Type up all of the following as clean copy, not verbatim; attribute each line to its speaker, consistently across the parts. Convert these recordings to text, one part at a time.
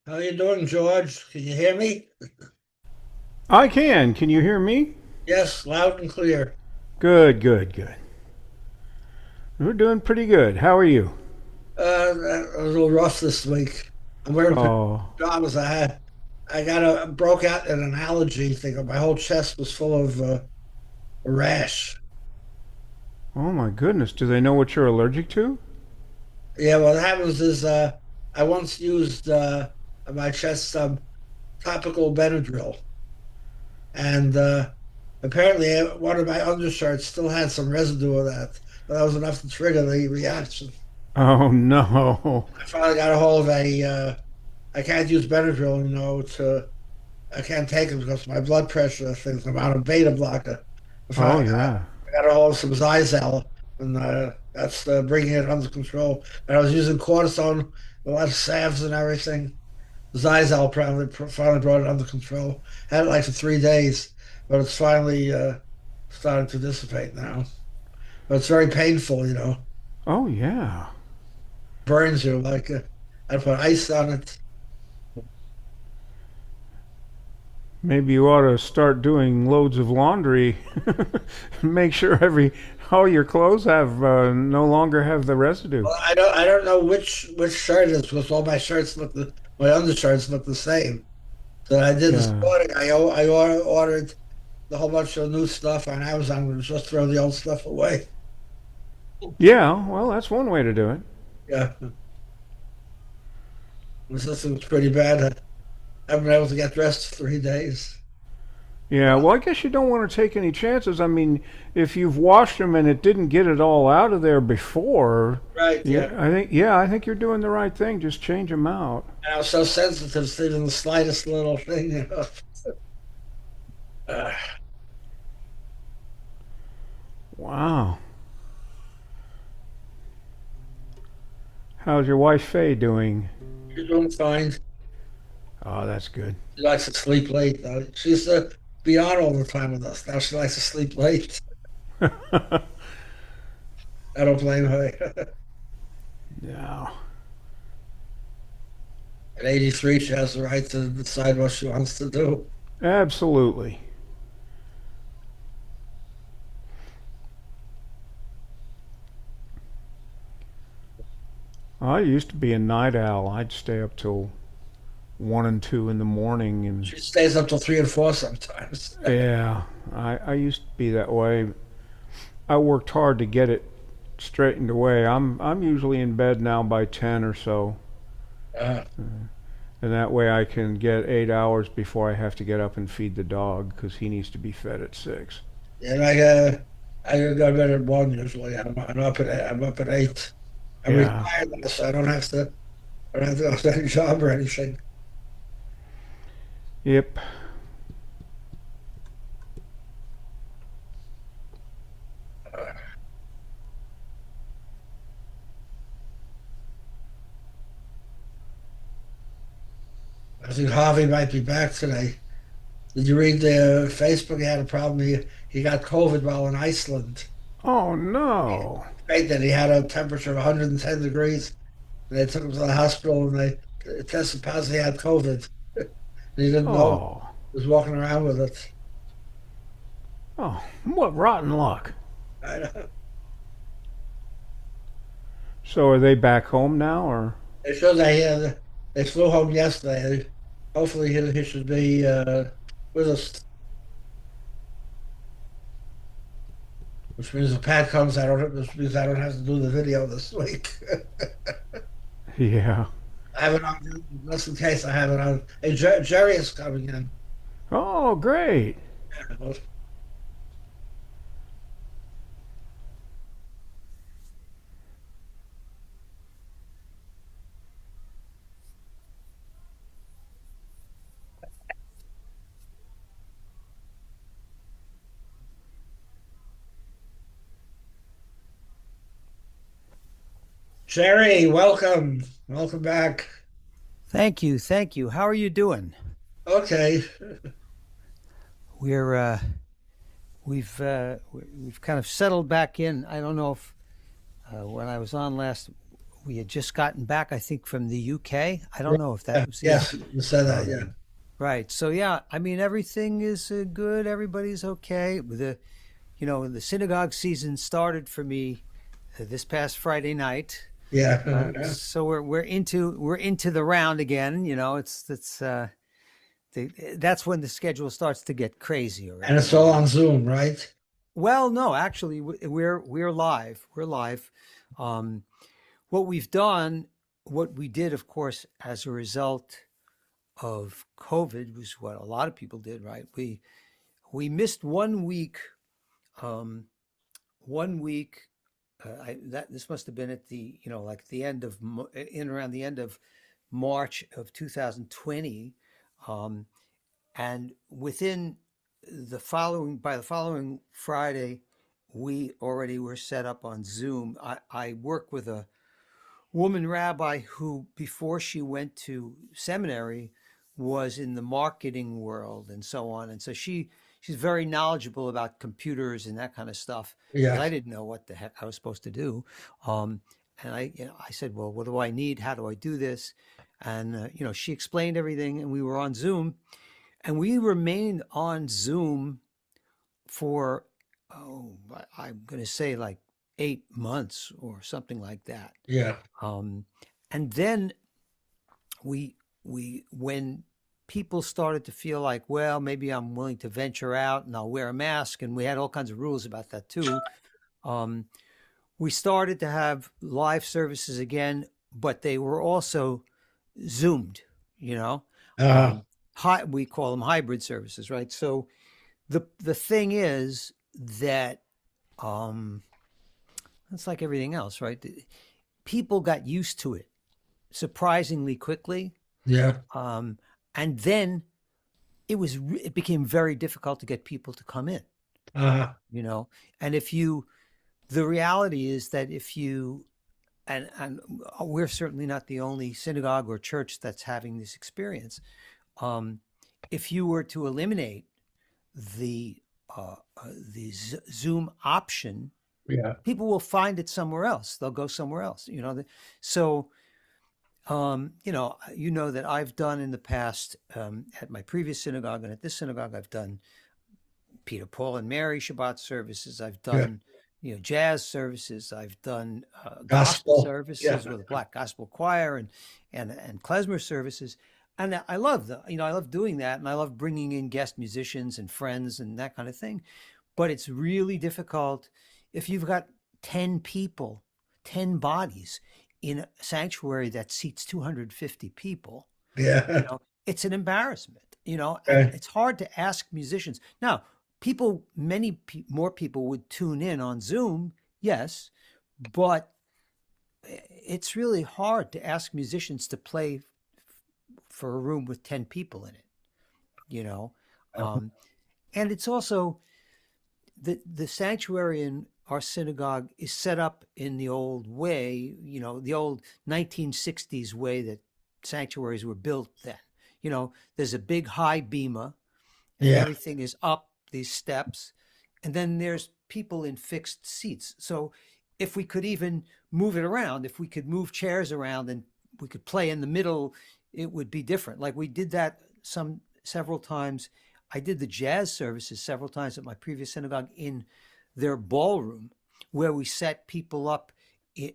Speaker 1: How you doing, George? Can you hear me?
Speaker 2: I can. Can you hear me?
Speaker 1: Yes, loud and clear.
Speaker 2: Good, good, good. We're doing pretty good. How are you?
Speaker 1: It was a little rough this week. I'm wearing
Speaker 2: Oh,
Speaker 1: pajamas. I broke out in an allergy thing. My whole chest was full of a rash.
Speaker 2: oh my goodness. Do they know what you're allergic to?
Speaker 1: Yeah, what happens is I once used on my chest some topical Benadryl, and apparently one of my undershirts still had some residue of that. But that was enough to trigger the reaction.
Speaker 2: Oh no.
Speaker 1: I finally got a hold of I can't use Benadryl, I can't take it because my blood pressure things. I'm on a beta blocker. I
Speaker 2: Oh
Speaker 1: finally
Speaker 2: yeah.
Speaker 1: got a hold of some Zizal, and that's bringing it under control. And I was using cortisone, a lot of salves and everything. Zizal finally brought it under control. Had it like for 3 days, but it's finally starting to dissipate now. But it's very painful.
Speaker 2: Oh yeah.
Speaker 1: Burns you I put ice on it.
Speaker 2: Maybe you ought to start doing loads of laundry. Make sure every all your clothes have no longer have the residue.
Speaker 1: Well, I don't know which shirt it is because all my my undershirts look the same. So I did this
Speaker 2: Yeah.
Speaker 1: morning. Ordered the whole bunch of new stuff on Amazon and just throw the old stuff away.
Speaker 2: Yeah, well, that's one way to do it.
Speaker 1: Yeah, the system's pretty bad. I haven't been able to get dressed for 3 days.
Speaker 2: Yeah, well, I guess you don't want to take any chances. I mean, if you've washed them and it didn't get it all out of there before,
Speaker 1: Right, yeah.
Speaker 2: I think you're doing the right thing. Just change them out.
Speaker 1: And I was so sensitive to even the slightest little thing. Uh,
Speaker 2: Wow. How's your wife Faye doing?
Speaker 1: she's doing fine.
Speaker 2: Oh, that's good.
Speaker 1: She likes to sleep late, though. She used to be on all the time with us. Now she likes to sleep late. I don't blame her.
Speaker 2: No.
Speaker 1: At 83, she has the right to decide what she wants to do.
Speaker 2: Absolutely. I used to be a night owl. I'd stay up till 1 and 2 in the morning, and
Speaker 1: She stays up till 3 and 4 sometimes.
Speaker 2: yeah, I used to be that way. I worked hard to get it straightened away. I'm usually in bed now by 10 or so,
Speaker 1: Uh,
Speaker 2: and that way I can get 8 hours before I have to get up and feed the dog because he needs to be fed at 6.
Speaker 1: and I go to bed at 1 usually. I'm up at 8. I'm
Speaker 2: Yeah.
Speaker 1: retired now, so I don't have to go to any job or anything.
Speaker 2: Yep.
Speaker 1: Uh, I think Harvey might be back today. Did you read the Facebook? He had a problem. He got COVID while in Iceland.
Speaker 2: Oh no.
Speaker 1: Right, that he had a temperature of 110 degrees. And they took him to the hospital and they tested positive. He had COVID. And he didn't know.
Speaker 2: Oh.
Speaker 1: He was walking around with it.
Speaker 2: Oh. What rotten luck.
Speaker 1: I know.
Speaker 2: So are they back home now, or?
Speaker 1: They showed that they flew home yesterday. Hopefully he should be with us, which means if Pat comes, which means I don't have to do the video this week.
Speaker 2: Yeah.
Speaker 1: I have it on just in case I have it on. Hey, Jerry is coming in.
Speaker 2: Oh, great.
Speaker 1: Jerry, welcome. Welcome back.
Speaker 3: Thank you, thank you. How are you doing?
Speaker 1: Okay.
Speaker 3: We're we've kind of settled back in. I don't know if when I was on last we had just gotten back, I think, from the UK. I don't
Speaker 1: Right.
Speaker 3: know if that
Speaker 1: Yeah.
Speaker 3: was, yeah.
Speaker 1: Yes, you said that. Yeah.
Speaker 3: Um, right. So yeah, I mean, everything is good. Everybody's okay. The synagogue season started for me this past Friday night.
Speaker 1: Yeah.
Speaker 3: So we're into the round again. That's when the schedule starts to get crazy
Speaker 1: And
Speaker 3: already.
Speaker 1: it's all on Zoom, right?
Speaker 3: Well, no, actually, we're live. We're live. Um, what we've done, what we did, of course, as a result of COVID, was what a lot of people did, right? We missed 1 week. Um, 1 week. That this must have been at the like the end of in around the end of March of 2020, um, and within by the following Friday, we already were set up on Zoom. I work with a woman rabbi who, before she went to seminary, was in the marketing world and so on. And so she's very knowledgeable about computers and that kind of stuff, because
Speaker 1: Yeah.
Speaker 3: I didn't know what the heck I was supposed to do. Um, and I said, well, what do I need? How do I do this? And she explained everything, and we were on Zoom, and we remained on Zoom for, oh, I'm going to say like 8 months or something like that.
Speaker 1: Yeah.
Speaker 3: Um, and then we when people started to feel like, well, maybe I'm willing to venture out and I'll wear a mask, and we had all kinds of rules about that too. Um, we started to have live services again, but they were also zoomed. You know,
Speaker 1: Uh,
Speaker 3: um, we call them hybrid services, right? So the thing is that um, it's like everything else, right? People got used to it surprisingly quickly.
Speaker 1: yeah.
Speaker 3: Um, and then it became very difficult to get people to come in,
Speaker 1: Uh,
Speaker 3: you know. And the reality is that if you, and we're certainly not the only synagogue or church that's having this experience. Um, if you were to eliminate the Zoom option,
Speaker 1: yeah.
Speaker 3: people will find it somewhere else. They'll go somewhere else, So that I've done in the past, at my previous synagogue and at this synagogue, I've done Peter, Paul, and Mary Shabbat services. I've
Speaker 1: Yeah.
Speaker 3: done, jazz services. I've done gospel
Speaker 1: Gospel. Yeah.
Speaker 3: services with a black gospel choir and klezmer services. And I love I love doing that, and I love bringing in guest musicians and friends and that kind of thing. But it's really difficult if you've got 10 people, 10 bodies in a sanctuary that seats 250 people.
Speaker 1: Yeah.
Speaker 3: It's an embarrassment, and
Speaker 1: Okay.
Speaker 3: it's hard to ask musicians. Now, many more people would tune in on Zoom, yes, but it's really hard to ask musicians to play for a room with 10 people in it, you know. Um, and it's also the sanctuary in our synagogue is set up in the old way, the old 1960s way that sanctuaries were built then. There's a big high bema, and
Speaker 1: Yeah.
Speaker 3: everything is up these steps, and then there's people in fixed seats. So if we could even move it around, if we could move chairs around and we could play in the middle, it would be different. Like we did that several times. I did the jazz services several times at my previous synagogue in their ballroom, where we set people up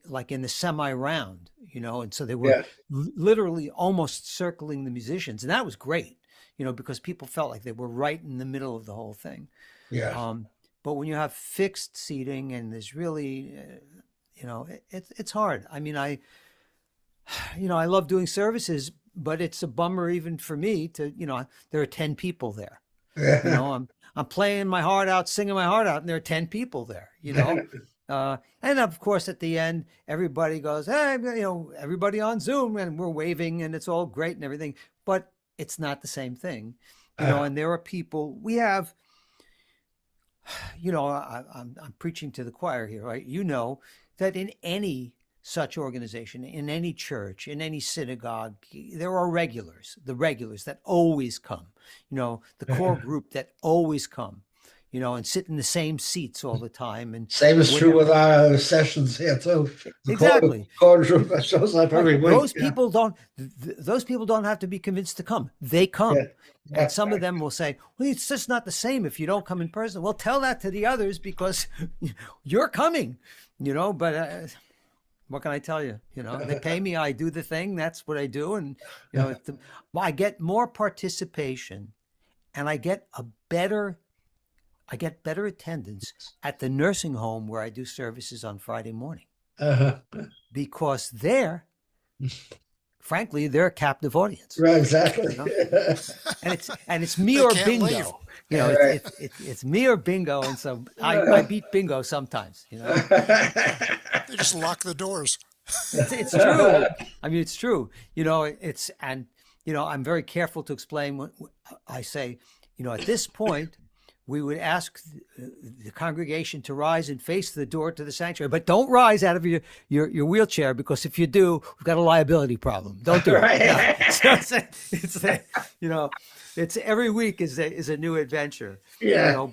Speaker 3: like in the semi-round, and so they were
Speaker 1: Yeah.
Speaker 3: literally almost circling the musicians, and that was great, because people felt like they were right in the middle of the whole thing.
Speaker 1: Yeah.
Speaker 3: But when you have fixed seating and there's really, it's hard. I mean, I love doing services, but it's a bummer even for me to, there are 10 people there.
Speaker 1: Yeah.
Speaker 3: I'm playing my heart out, singing my heart out, and there are 10 people there, and of course, at the end, everybody goes, hey, everybody on Zoom, and we're waving, and it's all great and everything, but it's not the same thing, and there are people, we have, I'm preaching to the choir here, right? That in any such organization, in any church, in any synagogue, there are the regulars that always come, the core group that always come, and sit in the same seats all the time. And
Speaker 1: Same is true
Speaker 3: whenever,
Speaker 1: with our sessions here too. The
Speaker 3: exactly.
Speaker 1: core group that shows up
Speaker 3: Right.
Speaker 1: every week. Yeah,
Speaker 3: Those people don't have to be convinced to come. They
Speaker 1: yeah,
Speaker 3: come.
Speaker 1: yeah.
Speaker 3: And some of them will say, well, it's just not the same if you don't come in person. Well, tell that to the others because you're coming, but what can I tell you? They pay me, I do the thing. That's what I do. And, I get more participation and I get better attendance at the nursing home where I do services on Friday morning
Speaker 1: Uh-huh.
Speaker 3: because frankly, they're a captive audience.
Speaker 1: Right, exactly.
Speaker 3: And it's me
Speaker 4: They
Speaker 3: or
Speaker 4: can't
Speaker 3: bingo.
Speaker 4: leave.
Speaker 1: Right.
Speaker 3: It's me or bingo, and so I beat bingo sometimes.
Speaker 4: They just lock the doors.
Speaker 3: It's true. I mean, it's true. I'm very careful to explain what I say. At this point, we would ask the congregation to rise and face the door to the sanctuary, but don't rise out of your wheelchair because if you do, we've got a liability problem. Don't do it. Yeah. So it's every week is a new adventure.
Speaker 1: Yeah.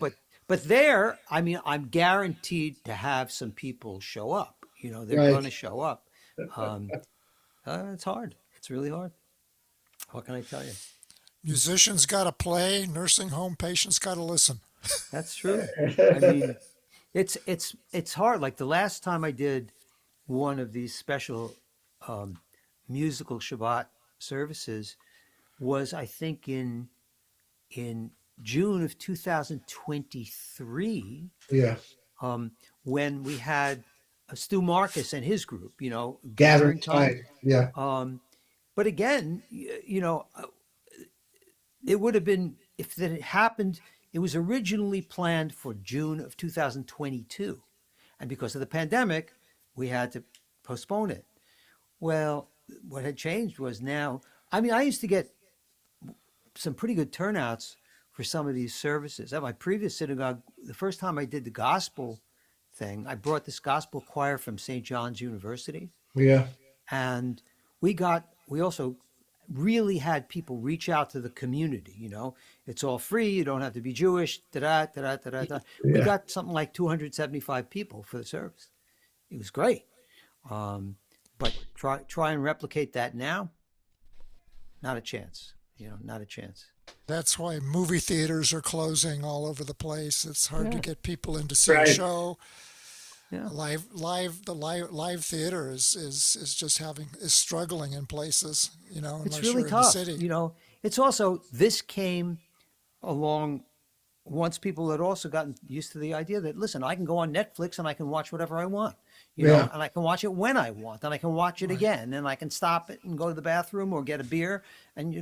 Speaker 3: But there, I mean, I'm guaranteed to have some people show up. They're
Speaker 1: Right.
Speaker 3: going to show up. It's hard. It's really hard. What can I tell you?
Speaker 4: Musicians got to play. Nursing home patients got to listen.
Speaker 3: That's true. I mean, it's hard. Like the last time I did one of these special musical Shabbat services was, I think, in June of 2023,
Speaker 1: Yeah.
Speaker 3: when we had Stu Marcus and his group,
Speaker 1: Gathering time. Yeah.
Speaker 3: But again, it would have been, if that had happened, it was originally planned for June of 2022. And because of the pandemic, we had to postpone it. Well, what had changed was now, I mean, I used to get some pretty good turnouts for some of these services. At my previous synagogue, the first time I did the gospel thing, I brought this gospel choir from St. John's University.
Speaker 1: Yeah.
Speaker 3: And we also really had people reach out to the community. It's all free. You don't have to be Jewish. We got something like 275 people for the service. It was great. But try and replicate that now. Not a chance. Not a chance.
Speaker 4: That's why movie theaters are closing all over the place. It's hard to get people in to see
Speaker 1: Right.
Speaker 4: a show.
Speaker 3: Yeah.
Speaker 4: Live theater is struggling in places, unless
Speaker 3: It's
Speaker 4: you're
Speaker 3: really
Speaker 4: in
Speaker 3: tough.
Speaker 4: the city.
Speaker 3: It's also, this came along once people had also gotten used to the idea that, listen, I can go on Netflix and I can watch whatever I want,
Speaker 1: Yeah.
Speaker 3: and I can watch it when I want, and I can watch it again, and I can stop it and go to the bathroom or get a beer. And,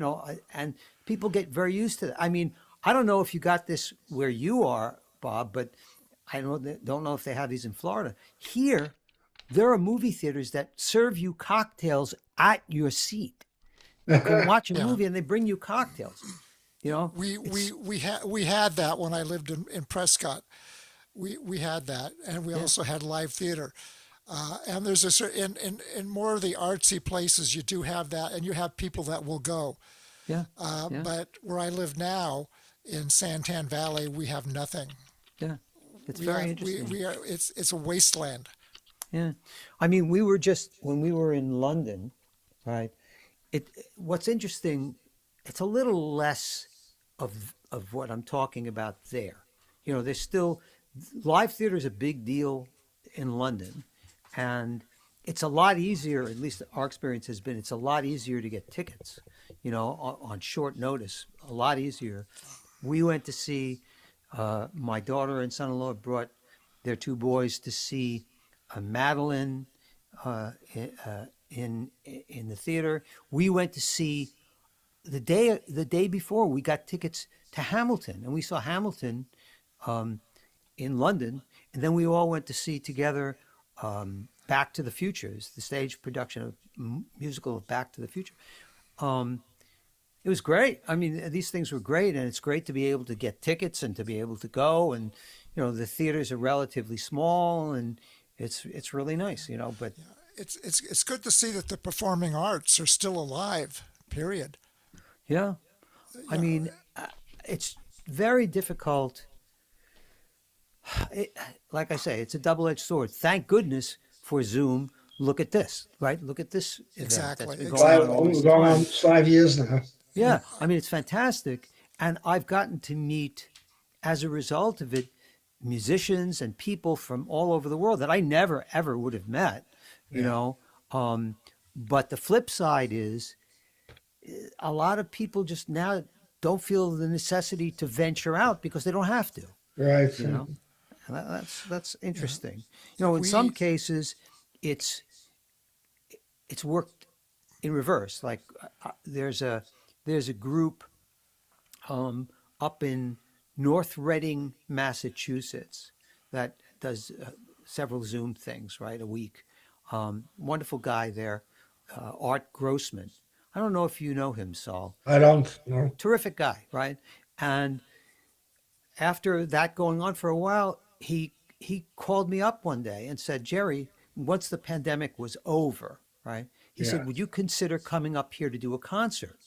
Speaker 3: and people get very used to that. I mean, I don't know if you got this where you are, Bob, but I don't know if they have these in Florida. Here, there are movie theaters that serve you cocktails at your seat. You can watch a movie and they bring you cocktails.
Speaker 4: We had that when I lived in Prescott. We had that, and we also had live theater. And there's in more of the artsy places, you do have that, and you have people that will go.
Speaker 3: Yeah.
Speaker 4: But where I live now in Santan Valley, we have nothing.
Speaker 3: Yeah. It's very interesting.
Speaker 4: It's a wasteland.
Speaker 3: Yeah. I mean, when we were in London, right? What's interesting, it's a little less of what I'm talking about there. There's still, live theater is a big deal in London, and it's a lot easier, at least our experience has been, it's a lot easier to get tickets, on short notice, a lot easier. We went to see, my daughter and son-in-law brought their two boys to see Madeline in the theater. We went to see the day before. We got tickets to Hamilton, and we saw Hamilton in London, and then we all went to see together Back to the Future, the stage production of musical of Back to the Future. It was great. I mean, these things were great, and it's great to be able to get tickets and to be able to go. And the theaters are relatively small, and it's really nice. But
Speaker 4: it's good to see that the performing arts are still alive. Period.
Speaker 3: Yeah, I mean, it's very difficult it, like I say, it's a double-edged sword. Thank goodness for Zoom. Look at this, right? Look at this event that's
Speaker 4: Exactly,
Speaker 3: been going on all
Speaker 4: exactly.
Speaker 3: this
Speaker 1: We're going on
Speaker 3: time.
Speaker 1: 5 years now.
Speaker 3: Yeah, I mean, it's fantastic. And I've gotten to meet, as a result of it, musicians and people from all over the world that I never, ever would have met, you
Speaker 1: Yeah.
Speaker 3: know. Um, but the flip side is a lot of people just now don't feel the necessity to venture out because they don't have to,
Speaker 1: Right.
Speaker 3: you know. And that's interesting. You know, in some
Speaker 4: We
Speaker 3: cases, it's it's worked in reverse. Like there's a group up in North Reading, Massachusetts, that does several Zoom things, right, a week. Wonderful guy there, Art Grossman. I don't know if you know him, Saul.
Speaker 1: I don't know.
Speaker 3: Terrific guy, right? And after that going on for a while, he called me up one day and said, Jerry, once the pandemic was over, right? He
Speaker 1: Yeah.
Speaker 3: said, would you consider coming up here to do a concert?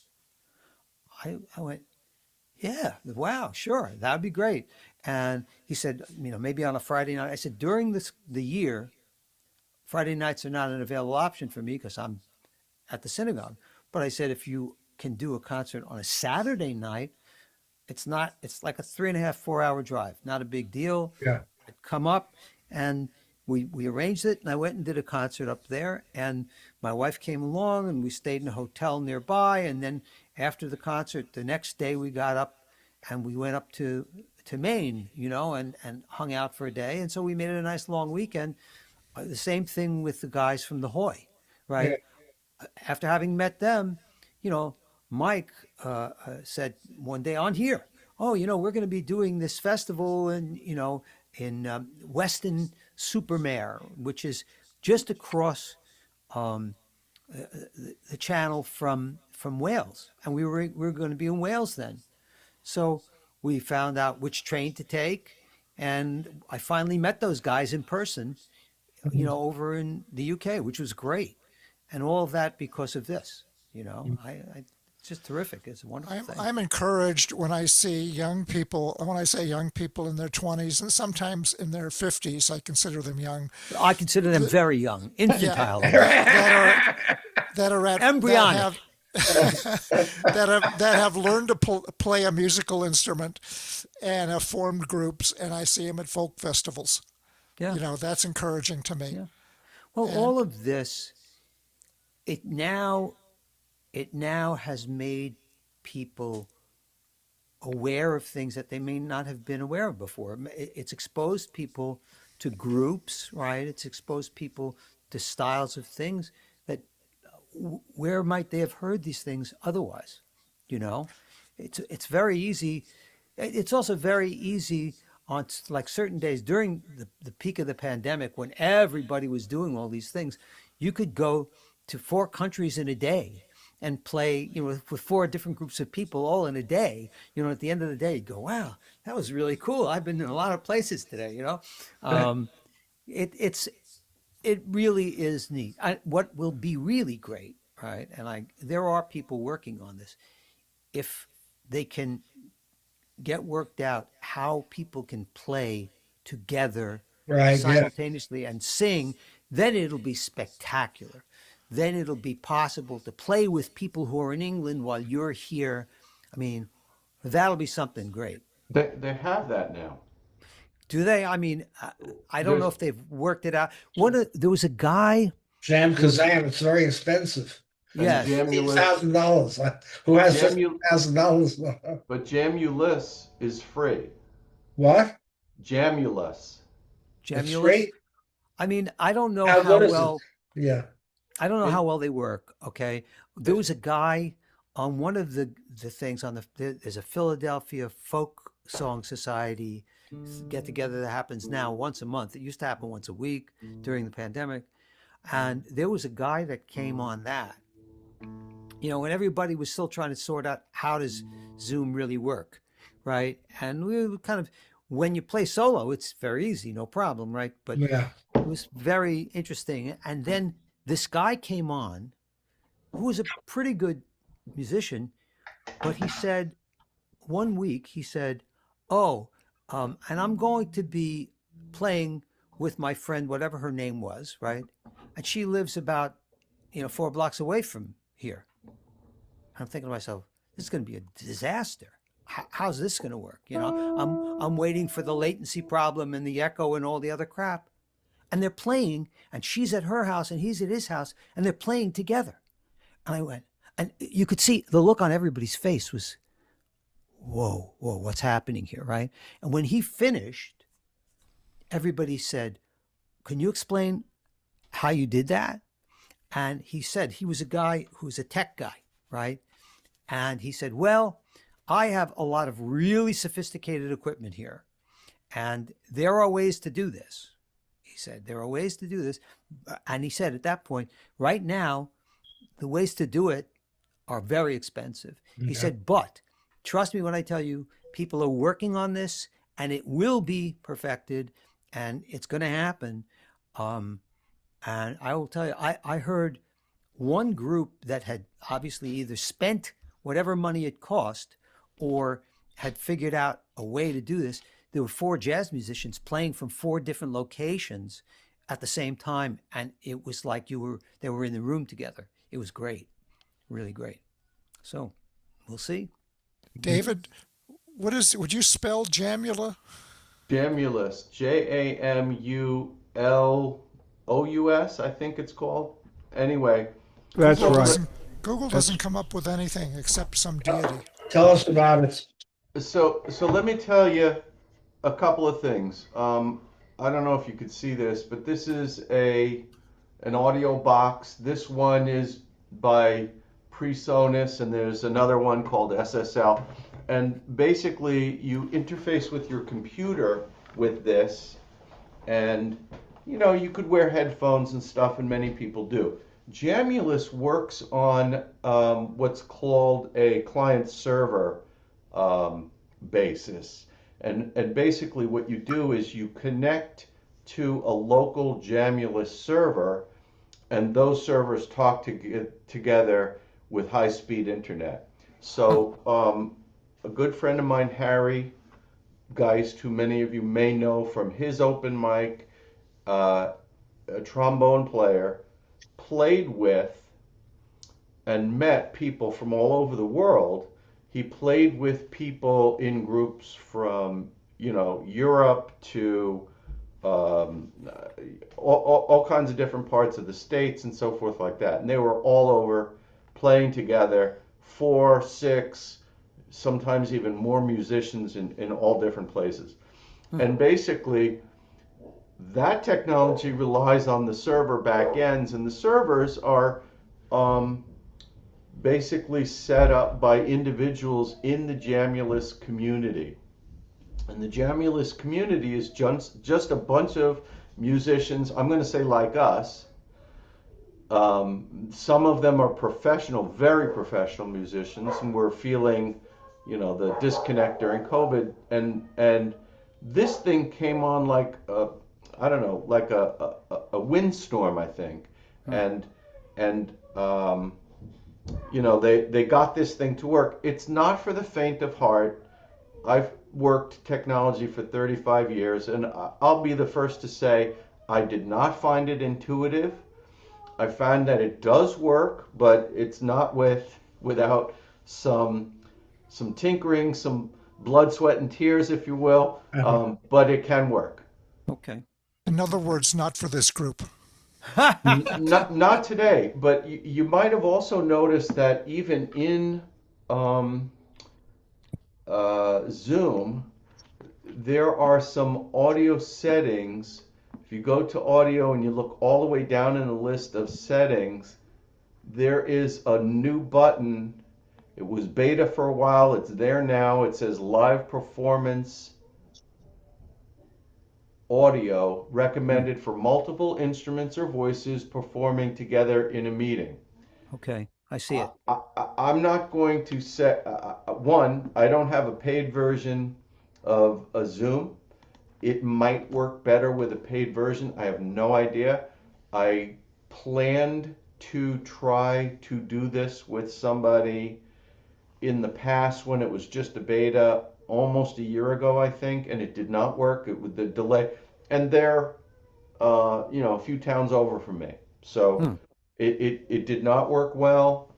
Speaker 3: I went, yeah, wow, sure, that'd be great. And he said, you know, maybe on a Friday night. I said, during the year, Friday nights are not an available option for me because I'm at the synagogue. But I said, if you can do a concert on a Saturday night, it's not, it's like a 3.5, 4 hour drive, not a big deal.
Speaker 1: Yeah.
Speaker 3: I'd come up and we arranged it and I went and did a concert up there and my wife came along and we stayed in a hotel nearby. And then after the concert, the next day we got up and we went up to Maine, you know, and hung out for a day. And so we made it a nice long weekend. The same thing with the guys from the Hoy,
Speaker 1: Yeah.
Speaker 3: right? After having met them, you know, Mike said one day on here, oh, you know, we're going to be doing this festival in, you know, in Weston Supermare, which is just across the channel from Wales, and we were going to be in Wales then. So we found out which train to take, and I finally met those guys in person, you
Speaker 1: Mhm.
Speaker 3: know, over in the UK, which was great, and all of that because of this. You know, it's just terrific. It's a wonderful thing.
Speaker 4: I'm encouraged when I see young people. When I say young people in their 20s and sometimes in their 50s, I consider them young.
Speaker 3: I consider them very young,
Speaker 4: Yeah,
Speaker 3: infantile,
Speaker 4: that are at
Speaker 3: embryonic.
Speaker 4: that have learned to play a musical instrument and have formed groups, and I see them at folk festivals.
Speaker 3: Yeah,
Speaker 4: You know, that's encouraging to me.
Speaker 3: yeah. Well,
Speaker 4: And
Speaker 3: all of this, it now it now has made people aware of things that they may not have been aware of before. It's exposed people to groups, right? It's exposed people to styles of things that where might they have heard these things otherwise? You know, it's very easy. It's also very easy on like certain days during the peak of the pandemic when everybody was doing all these things. You could go to 4 countries in a day and play, you know, with 4 different groups of people all in a day. You know, at the end of the day, you go, wow, that was really cool. I've been in a lot of places today, you know. Um, it's it really is neat. What will be really great, right? And there are people working on this. If they can get worked out how people can play together
Speaker 1: Right. Yeah.
Speaker 3: simultaneously and sing, then it'll be spectacular. Then it'll be possible to play with people who are in England while you're here. I mean, that'll be something great.
Speaker 5: They have that now.
Speaker 3: Do they? I mean, I don't know
Speaker 5: There's
Speaker 3: if they've worked it out. There was a guy.
Speaker 1: Jam
Speaker 3: There was
Speaker 1: Kazam. It's very expensive.
Speaker 5: and
Speaker 3: yes,
Speaker 5: Jamulus,
Speaker 1: $15,000. Who has
Speaker 5: Jamu,
Speaker 1: $15,000?
Speaker 5: but Jamulus is free.
Speaker 1: What?
Speaker 5: Jamulus.
Speaker 1: It's
Speaker 3: Jamulus.
Speaker 1: free?
Speaker 3: I mean, I don't know
Speaker 1: How
Speaker 3: how
Speaker 1: good is it?
Speaker 3: well.
Speaker 1: Yeah.
Speaker 3: I don't know
Speaker 5: It,
Speaker 3: how well they work. Okay, there was a guy on one of the things on there's a Philadelphia Folk Song Society get together that happens now once a month. It used to happen once a week during the pandemic, and there was a guy that came on that. You know, when everybody was still trying to sort out how does Zoom really work, right? And we were kind of when you play solo, it's very easy, no problem, right? But
Speaker 1: Yeah.
Speaker 3: it was very interesting. And then this guy came on who was a pretty good musician, but he said one week, he said, oh, And I'm going to be playing with my friend, whatever her name was, right? And she lives about 4 blocks away from here. I'm thinking to myself, this is going to be a disaster. How's this going to work? I'm waiting for the latency problem and the echo and all the other crap. And they're playing, and she's at her house and he's at his house, and they're playing together. And I went, and you could see the look on everybody's face was, whoa, what's happening here, right? And when he finished, everybody said, can you explain how you did that? And he said he was a guy who's a tech guy, right? And he said, well, I have a lot of really sophisticated equipment here, and there are ways to do this. He said, there are ways to do this. And he said at that point, right now, the ways to do it are very expensive. He said, but trust me when I tell you, people are working on this and it will be perfected and it's going to happen. And I will tell you, I heard one group that had obviously either spent whatever money it cost or had figured out a way to do this. There were 4 jazz musicians playing from 4 different locations at the same time, and it was like they were in the room together. It was great, really great. So we'll see.
Speaker 4: David, would you spell Jamula?
Speaker 5: Jamulus, Jamulous, I think it's called. Anyway,
Speaker 2: That's
Speaker 4: Google
Speaker 2: right.
Speaker 4: doesn't, Google doesn't come up with anything except some deity.
Speaker 1: Tell us about it.
Speaker 5: so let me tell you a couple of things. I don't know if you could see this, but this is an audio box. This one is by PreSonus, and there's another one called SSL. And basically, you interface with your computer with this, and you could wear headphones and stuff, and many people do. Jamulus works on what's called a client-server basis. And basically what you do is you connect to a local Jamulus server, and those servers talk together with high-speed internet. So a good friend of mine, Harry Geist, who many of you may know from his open mic, a trombone player, played with and met people from all over the world. He played with people in groups from, Europe to all kinds of different parts of the States and so forth like that. And they were all over playing together, 4, 6, sometimes even more musicians in all different places. And basically, that technology relies on the server back ends, and the servers are basically set up by individuals in the Jamulus community. And the Jamulus community is just a bunch of musicians, I'm going to say like us. Some of them are professional, very professional musicians, and we're feeling, the disconnect during COVID. And this thing came on like I don't know, like a windstorm, I think. And they got this thing to work. It's not for the faint of heart. I've worked technology for 35 years, and I'll be the first to say I did not find it intuitive. I found that it does work, but it's not without some tinkering, some blood, sweat, and tears, if you will. But it can work.
Speaker 3: Okay.
Speaker 4: In other words, not for this group.
Speaker 5: Not today, but you might have also noticed that even in Zoom, there are some audio settings. If you go to audio and you look all the way down in the list of settings, there is a new button. It was beta for a while. It's there now. It says live performance audio recommended for multiple instruments or voices performing together in a meeting.
Speaker 3: Okay. I see it.
Speaker 5: I'm not going to say, one, I don't have a paid version of a Zoom. It might work better with a paid version. I have no idea. I planned to try to do this with somebody in the past when it was just a beta. almost a year ago, I think, and it did not work. It with the delay, and they're a few towns over from me, so
Speaker 3: Hmm.
Speaker 5: it did not work well.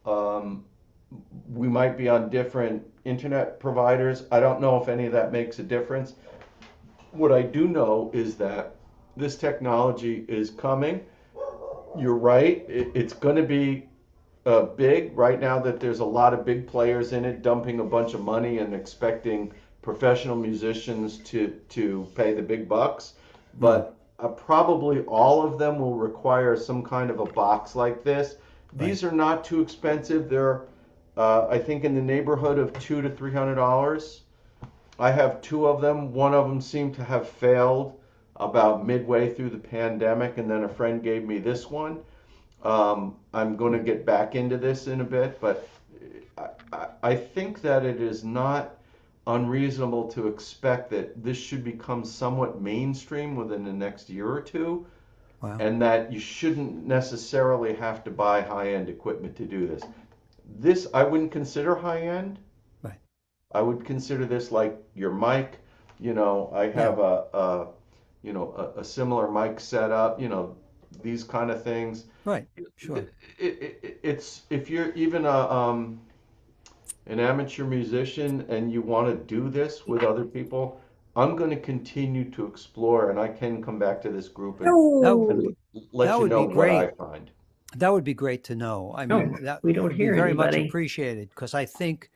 Speaker 5: We might be on different internet providers. I don't know if any of that makes a difference. What I do know is that this technology is coming. You're right. It's going to be big right now that there's a lot of big players in it dumping a bunch of money and expecting professional musicians to pay the big bucks.
Speaker 3: Hmm.
Speaker 5: But probably all of them will require some kind of a box like this.
Speaker 3: Right.
Speaker 5: These are not too expensive. They're I think in the neighborhood of $200 to $300. I have two of them. One of them seemed to have failed about midway through the pandemic, and then a friend gave me this one. I'm going to get back into this in a bit, but I think that it is not unreasonable to expect that this should become somewhat mainstream within the next year or two,
Speaker 3: Wow.
Speaker 5: and that you shouldn't necessarily have to buy high-end equipment to do this. This I wouldn't consider high-end.
Speaker 3: Right.
Speaker 5: I would consider this like your mic. I
Speaker 3: Yeah.
Speaker 5: have a similar mic setup. These kind of things.
Speaker 3: Right. Sure.
Speaker 5: It's if you're even an amateur musician and you want to do this with other people, I'm going to continue to explore, and I can come back to this group and,
Speaker 3: That
Speaker 6: No,
Speaker 5: and let
Speaker 3: that
Speaker 5: you
Speaker 3: would
Speaker 5: know
Speaker 3: be
Speaker 5: what I
Speaker 3: great.
Speaker 5: find.
Speaker 3: That would be great to know. I
Speaker 6: no,
Speaker 3: mean, that
Speaker 6: we
Speaker 3: it
Speaker 6: don't
Speaker 3: would be
Speaker 6: hear
Speaker 3: very much
Speaker 6: anybody.
Speaker 3: appreciated because I think,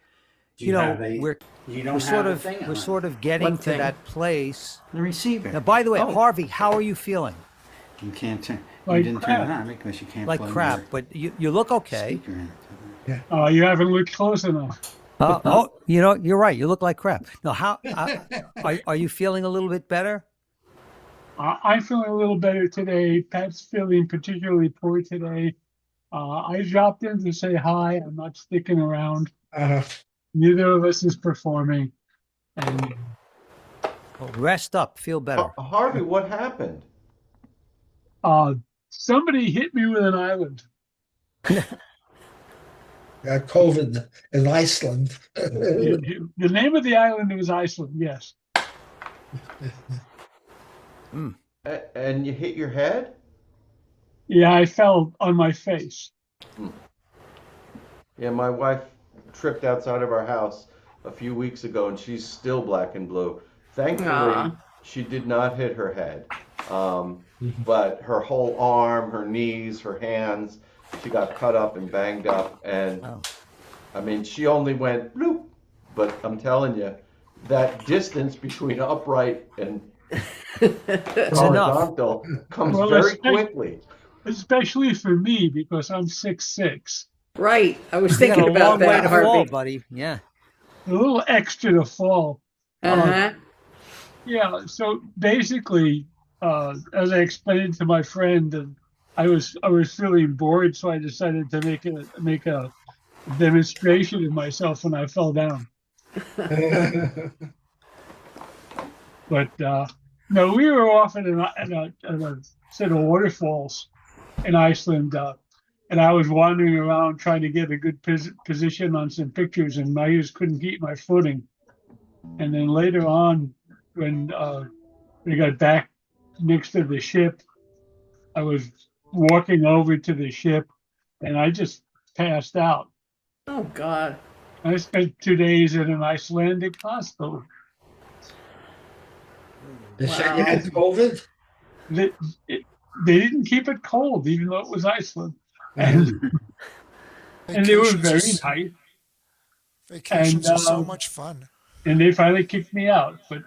Speaker 7: Do you have
Speaker 3: we're
Speaker 7: you don't have a thing
Speaker 3: we're
Speaker 7: on
Speaker 3: sort of getting
Speaker 6: What
Speaker 3: to
Speaker 6: thing?
Speaker 3: that place.
Speaker 7: the receiver.
Speaker 3: Now, by the way,
Speaker 6: Oh.
Speaker 3: Harvey, how are you feeling?
Speaker 7: You can't turn. You
Speaker 8: Like
Speaker 7: didn't turn it
Speaker 8: crap.
Speaker 7: on because you can't
Speaker 3: Like
Speaker 7: plug
Speaker 3: crap,
Speaker 7: your
Speaker 3: but you look okay.
Speaker 7: speaker in.
Speaker 8: You haven't looked close enough.
Speaker 3: You're right. You look like crap. Now, how are you feeling a little bit better?
Speaker 8: I'm feeling a little better today. Pat's feeling particularly poor today. I dropped in to say hi. I'm not sticking around.
Speaker 1: Uh,
Speaker 8: Neither of us is performing. And
Speaker 3: Well, rest up. Feel better.
Speaker 5: Harvey, what happened?
Speaker 8: somebody hit me with an island.
Speaker 1: got COVID in Iceland.
Speaker 8: The name of the island was Iceland, yes.
Speaker 5: And you hit your head?
Speaker 8: Yeah, I fell on my face.
Speaker 5: Yeah, my wife tripped outside of our house a few weeks ago, and she's still black and blue. Thankfully,
Speaker 6: Aw.
Speaker 5: she did not hit her head, but her whole arm, her knees, her hands, she got cut up and banged up. And
Speaker 3: Oh.
Speaker 5: I mean, she only went bloop, but I'm telling you, that distance between upright and
Speaker 3: It's enough.
Speaker 5: horizontal comes
Speaker 8: Well,
Speaker 5: very
Speaker 8: especially-
Speaker 5: quickly.
Speaker 8: Especially for me because I'm 6'6".
Speaker 6: Right. I was
Speaker 3: You got
Speaker 6: thinking
Speaker 3: a
Speaker 6: about
Speaker 3: long way
Speaker 6: that,
Speaker 3: to fall,
Speaker 6: Harvey.
Speaker 3: buddy. Yeah.
Speaker 8: A little extra to fall.
Speaker 6: Uh-huh.
Speaker 8: Yeah, so basically, as I explained to my friend, and I was feeling bored, so I decided to make a demonstration of myself when I fell down. But no, we were off at a set of waterfalls in Iceland, and I was wandering around trying to get a good position on some pictures, and I just couldn't keep my footing. And then later on, when we got back next to the ship, I was walking over to the ship, and I just passed out.
Speaker 6: Oh, God.
Speaker 8: I spent 2 days in an Icelandic hospital.
Speaker 1: They said you
Speaker 6: Wow.
Speaker 1: had COVID?
Speaker 8: They, they didn't keep it cold, even though it was Iceland. And they were very
Speaker 4: Vacations are-
Speaker 8: nice.
Speaker 4: Vacations
Speaker 8: And,
Speaker 4: are so much fun.
Speaker 8: And they finally kicked me out. But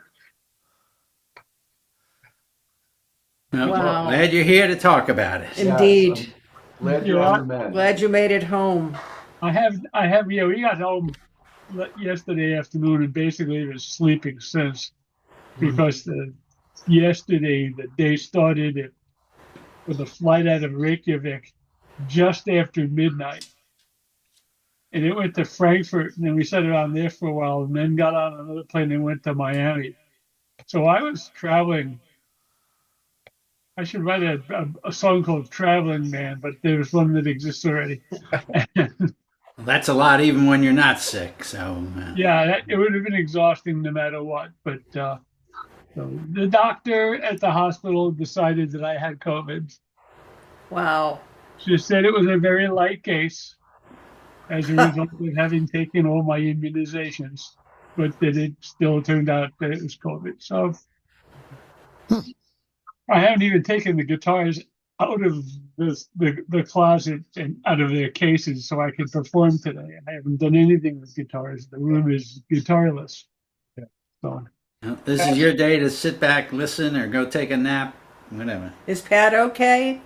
Speaker 7: Well,
Speaker 6: Wow.
Speaker 7: glad you're here to talk about it.
Speaker 6: Indeed.
Speaker 5: Yes, I'm glad you're
Speaker 8: Yeah.
Speaker 5: on the mend.
Speaker 6: Glad you made it home.
Speaker 8: yeah, we got home yesterday afternoon and basically was sleeping since because yesterday the day started with a flight out of Reykjavik just after midnight. And it went to Frankfurt, and then we sat around there for a while, and then got on another plane and went to Miami. So I was traveling. I should write a song called Traveling Man, but there's one that exists already.
Speaker 7: Well, that's a lot even when you're not sick. So,
Speaker 8: Yeah, it would have been exhausting no matter what. But so the doctor at the hospital decided that I had COVID.
Speaker 6: Wow.
Speaker 8: She said it was a very light case as a result of having taken all my immunizations, but that it still turned out that it was COVID. So I haven't even taken the guitars out of the closet and out of their cases so I can perform today. I haven't done anything with guitars. The room is guitarless. So
Speaker 7: this is your day to sit back, listen, or go take a nap, whatever.
Speaker 6: Is Pat okay?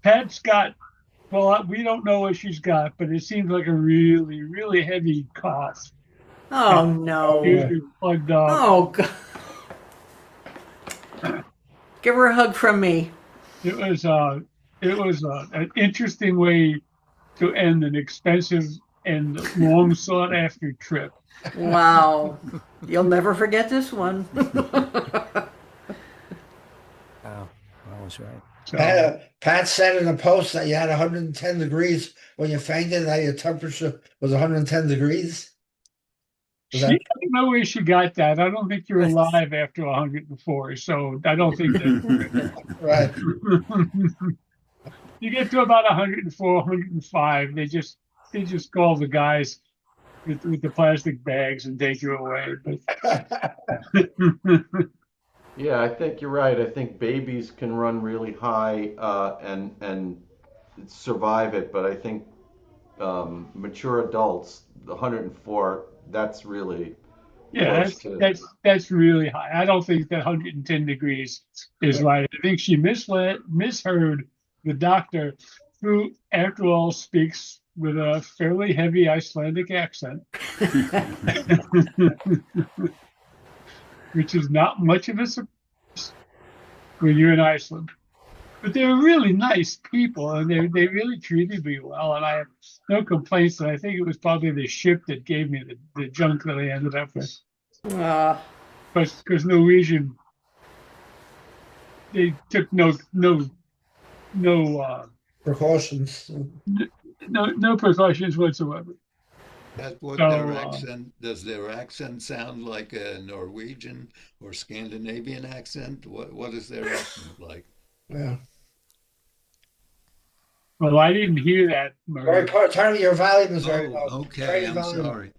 Speaker 8: Pat's got, well, we don't know what she's got, but it seems like a really, really heavy cough.
Speaker 6: Oh
Speaker 8: And
Speaker 6: no.
Speaker 8: usually plugged up.
Speaker 6: Oh God. Give her a hug from me.
Speaker 8: It was an interesting way to end an expensive and long sought after trip.
Speaker 6: Wow. You'll never forget this one.
Speaker 3: Wow, that was right.
Speaker 8: So,
Speaker 1: Pat said in a post that you had 110 degrees when you fainted, that your temperature was 110 degrees.
Speaker 8: I don't know where she got that. I don't think you're alive after 104, so I don't think that.
Speaker 1: Right.
Speaker 8: You get to about 104, 105, they just call the guys with the plastic bags and take you away. But
Speaker 5: Yeah, I think you're right. I think babies can run really high and survive it, but I think mature adults, the 104, that's really
Speaker 8: yeah,
Speaker 5: close to.
Speaker 8: that's really high. I don't think that 110 degrees is right. I think she misheard the doctor, who, after all, speaks with a fairly heavy Icelandic accent, which is not much of a surprise when you're in Iceland. But they were really nice people, and they really treated me well, and I have no complaints. And I think it was probably the ship that gave me the junk that I ended up with. Because Norwegian, they took no
Speaker 1: Precautions.
Speaker 8: no precautions whatsoever.
Speaker 9: What
Speaker 8: So,
Speaker 9: their accent, does their accent sound like a Norwegian or Scandinavian accent? What is their accent like?
Speaker 1: Yeah.
Speaker 8: Well, I didn't hear that, Murray.
Speaker 1: Turn your volume is very low.
Speaker 9: Okay,
Speaker 1: Turn your
Speaker 9: I'm
Speaker 1: volume.
Speaker 9: sorry.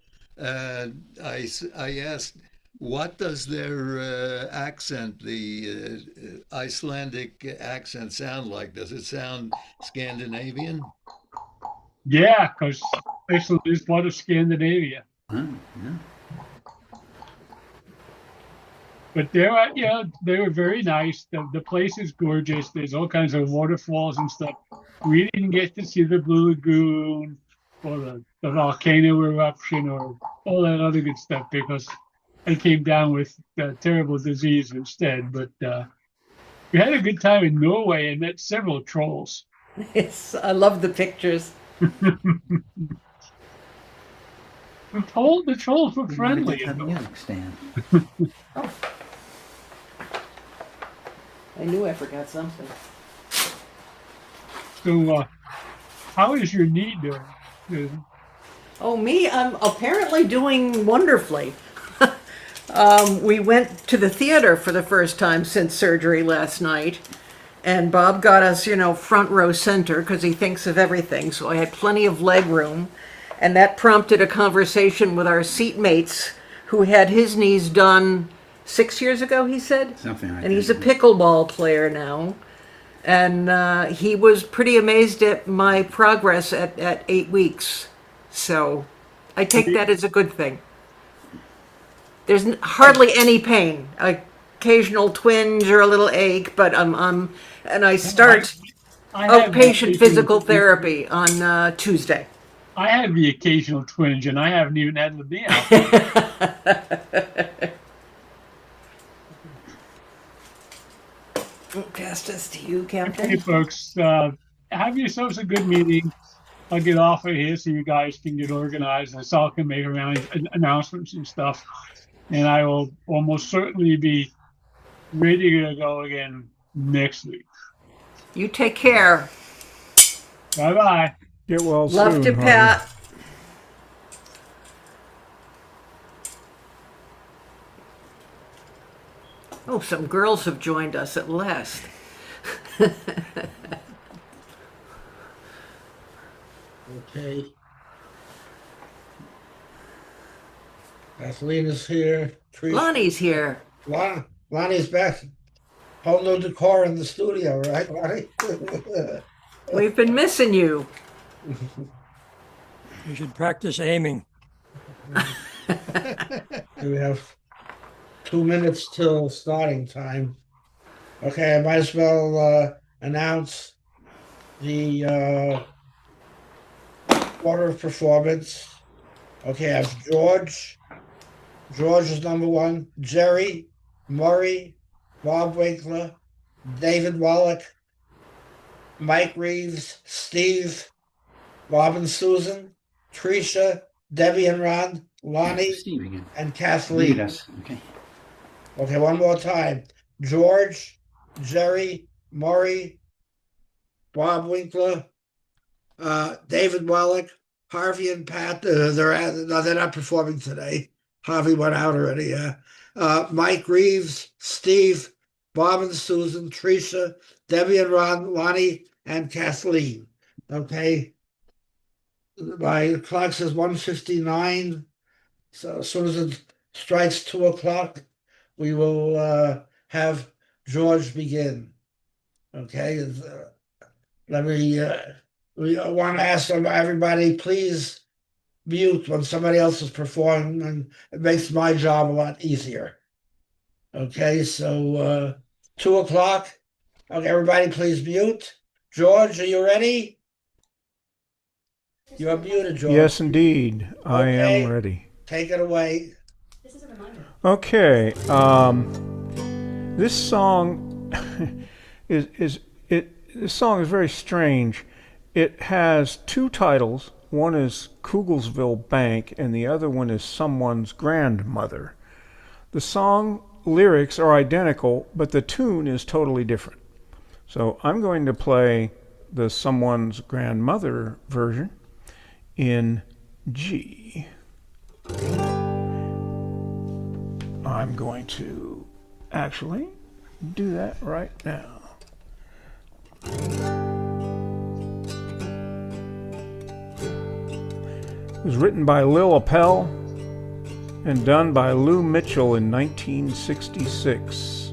Speaker 9: I asked, what does their accent, the Icelandic accent, sound like? Does it sound Scandinavian?
Speaker 8: Yeah, because Iceland is part of Scandinavia.
Speaker 7: Huh? Yeah.
Speaker 8: But they were very nice. The place is gorgeous. There's all kinds of waterfalls and stuff. We didn't get to see the Blue Lagoon or the volcano eruption or all that other good stuff because I came down with terrible disease instead. But we had a good time in Norway and met several trolls.
Speaker 6: Yes, I love the pictures.
Speaker 8: The trolls were friendly.
Speaker 7: Get that music stand.
Speaker 6: I knew I forgot something.
Speaker 8: So, how is your knee doing?
Speaker 6: Oh, me? I'm apparently doing wonderfully. We went to the theater for the first time since surgery last night. And Bob got us, front row center because he thinks of everything. So I had plenty of leg room. And that prompted a conversation with our seatmates who had his knees done 6 years ago, he said.
Speaker 7: Something like
Speaker 6: And
Speaker 7: that.
Speaker 6: he's a pickleball player now. And he was pretty amazed at my progress at 8 weeks. So I take that as a good thing. There's hardly any pain. Occasional twinge or a little ache, but and I start outpatient physical therapy on Tuesday.
Speaker 8: I have the occasional twinge, and I haven't even had the knee out.
Speaker 6: Pass this to you, Captain.
Speaker 8: Hey, folks, have yourselves a good meeting. I'll get off of here so you guys can get organized, and Sal can make around announcements and stuff. And I will almost certainly be ready to go again next week.
Speaker 6: You take care.
Speaker 8: Bye-bye.
Speaker 2: Get well
Speaker 6: Love
Speaker 2: soon,
Speaker 6: to,
Speaker 2: honey.
Speaker 6: Pat. Oh, some girls have joined us at last.
Speaker 1: Okay. Kathleen is here. Trish,
Speaker 6: Lonnie's here.
Speaker 1: Lonnie's back. Whole new decor in the studio, right, Lonnie?
Speaker 6: We've been missing you.
Speaker 10: You should practice aiming.
Speaker 1: We have 2 minutes till starting time. Okay, I might as well announce the order of performance. Okay, I have George. George is number one. Jerry, Murray, Bob Winkler, David Wallach, Mike Reeves, Steve, Bob and Susan, Tricia, Debbie and Ron, Lonnie,
Speaker 7: Steve again.
Speaker 1: and Kathleen.
Speaker 7: Yes. Okay.
Speaker 1: Okay, one more time. George, Jerry, Murray, Bob Winkler, David Wallach, Harvey and Pat. They're not performing today. Harvey went out already. Mike Reeves, Steve, Bob and Susan, Tricia, Debbie and Ron, Lonnie, and Kathleen. Okay. My clock says 1:59. So as soon as it strikes 2 o'clock, we will have George begin. Okay. Let me. We want to ask everybody, please mute when somebody else is performing, and it makes my job a lot easier. Okay, so 2 o'clock. Okay, everybody, please mute. George, are you ready? You are muted, George.
Speaker 2: Yes, indeed. I
Speaker 1: Okay.
Speaker 2: am ready.
Speaker 1: Take it away.
Speaker 2: Okay. This song this song is very strange. It has two titles. One is Kugelsville Bank, and the other one is Someone's Grandmother. The song lyrics are identical, but the tune is totally different. So I'm going to play the Someone's Grandmother version in G. I'm going to actually do that right now. It was written by Lil Appel and done by Lou Mitchell in 1966.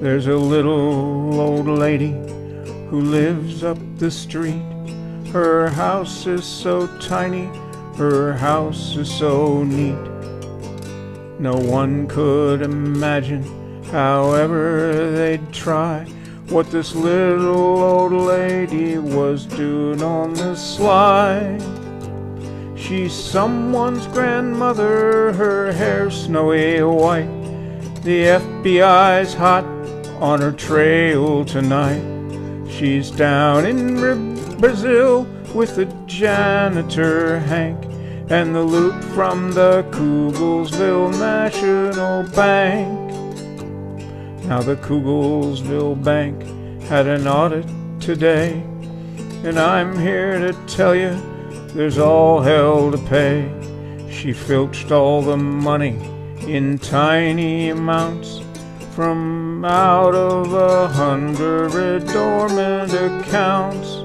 Speaker 2: There's a little old lady who lives up the street. Her house is so tiny, her house is so neat. No one could imagine, however they'd try, what this little old lady was doing on the sly. She's someone's grandmother, her hair snowy white. The FBI's hot on her trail tonight. She's down in Brazil with the janitor Hank and the loot from the Kugelsville National Bank. Now the Kugelsville Bank had an audit today, and I'm here to tell you there's all hell to pay. She filched all the money in tiny amounts from out of 100 dormant accounts.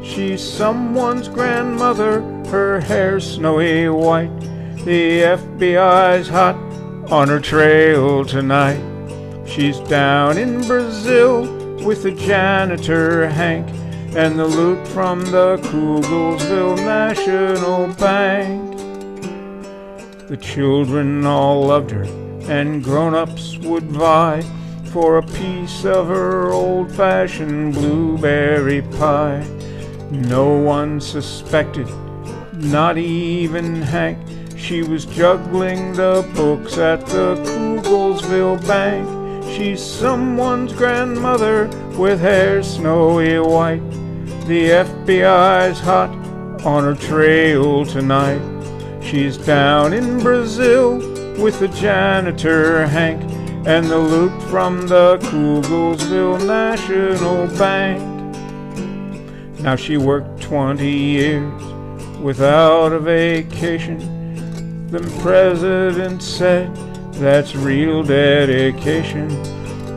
Speaker 2: She's someone's grandmother, her hair snowy white. The FBI's hot on her trail tonight. She's down in Brazil with the janitor Hank and the loot from the Kugelsville National Bank. The children all loved her, and grown-ups would vie for a piece of her old-fashioned blueberry pie. No one suspected, not even Hank, she was juggling the books at the Kugelsville Bank. She's someone's grandmother with hair snowy white. The FBI's hot on her trail tonight. She's down in Brazil with the janitor Hank and the loot from the Kugelsville National Bank. Now she worked 20 years without a vacation. The president said that's real dedication.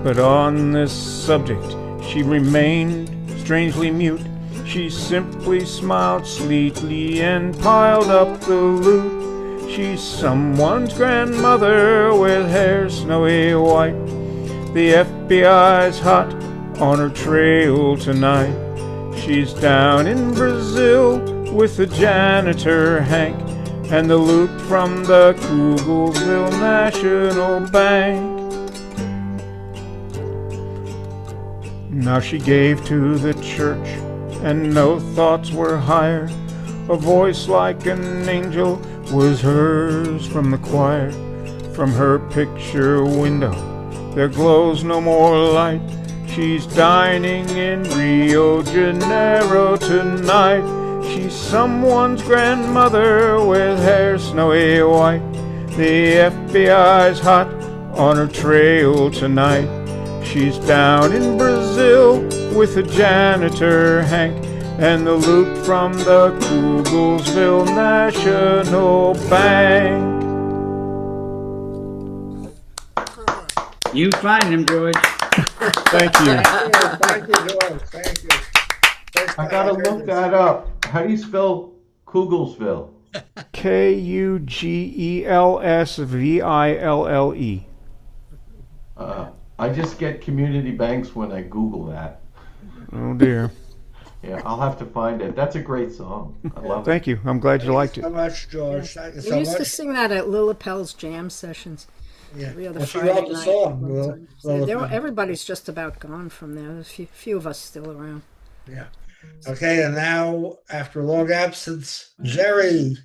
Speaker 2: But on this subject she remained strangely mute. She simply smiled sleekly and piled up the loot. She's someone's grandmother with hair snowy white. The FBI's hot on her trail tonight. She's down in Brazil with the janitor Hank and the loot from the Kugelsville National Bank. Now she gave to the church and no thoughts were higher. A voice like an angel was hers from the choir. From her picture window there glows no more light. She's dining in Rio de Janeiro tonight. She's someone's grandmother with hair snowy white. The FBI's hot on her trail tonight. She's down in Brazil with the janitor Hank and the loot from the Kugelsville National Bank.
Speaker 7: You find him, George.
Speaker 2: Thank you.
Speaker 1: Thank you, George. Thank you.
Speaker 5: I gotta look that up. How do you spell Kugelsville?
Speaker 2: Kuglsville.
Speaker 5: I just get community banks when I Google that.
Speaker 2: Oh dear.
Speaker 5: Yeah, I'll have to find it. That's a great song. I love it.
Speaker 2: Thank you. I'm glad you liked
Speaker 1: Thank you
Speaker 2: it.
Speaker 1: so much, George. Thank you
Speaker 10: We
Speaker 1: so
Speaker 10: used to
Speaker 1: much.
Speaker 10: sing that at Lillipel's jam sessions
Speaker 1: Yeah.
Speaker 10: every other
Speaker 1: Well, she
Speaker 10: Friday
Speaker 1: wrote the
Speaker 10: night.
Speaker 1: song.
Speaker 10: Everybody's just about gone from there. There's a few of us still around.
Speaker 1: Yeah. Okay, and now after a long absence, Jerry.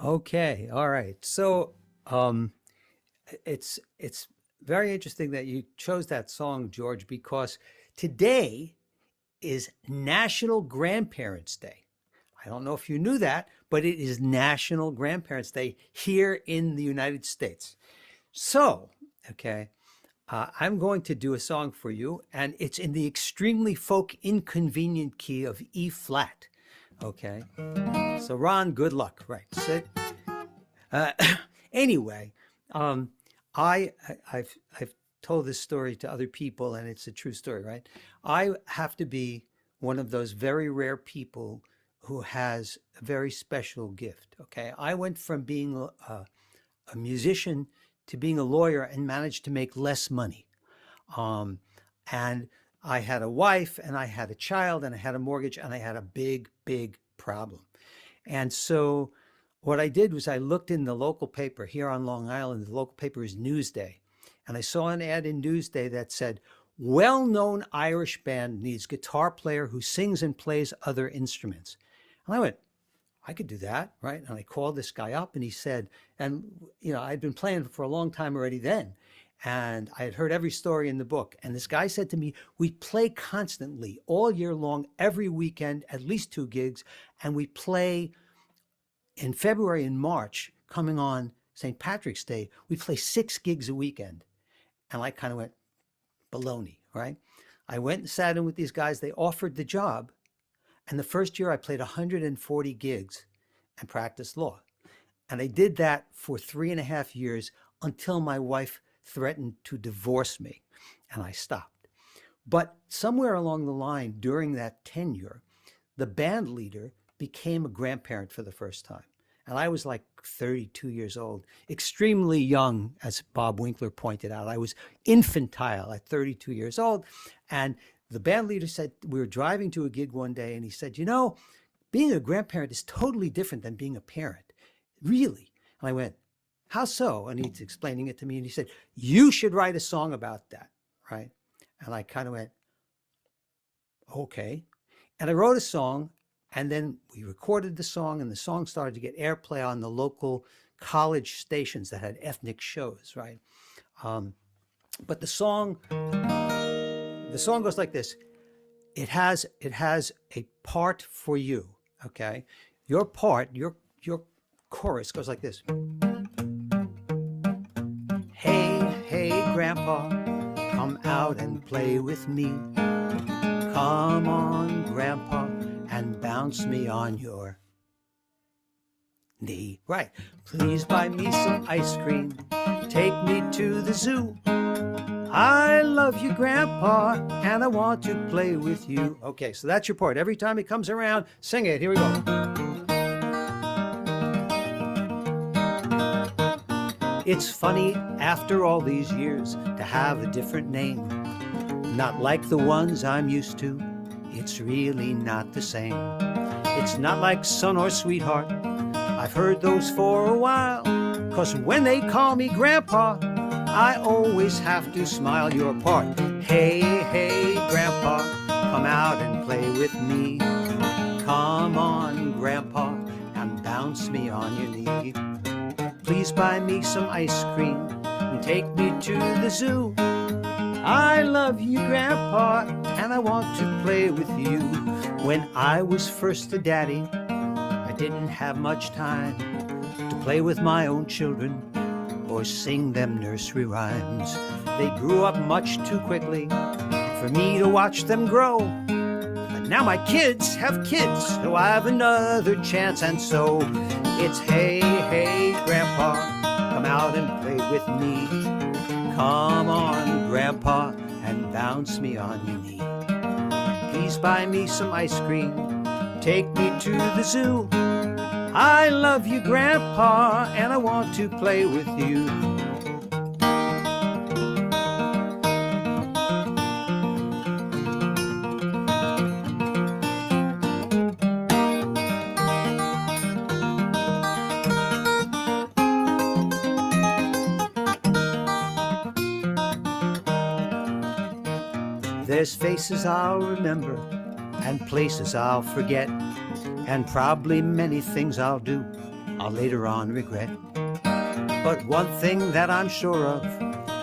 Speaker 3: Okay, all right. So, it's very interesting that you chose that song, George, because today is National Grandparents' Day. I don't know if you knew that, but it is National Grandparents' Day here in the United States. So, okay, I'm going to do a song for you, and it's in the extremely folk inconvenient key of E flat. Okay, so Ron, good luck. Right. So, anyway, I've told this story to other people, and it's a true story, right? I have to be one of those very rare people who has a very special gift. Okay, I went from being a musician to being a lawyer and managed to make less money. And I had a wife, and I had a child, and I had a mortgage, and I had a big, big problem. And so what I did was I looked in the local paper here on Long Island. The local paper is Newsday. And I saw an ad in Newsday that said, well-known Irish band needs guitar player who sings and plays other instruments. And I went, I could do that, right? And I called this guy up and he said, and you know, I'd been playing for a long time already then. And I had heard every story in the book. And this guy said to me, we play constantly all year long, every weekend, at least 2 gigs. And we play in February and March, coming on St. Patrick's Day, we play 6 gigs a weekend. And I kind of went, baloney, right? I went and sat in with these guys. They offered the job. And the first year I played 140 gigs and practiced law. And I did that for 3.5 years until my wife threatened to divorce me. And I stopped. But somewhere along the line during that tenure, the band leader became a grandparent for the first time. And I was like 32 years old, extremely young, as Bob Winkler pointed out. I was infantile at 32 years old. And the band leader said, we were driving to a gig one day, and he said, you know, being a grandparent is totally different than being a parent. Really? And I went, how so? And he's explaining it to me. And he said, you should write a song about that, right? And I kind of went, okay. And I wrote a song. And then we recorded the song, and the song started to get airplay on the local college stations that had ethnic shows, right? But the song goes like this. It has a part for you, okay? Your part, your chorus goes like this. Hey, hey, Grandpa, come out and play with me. Come on, Grandpa, and bounce me on your knee. Right. Please buy me some ice cream. Take me to the zoo. I love you, Grandpa, and I want to play with you. Okay, so that's your part. Every time he comes around, sing it. Here we go. It's funny, after all these years, to have a different name. Not like the ones I'm used to. It's really not the same. It's not like son or sweetheart. I've heard those for a while. 'Cause when they call me Grandpa, I always have to smile. Your part. Hey, hey, Grandpa, come out and play with me. Come on, Grandpa, and bounce me on your knee. Please buy me some ice cream and take me to the zoo. I love you, Grandpa, and I want to play with you. When I was first a daddy, I didn't have much time to play with my own children or sing them nursery rhymes. They grew up much too quickly for me to watch them grow. But now my kids have kids, so I have another chance. And so it's hey, hey, Grandpa, come out and play with me. Come on, Grandpa, and bounce me on your knee. Please buy me some ice cream, take me to the zoo. I love you, Grandpa, and I want to play with you. There's faces I'll remember and places I'll forget, and probably many things I'll do I'll later on regret. But one thing that I'm sure of,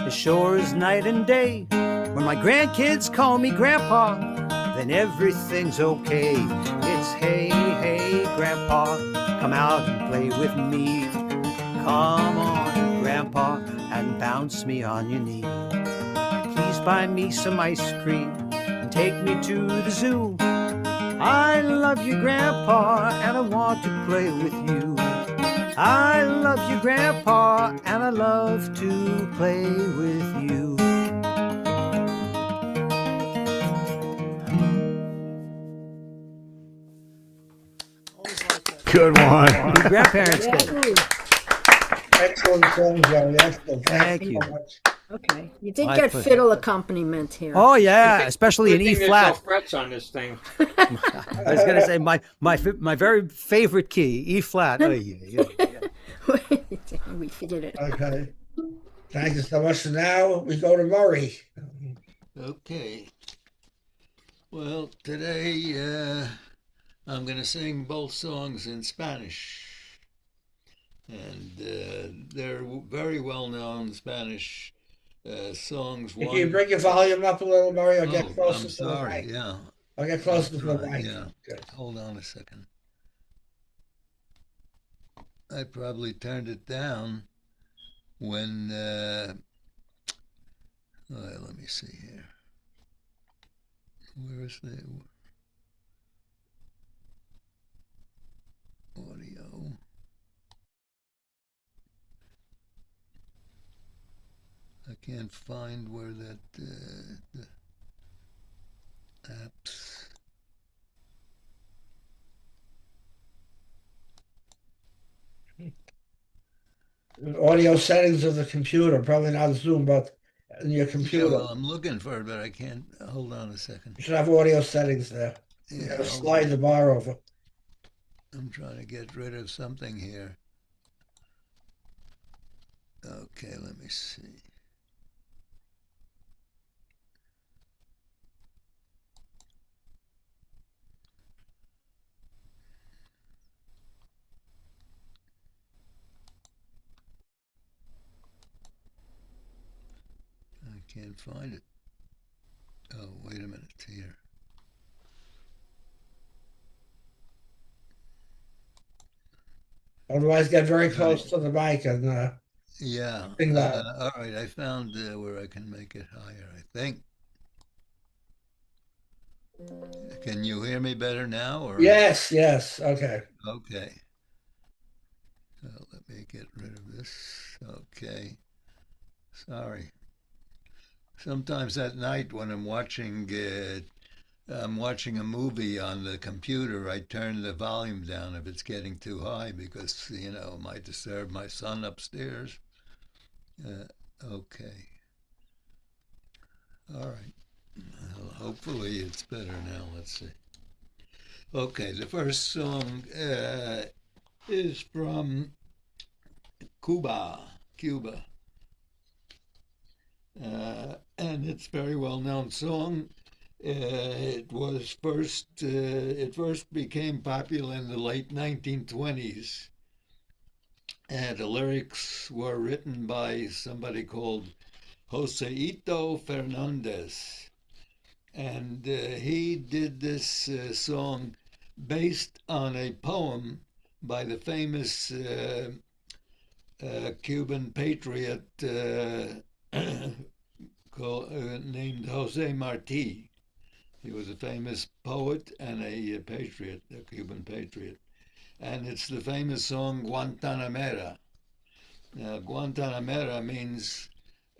Speaker 3: as sure as night and day, when my grandkids call me Grandpa, then everything's okay. It's hey, hey, Grandpa, come out and play with me. Come on, Grandpa, and bounce me on your knee. Please buy me some ice cream and take me to the zoo. I love you, Grandpa, and I want to play with you. I love you, Grandpa, and I love to play with you.
Speaker 2: Good one.
Speaker 3: Happy Grandparents' Day.
Speaker 10: Yahoo!
Speaker 1: Excellent song, Jerry. Excellent.
Speaker 3: Thank you.
Speaker 1: so much.
Speaker 10: Okay. You did
Speaker 3: My
Speaker 10: get
Speaker 3: pleasure.
Speaker 10: fiddle accompaniment here.
Speaker 3: Oh yeah, especially in E
Speaker 11: There's no
Speaker 3: flat.
Speaker 11: frets on this thing.
Speaker 3: I was gonna say my very favorite key, E flat. Oh, yeah.
Speaker 10: We figured it.
Speaker 1: Okay. Thank you so much. And now we go to Murray.
Speaker 9: Okay. Well, today I'm going to sing both songs in Spanish. And they're very well-known Spanish songs.
Speaker 1: Can you bring your volume up a little, Murray, or get closer
Speaker 9: I'm
Speaker 1: to
Speaker 9: sorry,
Speaker 1: the mic?
Speaker 9: yeah.
Speaker 1: I'll get closer to the
Speaker 9: Right,
Speaker 1: mic.
Speaker 9: yeah.
Speaker 1: Good.
Speaker 9: Hold on a second. I probably turned it down when, let me see here. Where is the audio? I can't find where that, the apps.
Speaker 1: Audio settings of the computer, probably not Zoom, but in your
Speaker 9: Yeah,
Speaker 1: computer.
Speaker 9: well, I'm looking for it, but I can't. Hold on a second.
Speaker 1: You should have audio settings there. You
Speaker 9: Yeah,
Speaker 1: gotta
Speaker 9: hold
Speaker 1: slide
Speaker 9: on.
Speaker 1: the bar over.
Speaker 9: I'm trying to get rid of something here. Okay, let me see. I can't find it. Oh, wait a minute, it's here.
Speaker 1: Otherwise, get very close to the mic and
Speaker 9: Yeah.
Speaker 1: sing loud.
Speaker 9: All right, I found where I can make it higher, I think. Can you hear me better now, or
Speaker 1: Yes, yes. Okay.
Speaker 9: okay? Let me get rid of this. Okay, sorry. Sometimes at night when I'm watching a movie on the computer, I turn the volume down if it's getting too high because it might disturb my son upstairs. Uh, okay, all right. Well, hopefully it's better now. Let's see. Okay, the first song is from Cuba, and it's a very well-known song. It first became popular in the late 1920s, and the lyrics were written by somebody called Joseito Fernandez, and he did this song based on a poem by the famous Cuban patriot named Jose Marti. He was a famous poet and a patriot, a Cuban patriot. And it's the famous song Guantanamera. Now, Guantanamera means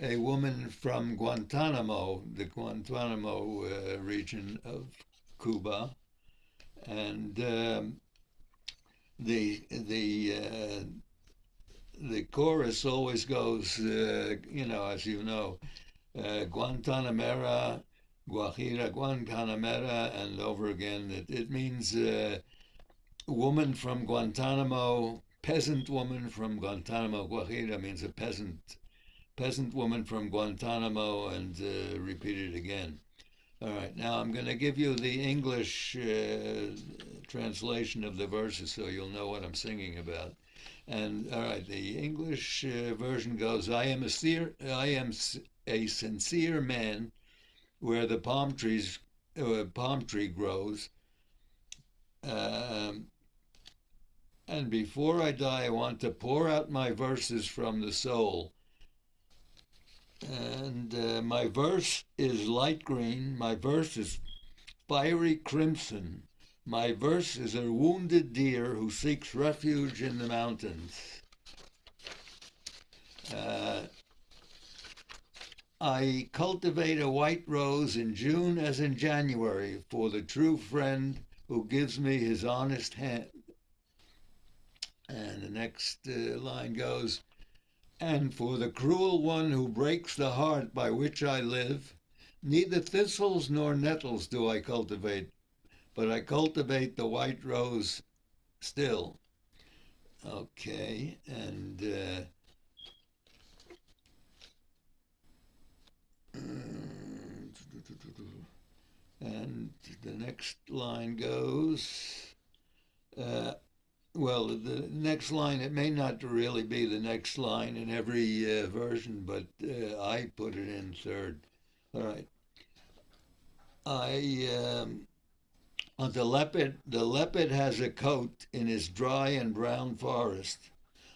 Speaker 9: a woman from Guantanamo, the Guantanamo region of Cuba. And the chorus always goes, as you know, Guantanamera, Guajira, Guantanamera, and over again. It means woman from Guantanamo, peasant woman from Guantanamo. Guajira means a peasant woman from Guantanamo, and repeat it again. All right, now I'm going to give you the English translation of the verses so you'll know what I'm singing about. And all right, the English version goes: I am a sincere man where the palm tree grows. And before I die, I want to pour out my verses from the soul. And my verse is light green. My verse is fiery crimson. My verse is a wounded deer who seeks refuge in the mountains. I cultivate a white rose in June as in January for the true friend who gives me his honest hand. And the next line goes, and for the cruel one who breaks the heart by which I live, neither thistles nor nettles do I cultivate, but I cultivate the white rose still. Okay, and the next line goes, well, the next line, it may not really be the next line in every version, but I put it in third. All right. The leopard has a coat in his dry and brown forest.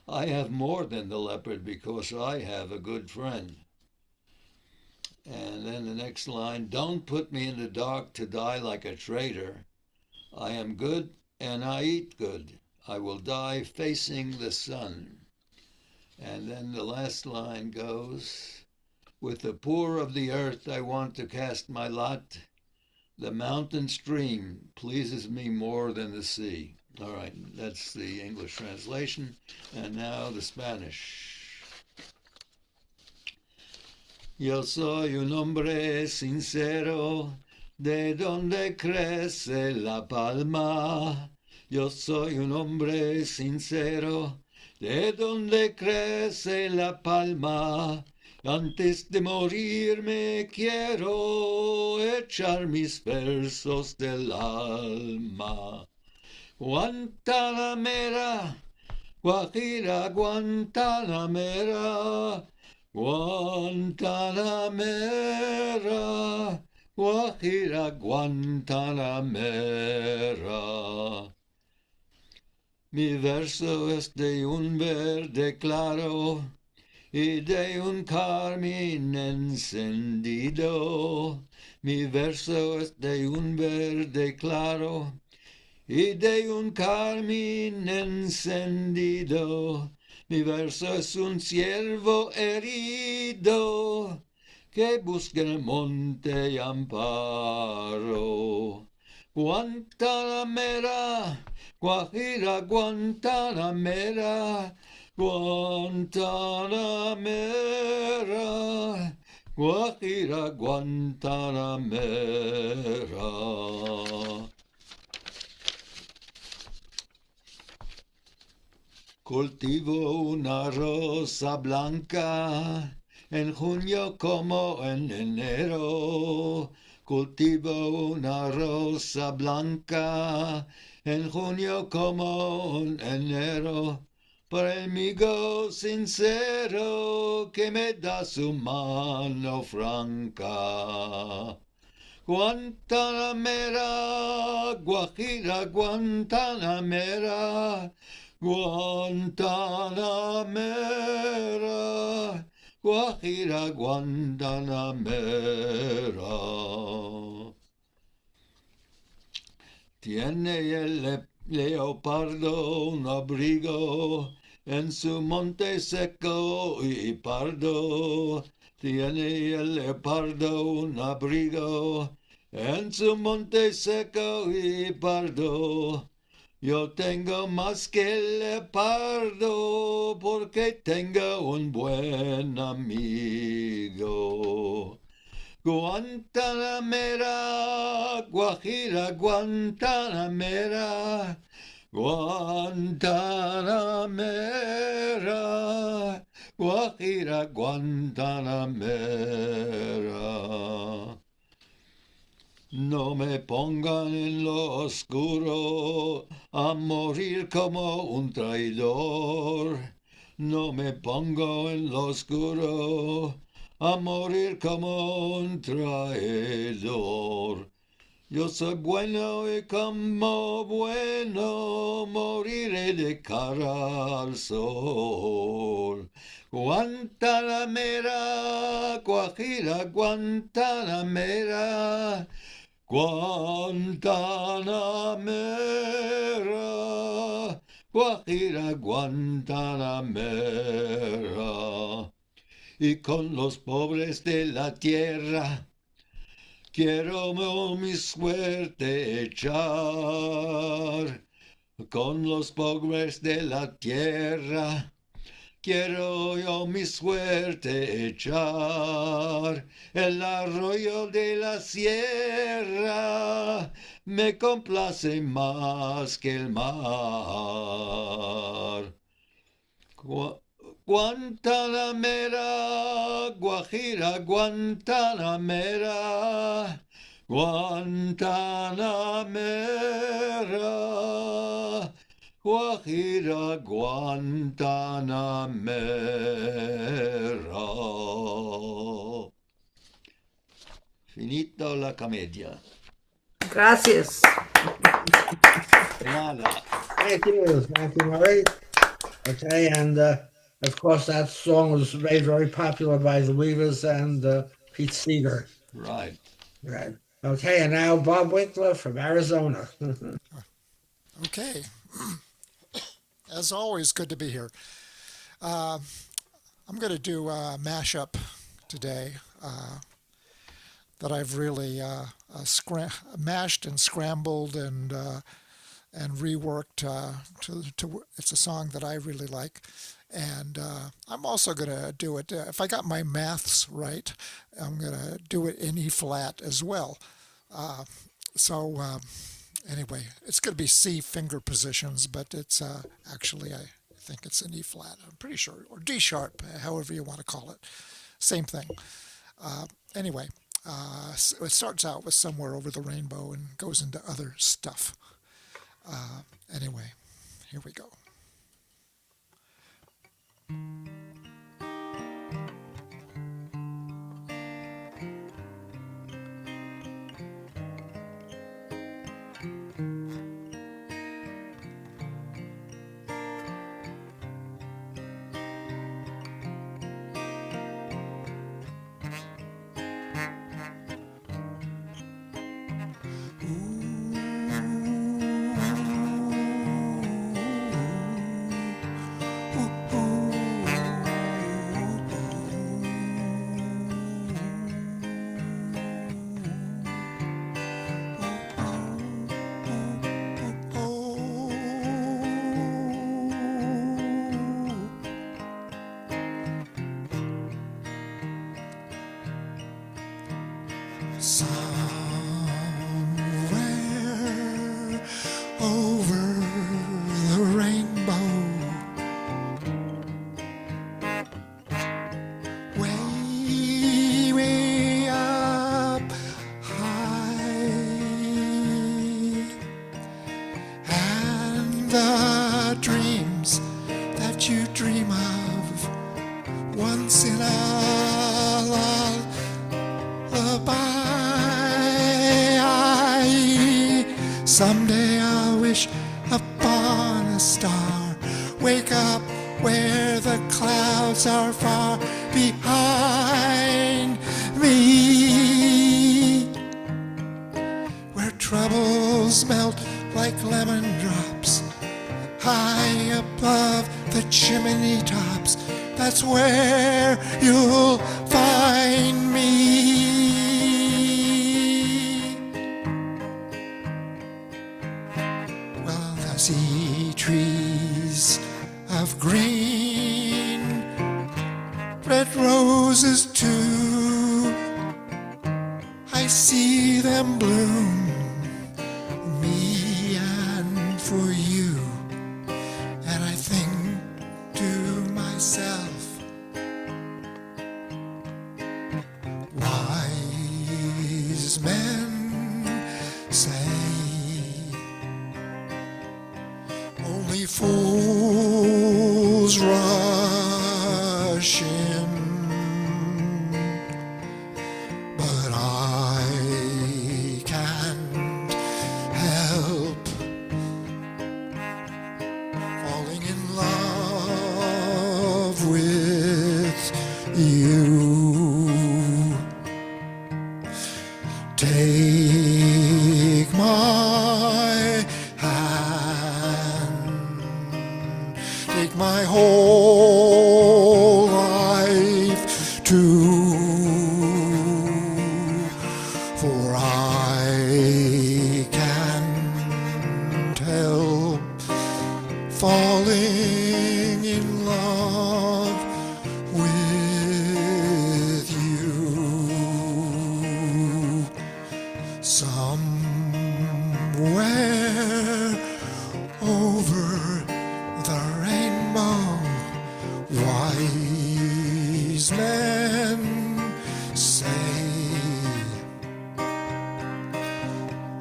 Speaker 9: I have more than the leopard because I have a good friend. And then the next line, don't put me in the dark to die like a traitor. I am good and I eat good. I will die facing the sun. And then the last line goes, with the poor of the earth I want to cast my lot. The mountain stream pleases me more than the sea. All right, that's the English translation. And now the Spanish. Yo soy un hombre sincero, de donde crece la palma. Yo soy un hombre sincero, de donde crece la palma. Antes de morir me quiero echar mis versos del alma. Guantanamera, Guajira, Guantanamera, Guantanamera, Guajira, Guantanamera. Mi verso es de un verde claro, y de un carmín encendido. Mi verso es de un verde claro y de un carmín encendido. Mi verso es un ciervo herido que busca en el monte amparo. Guantanamera, Guajira, Guantanamera, Guantanamera, Guajira, Guantanamera. Cultivo una rosa blanca en junio como en enero. Cultivo una rosa blanca en junio como en enero. Por el amigo sincero que me da su mano franca. Guantanamera, Guajira, Guantanamera, Guantanamera, Guajira, Guantanamera. Tiene el leopardo un abrigo en su monte seco y pardo. Tiene el leopardo un abrigo en su monte seco y pardo. Yo tengo más que el leopardo porque tengo un buen amigo. Guantanamera, Guajira, Guantanamera, Guantanamera, Guajira, Guantanamera. No me pongan en lo oscuro a morir como un traidor. No me pongo en lo oscuro a morir como un traidor. Yo soy bueno y como bueno moriré de cara al sol. Guantanamera, Guajira, Guantanamera, Guantanamera, Guajira, Guantanamera. Y con los pobres de la tierra quiero mi suerte echar. Con los pobres de la tierra quiero yo mi suerte echar. El arroyo de la sierra me complace más que el mar. Guantanamera, Guajira, Guantanamera, Guantanamera, Guajira, Guantanamera. Finito la comedia.
Speaker 6: Gracias.
Speaker 9: Nada.
Speaker 1: Thank you, Murray. Okay, and of course that song was made very popular by the Weavers and Pete Seeger.
Speaker 9: Right.
Speaker 1: Right. Okay, and now Bob Winkler from Arizona.
Speaker 4: Okay. As always, good to be here. I'm going to do a mashup today that I've really mashed and scrambled and reworked. It's a song that I really like. And I'm also going to do it, if I got my maths right, I'm going to do it in E flat as well. Anyway, it's going to be C finger positions, but it's actually, I think it's an E flat, I'm pretty sure, or D sharp, however you want to call it. Same thing. Anyway, so it starts out with Somewhere Over the Rainbow and goes into other stuff. Anyway, here we go. Somewhere over the rainbow, way, way up high, and the dreams that you dream of once in a lullaby. Someday I'll wish upon a star, wake up where the clouds are far behind me, where troubles melt like lemon drops high above the chimney tops. That's where you'll find me. Well, I see trees of green, red roses too. I see them bloom, me and for you. And I think to myself, wise men say only fools rush in, but I can't help falling in love with you. Take my hand, take my whole life too, for I can't help falling in love with you. Somewhere over the rainbow, wise men say,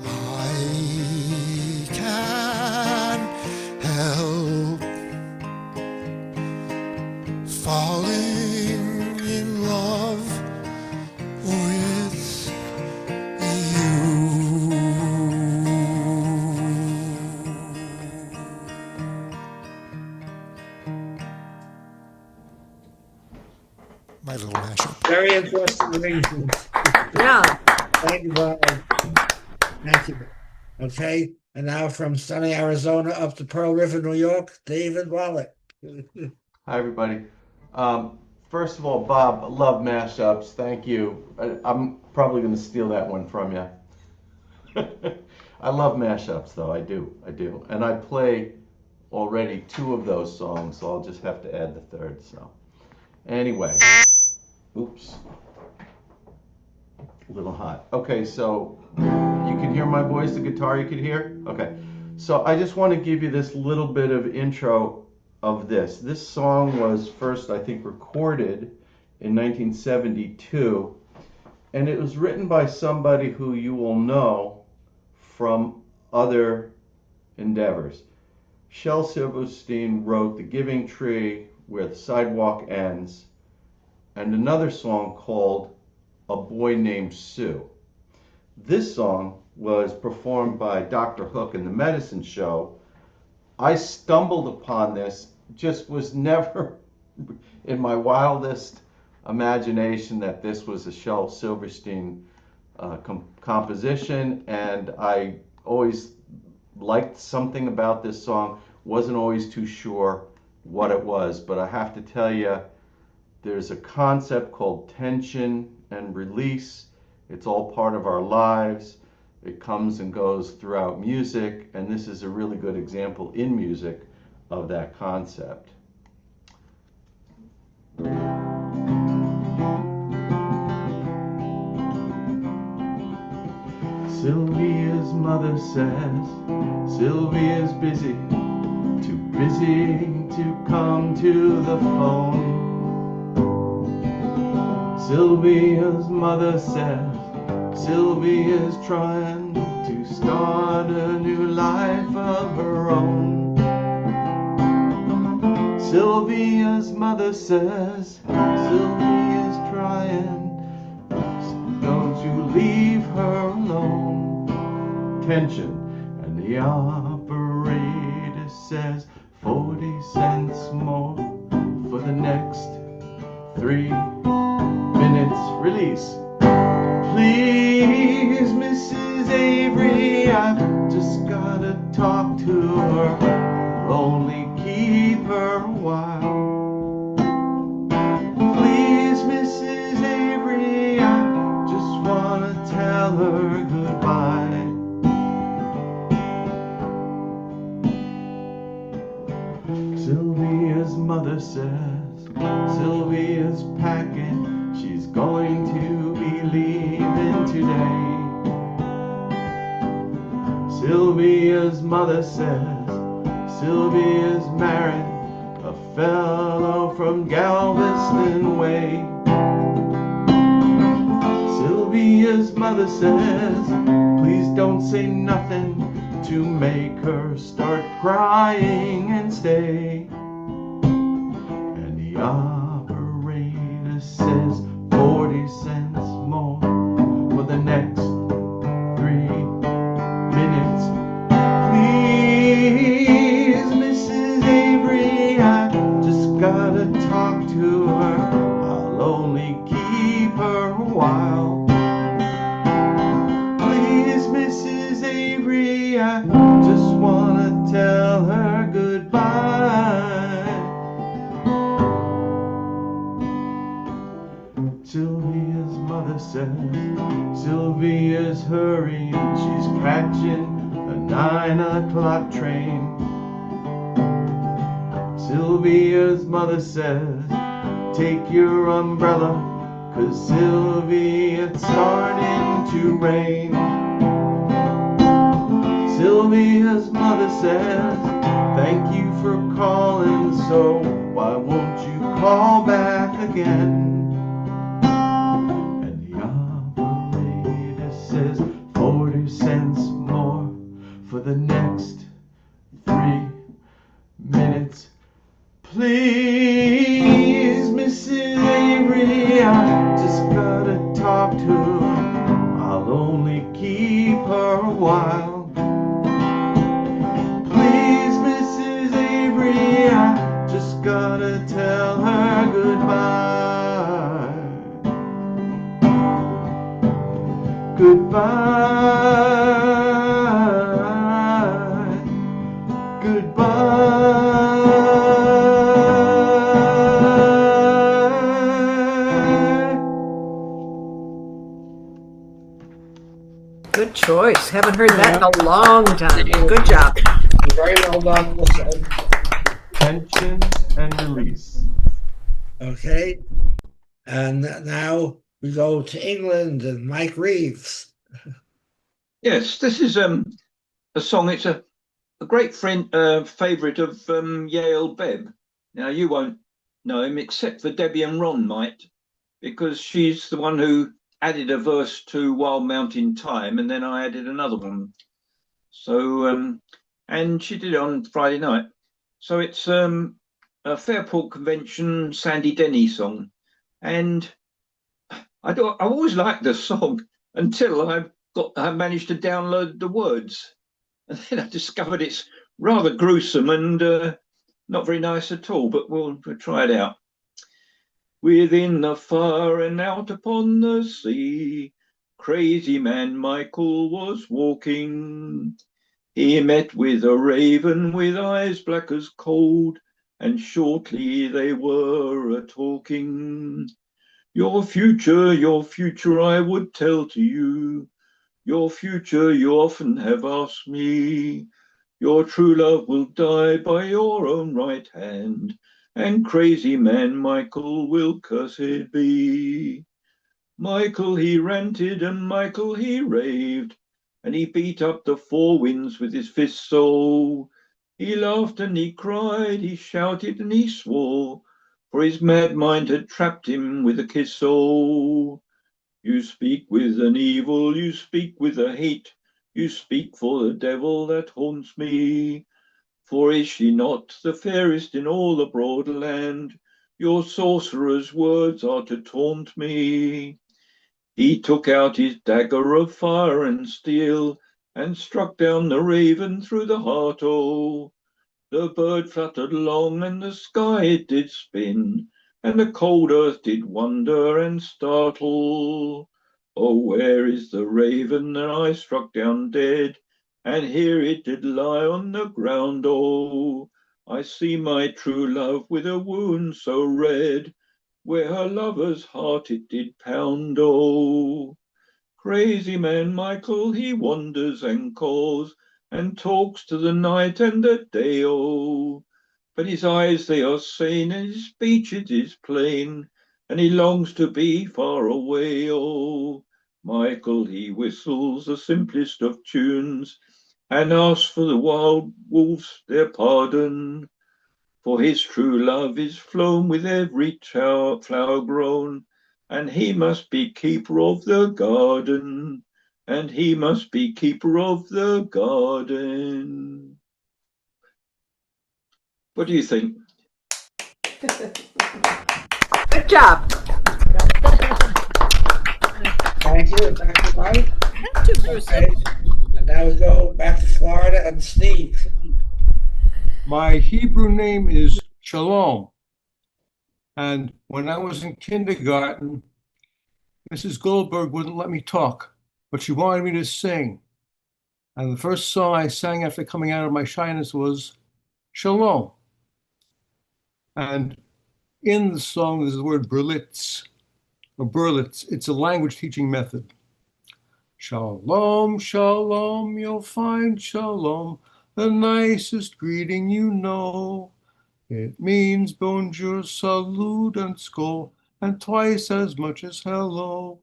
Speaker 4: I can't help falling in love with you. My little mashup.
Speaker 1: Very interesting arrangement.
Speaker 10: Yeah.
Speaker 1: Thank you, Bob. Thank you. Okay, and now from sunny Arizona up to Pearl River, New York, David Wallach.
Speaker 5: Hi, everybody. First of all, Bob, I love mashups. Thank you. I'm probably going to steal that one from you. I love mashups, though. I do. And I play already 2 of those songs, so I'll just have to add the 3rd. So, anyway. Oops. A little hot. Okay, so you can hear my voice, the guitar you could hear? Okay. So I just want to give you this little bit of intro of this. This song was first, I think, recorded in 1972, and it was written by somebody who you will know from other endeavors. Shel Silverstein wrote The Giving Tree, Where the Sidewalk Ends, and another song called A Boy Named Sue. This song was performed by Dr. Hook in the Medicine Show. I stumbled upon this, just was never in my wildest imagination that this was a Shel Silverstein composition, and I always liked something about this song, wasn't always too sure what it was, but I have to tell you, there's a concept called tension and release. It's all part of our lives. It comes and goes throughout music, and this is a really good example in music of that concept. Sylvia's mother says Sylvia's busy, too busy to come to the phone. Sylvia's mother says Sylvia's trying to start a new life of her own. Sylvia's mother says Sylvia's trying, don't you leave her alone. Tension, and the operator says 40 cents more for the next 3 minutes. Release. Please, Mrs. Avery, I've just gotta talk to her, only keep her a while. Please, Mrs. Avery, I just wanna tell her goodbye. Sylvia's mother says Sylvia's packing, she's going to be leaving today. Sylvia's mother says Sylvia's married a fellow from Galveston way. Sylvia's mother says please don't say nothing to make her start crying and stay. And the operator says 40 cents more for the next 3 minutes. Please, Mrs. Avery, I just gotta talk to her, I'll only keep her a while. Please, Mrs. Avery, I just wanna tell her goodbye. Sylvia's mother says Sylvia's hurrying, she's catching a 9 o'clock train. Sylvia's mother says take your umbrella, 'cause Sylvia, it's starting to rain. Sylvia's mother says thank you for calling, so why won't you call back again? And the operator says 40 cents more for the next 3 minutes. Please, Mrs. Avery, I just gotta talk to her, I'll only keep her a while. Please, Mrs. Avery, I just gotta tell her goodbye. Goodbye. Goodbye.
Speaker 6: Good choice. Haven't heard that in a long time. Good job.
Speaker 1: Very well done. Listen.
Speaker 5: Tension and release.
Speaker 1: Okay. And now we go to England and Mike Reeves.
Speaker 11: Yes, this is a song. It's a great friend, favourite of Yale Bebb. Now you won't know him except for Debbie and Ron might, because she's the one who added a verse to Wild Mountain Time, and then I added another one. So and she did it on Friday night. So it's a Fairport Convention Sandy Denny song, and I always liked the song until I managed to download the words, and then I discovered it's rather gruesome and not very nice at all. But we'll try it out. Within the fire and out upon the sea, crazy man Michael was walking. He met with a raven with eyes black as cold, and shortly they were a-talking. Your future I would tell to you. Your future you often have asked me. Your true love will die by your own right hand, and crazy man Michael will cursed be. Michael he ranted and Michael he raved, and he beat up the four winds with his fist so. He laughed and he cried, he shouted and he swore, for his mad mind had trapped him with a kiss so. You speak with an evil, you speak with a hate, you speak for the devil that haunts me. For is she not the fairest in all the broad land? Your sorcerer's words are to taunt me. He took out his dagger of fire and steel, and struck down the raven through the heart, oh. The bird fluttered long, and the sky it did spin, and the cold earth did wonder and startle. Oh, where is the raven that I struck down dead? And here it did lie on the ground, oh. I see my true love with a wound so red, where her lover's heart it did pound, oh. Crazy man Michael, he wanders and calls, and talks to the night and the day, oh. But his eyes, they are sane, and his speech it is plain, and he longs to be far away, oh. Michael, he whistles the simplest of tunes, and asks for the wild wolves their pardon. For his true love is flown with every flower grown, and he must be keeper of the garden, and he must be keeper of the garden. What do you think?
Speaker 6: Good job.
Speaker 1: Thank you, Mike.
Speaker 10: Thank you, Bruce.
Speaker 1: Okay. And now we go back to Florida and Steve.
Speaker 2: My Hebrew name is Shalom. And when I was in kindergarten, Mrs. Goldberg wouldn't let me talk, but she wanted me to sing. And the first song I sang after coming out of my shyness was Shalom. And in the song, there's the word Berlitz, or Berlitz. It's a language teaching method. Shalom, shalom, you'll find shalom, the nicest greeting you know. It means bonjour, salute, and skol, and twice as much as hello.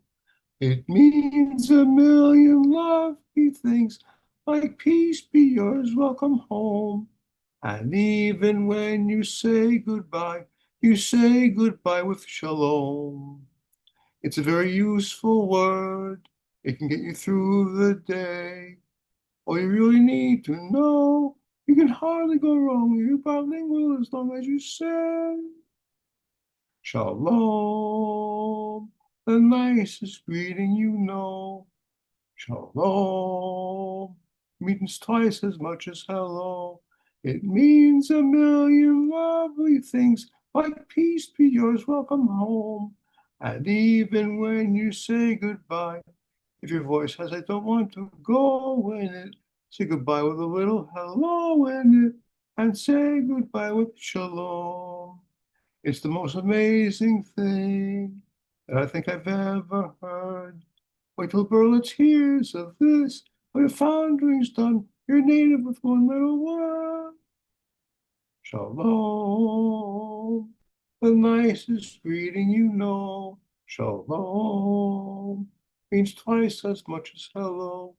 Speaker 2: It means a million lovely things, like peace be yours, welcome home. And even when you say goodbye with shalom. It's a very useful word. It can get you through the day. All you really need to know, you can hardly go wrong. You're bilingual as long as you say Shalom, the nicest greeting you know. Shalom means twice as much as hello. It means a million lovely things, like peace be yours, welcome home. And even when you say goodbye, if your voice has I don't want to go in it, say goodbye with a little hello in it, and say goodbye with shalom. It's the most amazing thing that I think I've ever heard. Wait till Berlitz hears of this, when your foundering's done, you're native with one little word. Shalom, the nicest greeting you know. Shalom means twice as much as hello.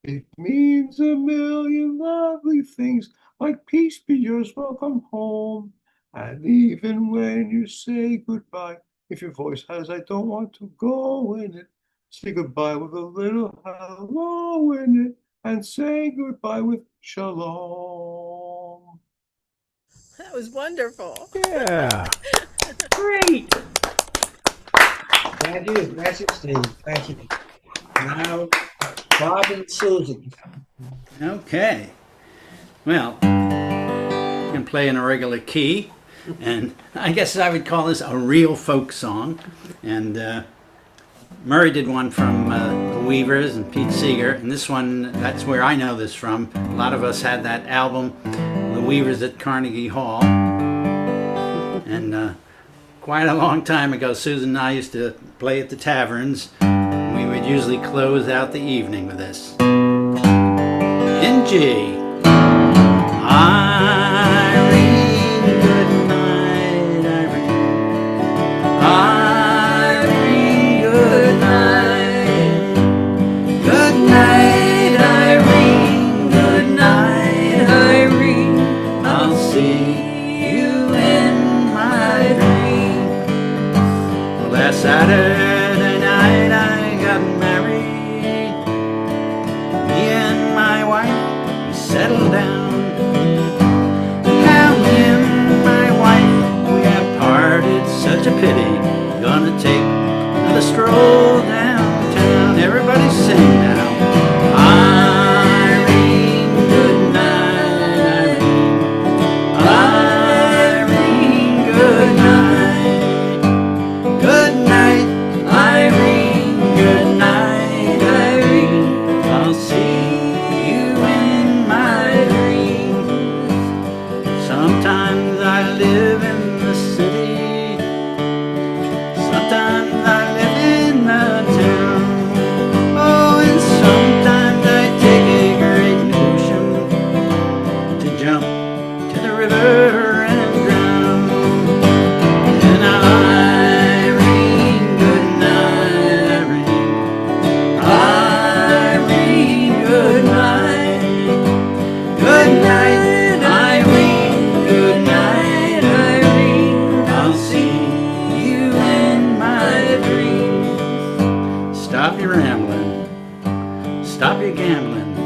Speaker 2: It means a million lovely things, like peace be yours, welcome home. And even when you say goodbye, if your voice has I don't want to go in it, say goodbye with a little hello in it, and say goodbye with shalom.
Speaker 10: That was wonderful.
Speaker 2: Yeah.
Speaker 6: Great.
Speaker 1: Thank you, Steve. Thank you. Now, Bob and Susan.
Speaker 7: Okay. Well, I'm going to play in a regular key, and I guess I would call this a real folk song. And Murray did one from the Weavers and Pete Seeger, and this one, that's where I know this from. A lot of us had that album, The Weavers at Carnegie Hall. And quite a long time ago, Susan and I used to play at the taverns. We would usually close out the evening with this. In G. Irene, good night, Irene. Irene, good night. Good night, stop your gambling.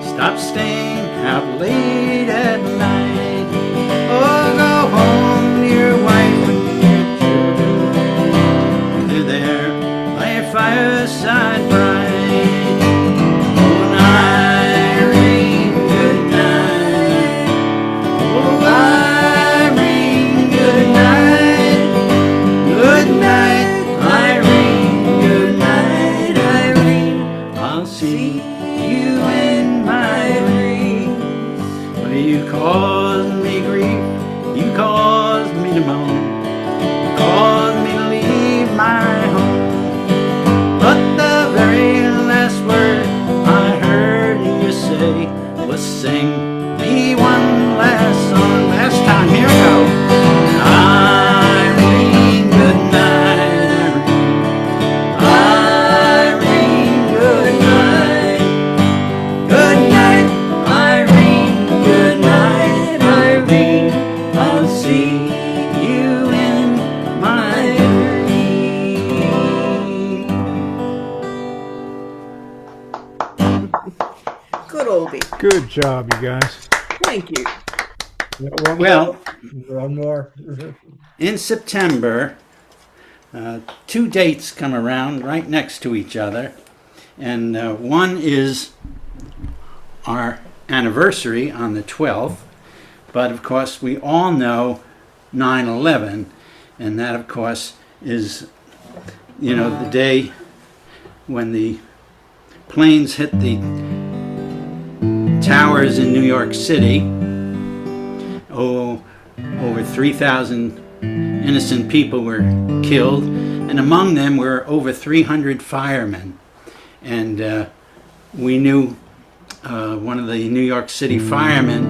Speaker 7: Stop staying out late at night. Oh, go home to your wife and your children. They're there by your fireside bright. Oh, Irene, good night. Oh, Irene, good night. Good night, Irene. Good night, Irene. I'll see you in my dreams. Well, you caused me grief. You caused me to moan. You caused me to leave my home. But the very last word I heard you say was sing me one last song. Last time, here we go. Irene, good night, Irene. Irene, good night. Good night, Irene. Good night, Irene. I'll see you in my dreams.
Speaker 6: Good oldie.
Speaker 2: Good job, you guys.
Speaker 6: Thank you.
Speaker 7: Well,
Speaker 1: One more.
Speaker 7: in September, 2 dates come around right next to each other, and one is our anniversary on the 12th, but of course we all know 9/11, and that of course is, you know, the day when the planes hit the towers in New York City. Oh, over 3,000 innocent people were killed, and among them were over 300 firemen. And we knew one of the New York City firemen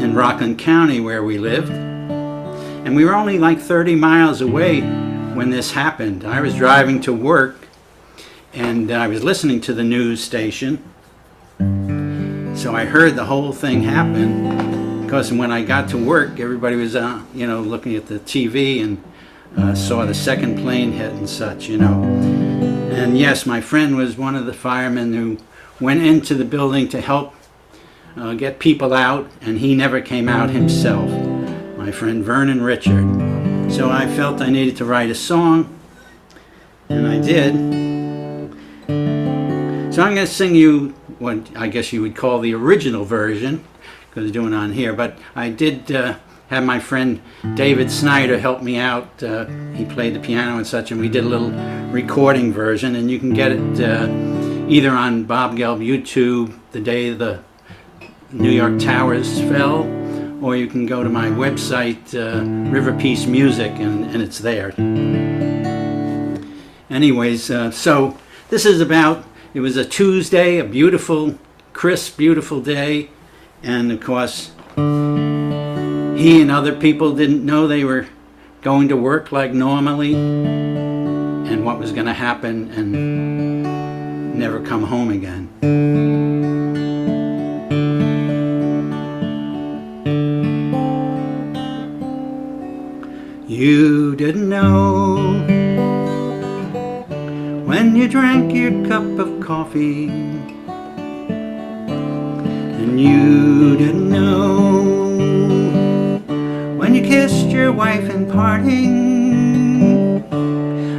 Speaker 7: in Rockland County where we lived, and we were only like 30 miles away when this happened. I was driving to work, and I was listening to the news station, so I heard the whole thing happen. Because when I got to work, everybody was, you know, looking at the TV and saw the second plane hit and such, you know. And yes, my friend was one of the firemen who went into the building to help get people out, and he never came out himself. My friend Vernon Richard. So I felt I needed to write a song, and I did. So I'm going to sing you what I guess you would call the original version, because doing on here, but I did have my friend David Snyder help me out. He played the piano and such, and we did a little recording version, and you can get it either on Bob Gelb YouTube, the day the New York Towers fell, or you can go to my website, River Peace Music, and it's there. Anyways, so this is about, it was a Tuesday, a beautiful, crisp, beautiful day. And of course, he and other people didn't know they were going to work like normally and what was going to happen and never come home again. You didn't know when you drank your cup of coffee, and you didn't know when you kissed your wife in parting,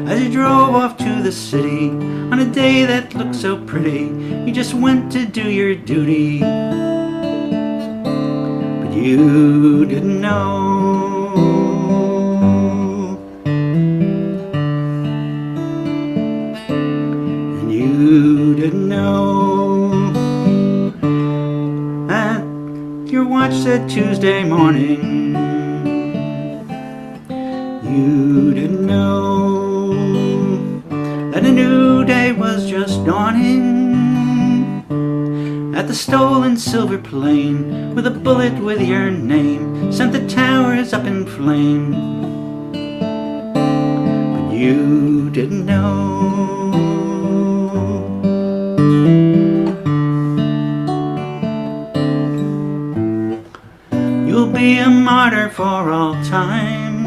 Speaker 7: as you drove off to the city on a day that looked so pretty. You just went to do your duty, but you didn't know. And you didn't know that your watch said Tuesday morning. You didn't know that a new day was just dawning, at the stolen silver plane with a bullet with your name sent the towers up in flame. But you didn't know. You'll be a martyr for all time,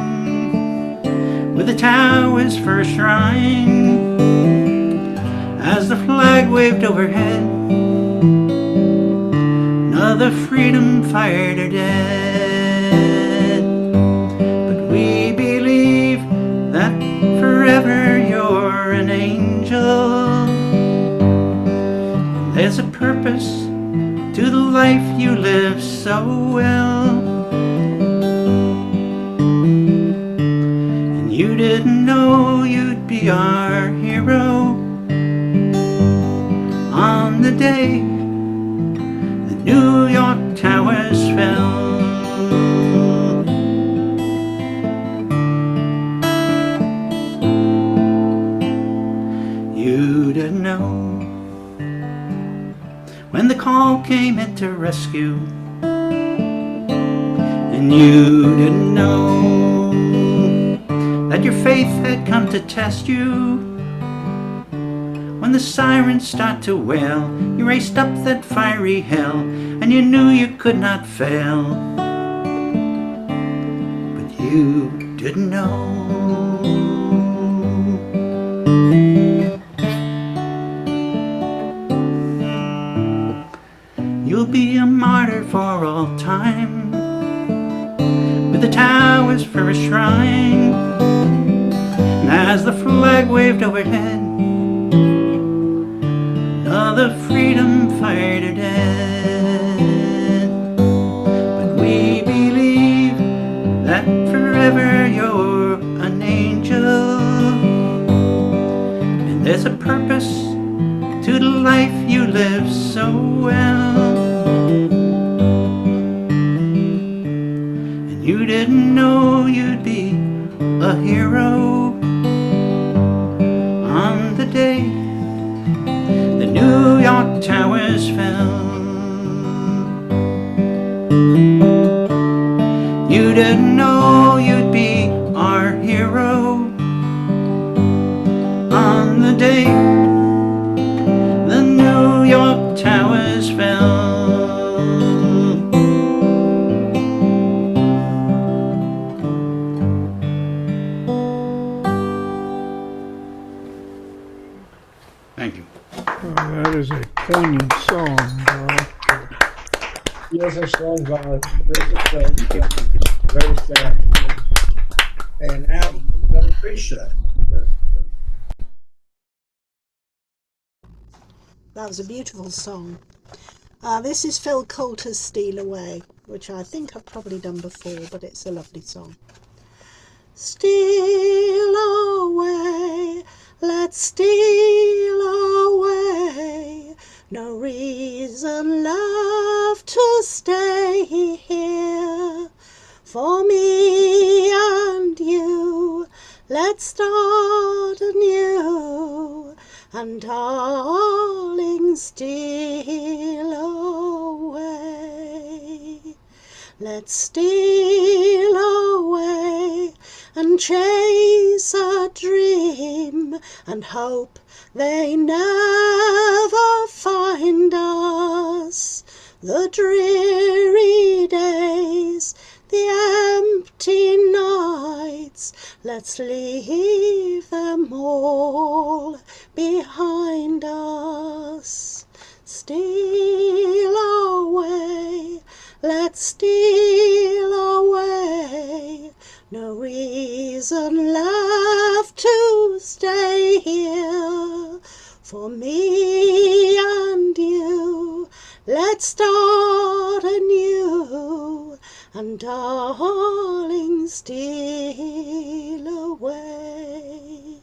Speaker 7: with the tower's first shrine as the flag waved overhead. Another freedom fighter dead. But we believe that forever you're an angel. And there's a purpose to the life you live so well. And you didn't know you'd be our hero on the day the New York towers fell. You didn't know when the call came in to rescue, and you didn't know that your faith had come to test you. When the sirens start to wail, you raced up that fiery hill, and you knew you could not fail. But you didn't know. You'll be a martyr for all time, with the towers for a shrine. And as the flag waved overhead, another freedom fighter dead. But we believe that forever you're an angel, and there's a purpose to the life you live so well. And you didn't know you'd be a hero on the day the New York towers fell. You didn't know you'd be our hero on the day the New York towers fell. Thank you.
Speaker 2: That is a poignant song, Bob.
Speaker 1: Yes, a strong God. Very sad. And now, I appreciate that.
Speaker 12: That was a beautiful song. This is Phil Coulter's Steal Away, which I think I've probably done before, but it's a lovely song. Steal away, let's steal away. No reason, love, to stay here. For me and you, let's start anew. And darling, steal away. Let's steal away and chase a dream and hope they never find us. The dreary days, the empty nights, let's leave them all behind us. Steal away, let's steal away. No reason left to stay here. For me and you, let's start anew. And darling, steal away.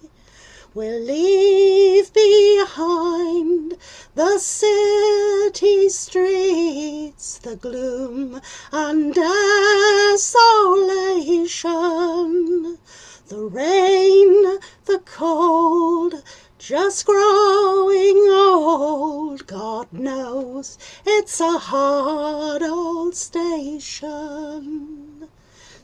Speaker 12: We'll leave behind the city streets, the gloom and desolation, the rain, the cold, just growing old. God knows it's a hard old station.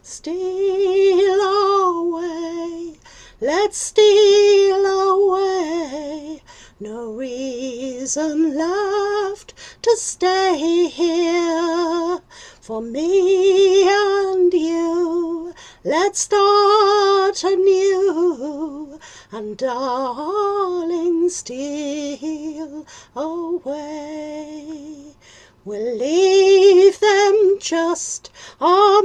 Speaker 12: Steal away, let's steal away. No reason left to stay here. For me and you, let's start anew, and darling, steal away. We'll leave them just our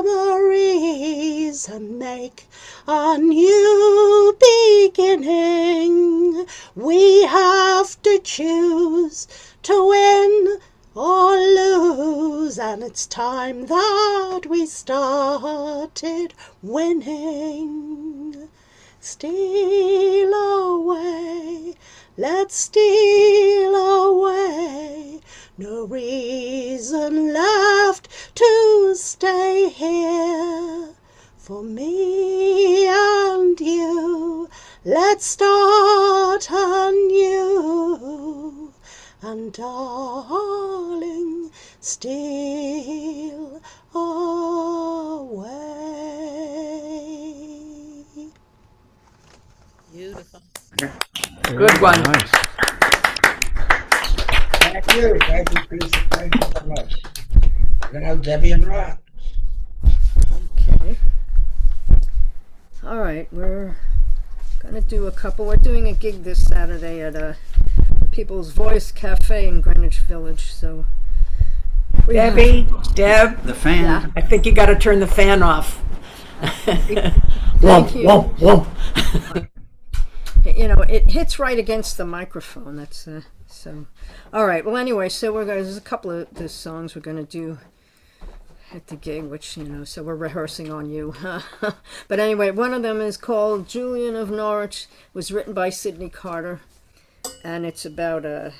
Speaker 12: memories and make a new beginning. We have to choose to win or lose, and it's time that we started winning. Steal away, let's steal away. No reason left to stay here. For me and you, let's start anew. And darling, steal away.
Speaker 6: Beautiful.
Speaker 2: Good
Speaker 6: one.
Speaker 2: Nice.
Speaker 1: Thank you. Thank you, Chris. Thank you so much. Now, Debbie and Ron.
Speaker 10: Okay. All right, we're gonna do a couple. We're doing a gig this Saturday at a People's Voice Cafe in Greenwich Village. So,
Speaker 6: Debbie, Deb,
Speaker 7: The fan.
Speaker 10: Yeah.
Speaker 6: I think you got to turn the fan off.
Speaker 10: Thank you.
Speaker 6: Womp, womp.
Speaker 10: You know, it hits right against the microphone. That's so. All right. Well, anyway, so there's a couple of the songs we're gonna do at the gig, which, you know, so we're rehearsing on you. But anyway, one of them is called Julian of Norwich. It was written by Sidney Carter, and it's about a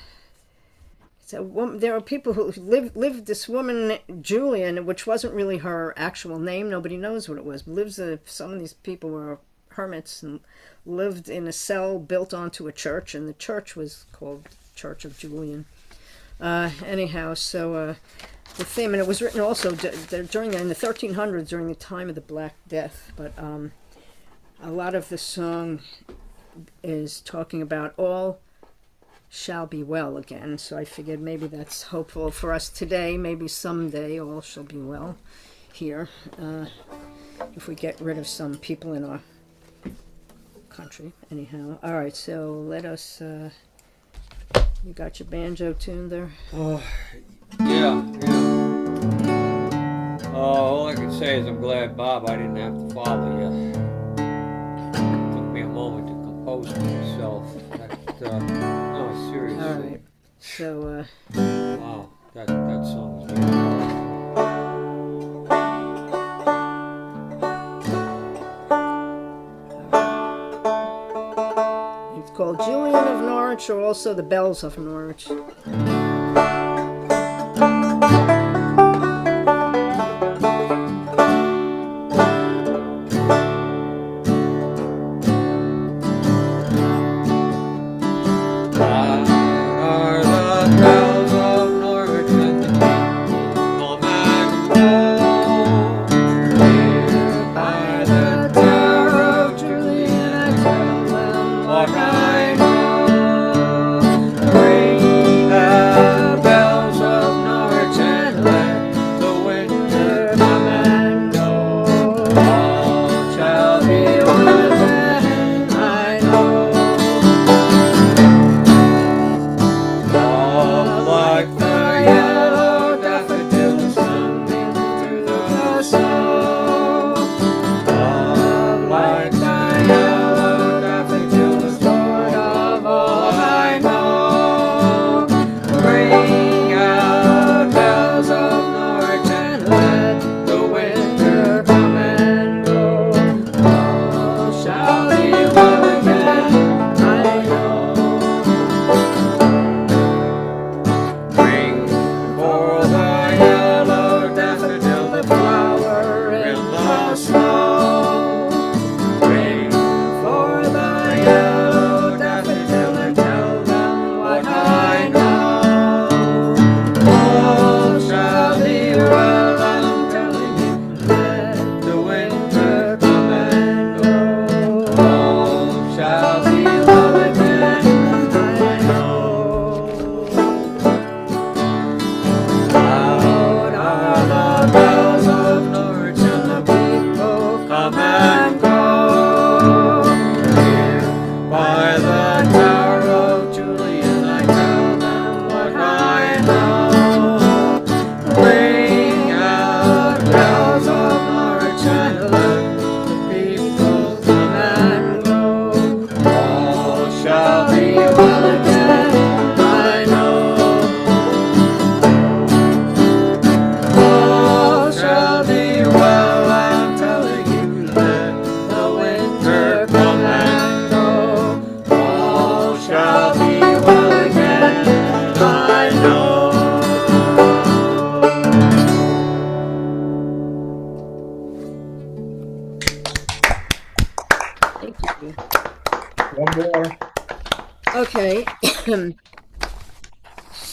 Speaker 10: woman. There are people who lived this woman Julian, which wasn't really her actual name. Nobody knows what it was. Some of these people were hermits and lived in a cell built onto a church, and the church was called Church of Julian. Anyhow, so the theme, and it was written also in the 1300s, during the time of the Black Death. But a lot of the song is talking about all shall be well again. So I figured maybe that's hopeful for us today. Maybe someday all shall be well here, if we get rid of some people in our country. Anyhow, all right. So let us. You got your banjo tuned there?
Speaker 13: Oh, yeah. All I can say is I'm glad, Bob, I didn't have to follow you. It took me a moment to compose myself. No, seriously.
Speaker 10: All right. So,
Speaker 13: wow, that song was beautiful.
Speaker 10: it's called Julian of Norwich, or also the Bells of Norwich.
Speaker 13: What I know,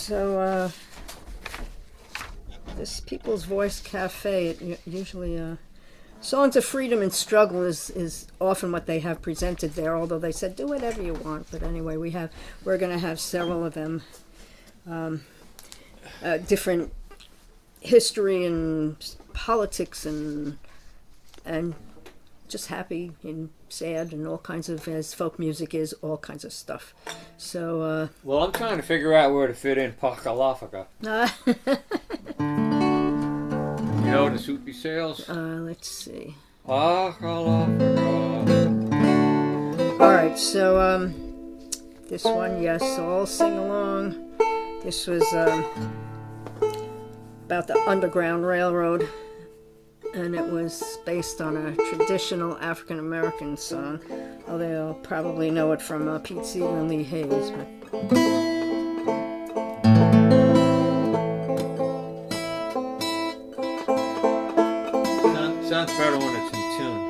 Speaker 10: So, this People's Voice Cafe, it usually, Songs of Freedom and Struggle is often what they have presented there, although they said do whatever you want. But anyway, we're going to have several of them, different history and politics and just happy and sad and all kinds of, as folk music is, all kinds of stuff. So,
Speaker 13: well, I'm trying to figure out where to fit in Pakalafaka. You know the Soupy Sales?
Speaker 10: Let's see.
Speaker 13: Pakalafaka.
Speaker 10: All right, so this one, yes, all sing along. This was about the Underground Railroad, and it was based on a traditional African American song. Oh, they'll probably know it from Pete Seeger and Lee Hayes. But
Speaker 13: sounds better when it's in tune.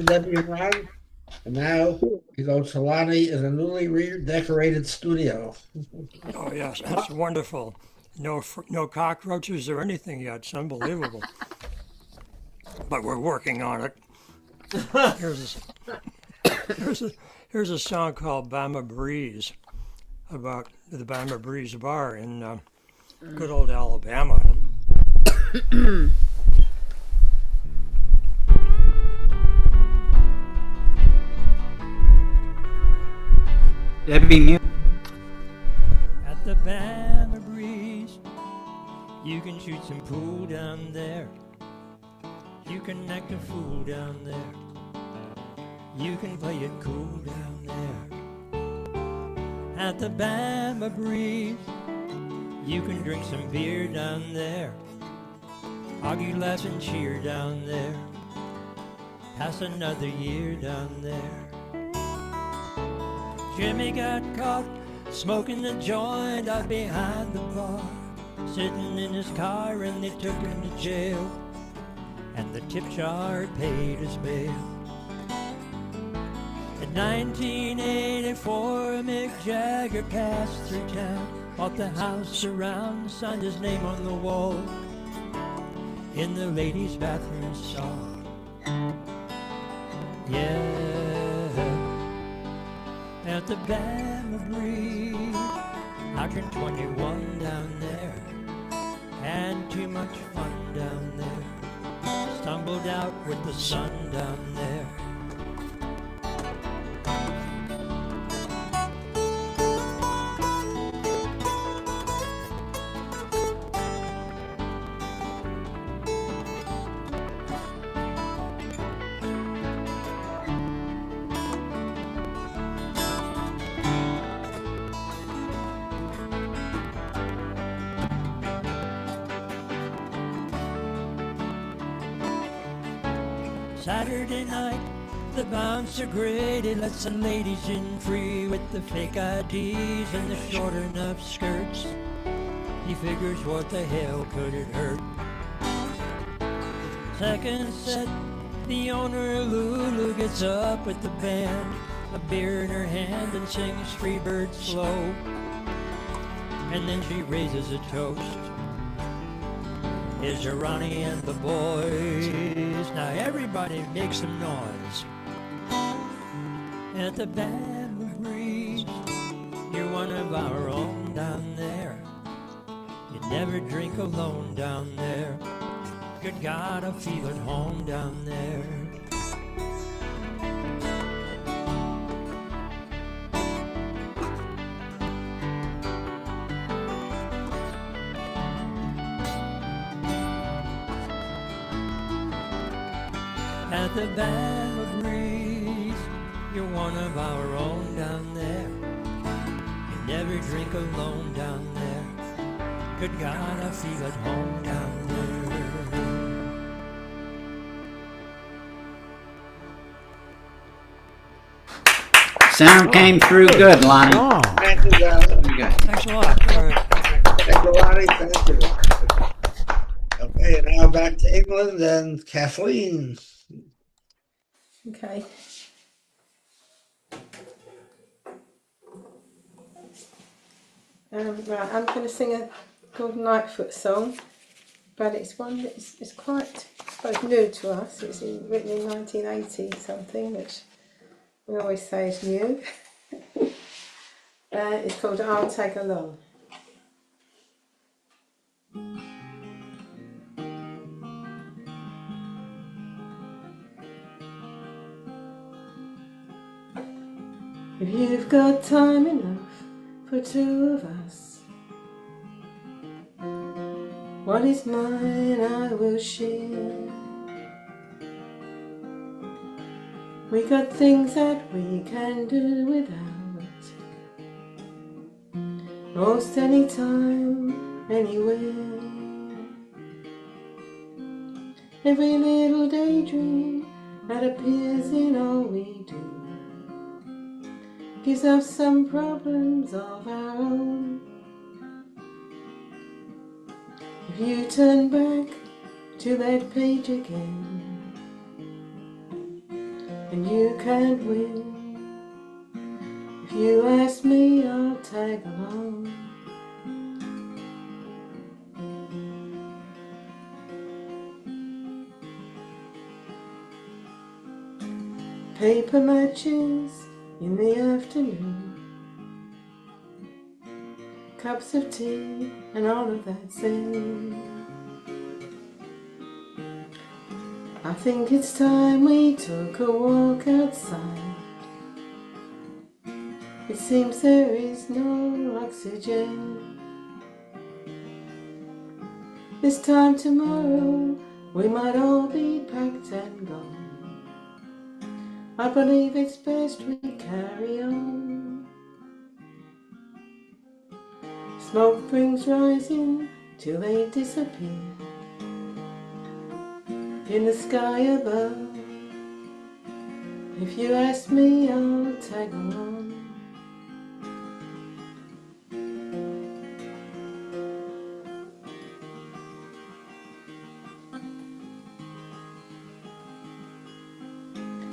Speaker 1: Debbie and Ron. And now we go to Lonnie in a newly redecorated studio.
Speaker 14: Oh, yes, that's wonderful. No cockroaches or anything yet. It's unbelievable. But we're working on it. Here's a song called Bama Breeze, about the Bama Breeze Bar in good old Alabama.
Speaker 7: Debbie Mute.
Speaker 14: At the Bama Breeze, you can shoot some pool down there. You can act a fool down there. You can play it cool down there. At the Bama Breeze, you can drink some beer down there. Argue, laugh, and cheer down there. Pass another year down there. Jimmy got caught smoking a joint out behind the bar, sitting in his car, and they took him to jail, and the tip jar paid his bail. In 1984, Mick Jagger passed through town, bought the house around, signed his name on the wall, in the ladies' bathroom stall. Yeah, at the Bama Breeze, I turned 21 down there, had too much fun down there, stumbled out with the sun down there. Saturday night, the bouncer grade lets the ladies in free with the fake IDs and the short enough skirts. He figures, what the hell could it hurt? Second set, the owner of Lulu gets up with the band, a beer in her hand, and sings Free Bird slow. And then she raises a toast. Here's Ronnie and the boys. Now everybody make some noise. At the Bama Breeze, you're one of our own down there. You never drink alone down there. Good God, I feel at home down there. At the Bama Breeze, you're one of our own down there. You never drink alone down there. Good God, I feel at home down there.
Speaker 7: Sound came through good, Lonnie.
Speaker 2: Oh,
Speaker 1: Thank you, guys.
Speaker 14: Thanks a lot. All right.
Speaker 1: Thank you, Lonnie. Thank you. Okay, now back to England and Kathleen.
Speaker 10: Okay. Right, I'm going to sing a Gordon Lightfoot song, but it's one that's quite, I suppose, new to us. It's written in 1980 something, which we always say is new. It's called I'll Tag Along. If you've got time enough for two of us, what is mine I will share. We got things that we can do without, most any time, anywhere. Every little daydream that appears in all we do gives us some problems of our own. If you turn back to that page again, and you can't win, if you ask me, I'll tag along. Paper matches in the afternoon, cups of tea and all of that said, I think it's time we took a walk outside.
Speaker 15: It seems there is no oxygen. This time tomorrow we might all be packed and gone. I believe it's best we carry on. Smoke rings rising till they disappear in the sky above. If you ask me, I'll tag along.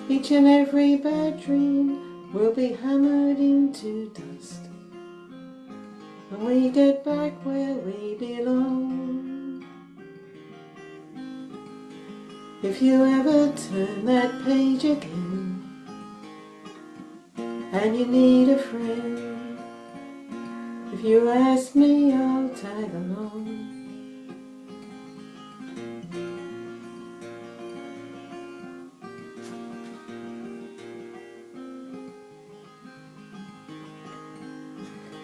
Speaker 15: Each and every bad dream will be hammered into dust when we get back where we belong. If you ever turn that page again and you need a friend, if you ask me, I'll tag along.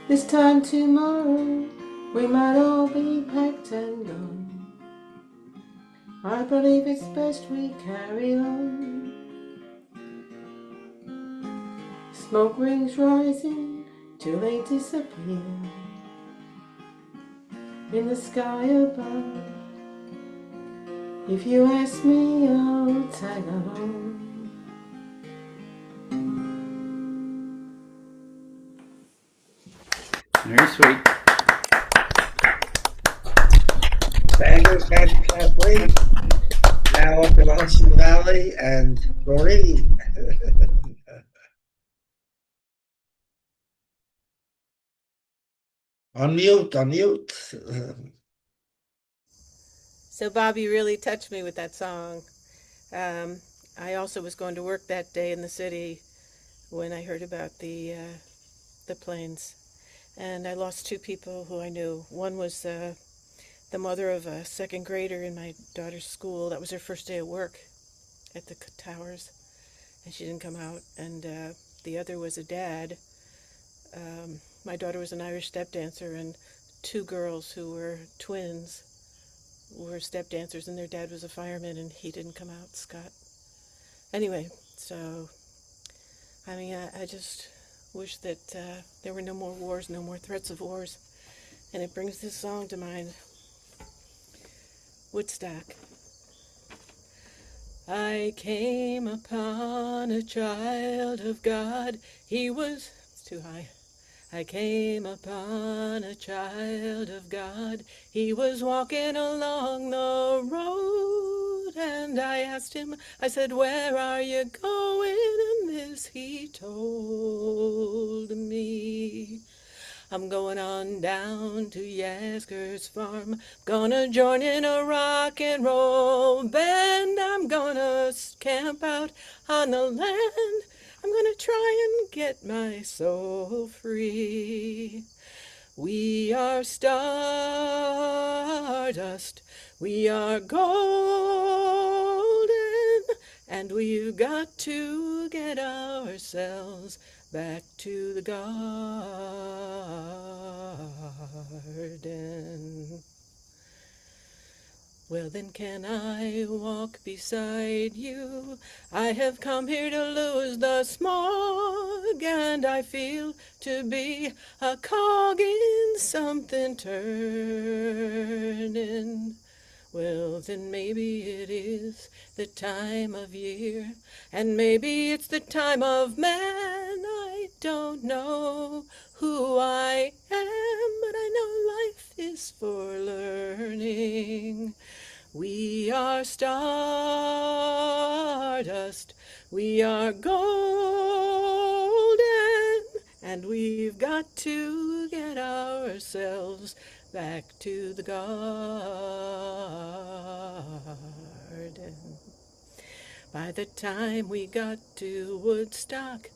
Speaker 15: This time tomorrow we might all be packed and gone. I believe it's best we carry on. Smoke rings rising till they disappear in the sky above. If you ask me, I'll tag along.
Speaker 7: Very sweet.
Speaker 1: Thank you, Kathleen. Now up in Hudson Valley and Doreen. Unmute.
Speaker 16: So Bobby really touched me with that song. I also was going to work that day in the city when I heard about the planes, and I lost two people who I knew. One was the mother of a second grader in my daughter's school. That was her first day at work at the towers, and she didn't come out. And the other was a dad. My daughter was an Irish step dancer, and two girls who were twins were step dancers, and their dad was a fireman, and he didn't come out, Scott. Anyway, so, I mean, I just wish that there were no more wars, no more threats of wars. And it brings this song to mind, Woodstock. I came upon a child of God. He was, it's too high. I came upon a child of God. He was walking along the road, and I asked him, I said, where are you going? And this he told me. I'm going on down to Yasgur's farm. Gonna join in a rock and roll band. I'm gonna camp out on the land. I'm gonna try and get my soul free. We are stardust, we are golden, and we've got to get ourselves back to the garden. Well, then can I walk beside you? I have come here to lose the smog, and I feel to be a cog in something turning. Well, then maybe it is the time of year, and maybe it's the time of man. I don't know who I am, but I know life is for learning. We are stardust, we are golden, and we've got to get ourselves back to the garden. By the time we got to Woodstock,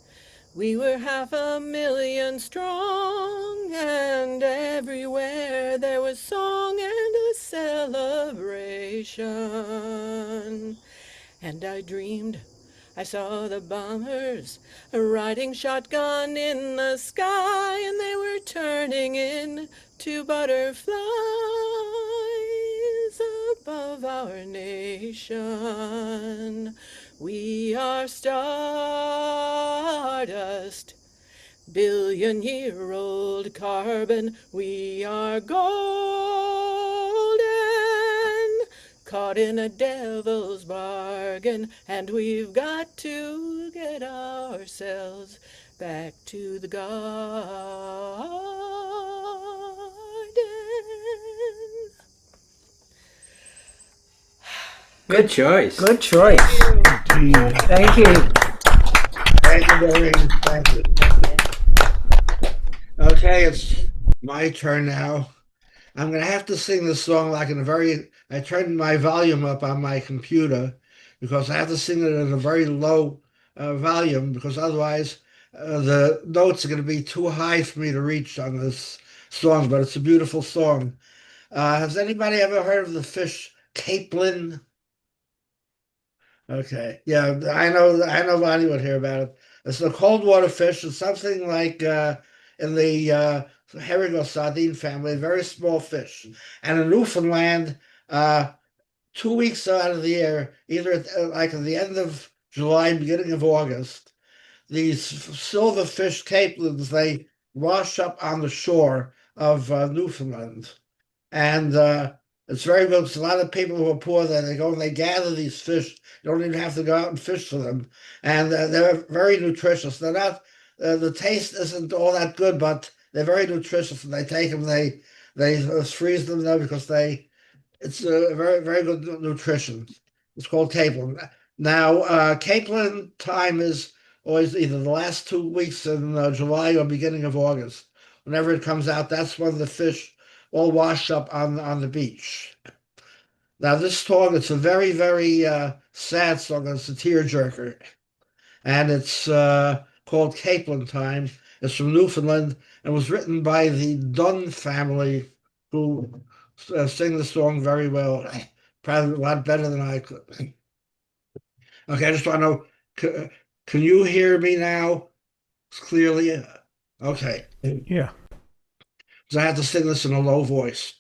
Speaker 16: we were 500,000 strong, and everywhere there was song and a celebration. And I dreamed I saw the bombers riding shotgun in the sky, and they were turning into butterflies above our nation. We are stardust, billion-year-old carbon. We are golden, caught in a devil's bargain, and we've got to get ourselves back to the garden.
Speaker 7: Good choice.
Speaker 3: Good choice.
Speaker 1: Thank
Speaker 3: you.
Speaker 1: Thank you, Doreen. Thank you. Okay, it's my turn now. I'm gonna have to sing this song like in a very. I turned my volume up on my computer because I have to sing it at a very low volume because otherwise the notes are going to be too high for me to reach on this song. But it's a beautiful song. Has anybody ever heard of the fish capelin? Okay, yeah, I know. I know Lonnie would hear about it. It's a cold water fish. It's something like in the herring sardine family, a very small fish. And in Newfoundland, 2 weeks out of the year, either like at the end of July, beginning of August, these silver fish capelins they wash up on the shore of Newfoundland and it's very good. Because a lot of people who are poor there, they go and they gather these fish. You don't even have to go out and fish for them, and they're very nutritious. They're not the taste isn't all that good, but they're very nutritious. And they take them, they freeze them though because they it's a very good nutrition. It's called capelin. Now, capelin time is always either the last 2 weeks in July or beginning of August. Whenever it comes out, that's when the fish all wash up on the beach. Now, this song, it's a very sad song. It's a tearjerker, and it's called Capelin Time. It's from Newfoundland and was written by the Dunn family, who sing the song very well, probably a lot better than I could. Okay, I just want to know, can you hear me now clearly? Okay.
Speaker 2: Yeah.
Speaker 1: So I have to sing this in a low voice.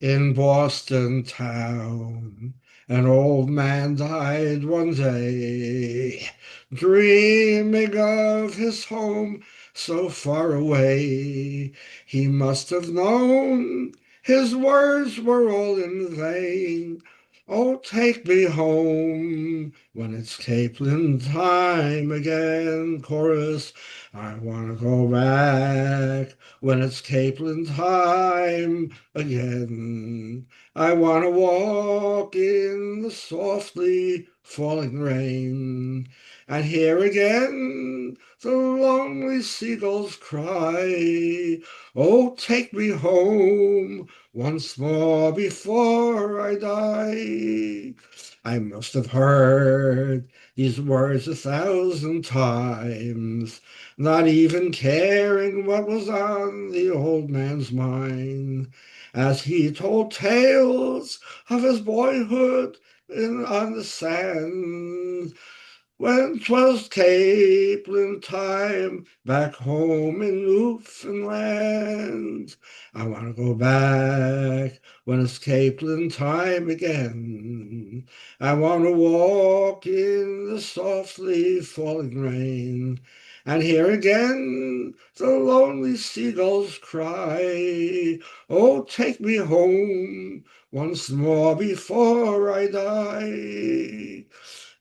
Speaker 1: In Boston town, an old man died one day, dreaming of his home so far away. He must have known his words were all in vain. Oh, take me home when it's Capelin time again. Chorus, I want to go back when it's Capelin time again. I want to walk in the softly falling rain and hear again the lonely seagulls cry. Oh, take me home once more before I die. I must have heard these words 1,000 times, not even caring what was on the old man's mind, as he told tales of his boyhood on the sand. When 'twas Capelin time back home in Newfoundland, I want to go back when it's Capelin time again. I want to walk in the softly falling rain and hear again the lonely seagulls cry. Oh, take me home once more before I die.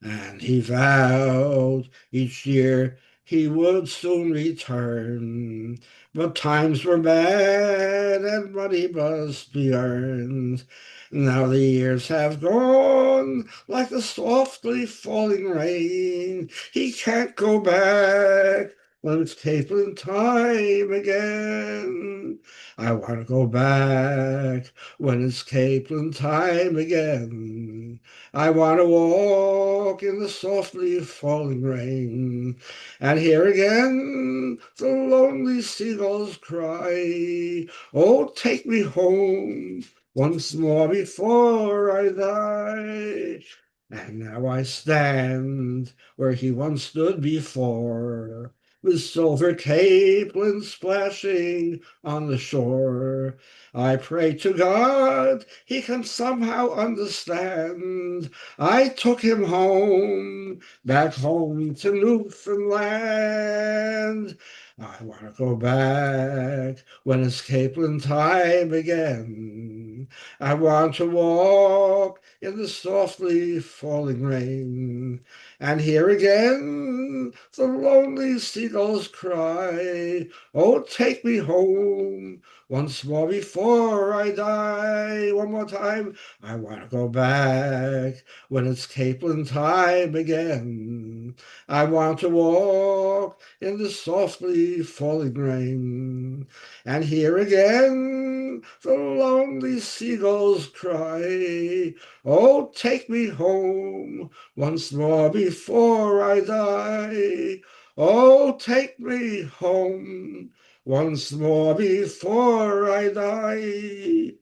Speaker 1: And he vowed each year he would soon return. But times were bad and money must be earned. Now the years have gone like the softly falling rain. He can't go back when it's Capelin time again. I want to go back when it's Capelin time again. I want to walk in the softly falling rain and hear again the lonely seagulls cry. Oh, take me home once more before I die. And now I stand where he once stood before, with silver capelin splashing on the shore. I pray to God he can somehow understand. I took him home, back home to Newfoundland. I want to go back when it's capelin time again. I want to walk in the softly falling rain, and hear again the lonely seagulls cry, "Oh, take me home once more before I die." One more time. I want to go back when it's capelin time again. I want to walk in the softly falling rain, and hear again the lonely seagulls cry, "Oh, take me home once more before I die. Oh, take me home once more before I die."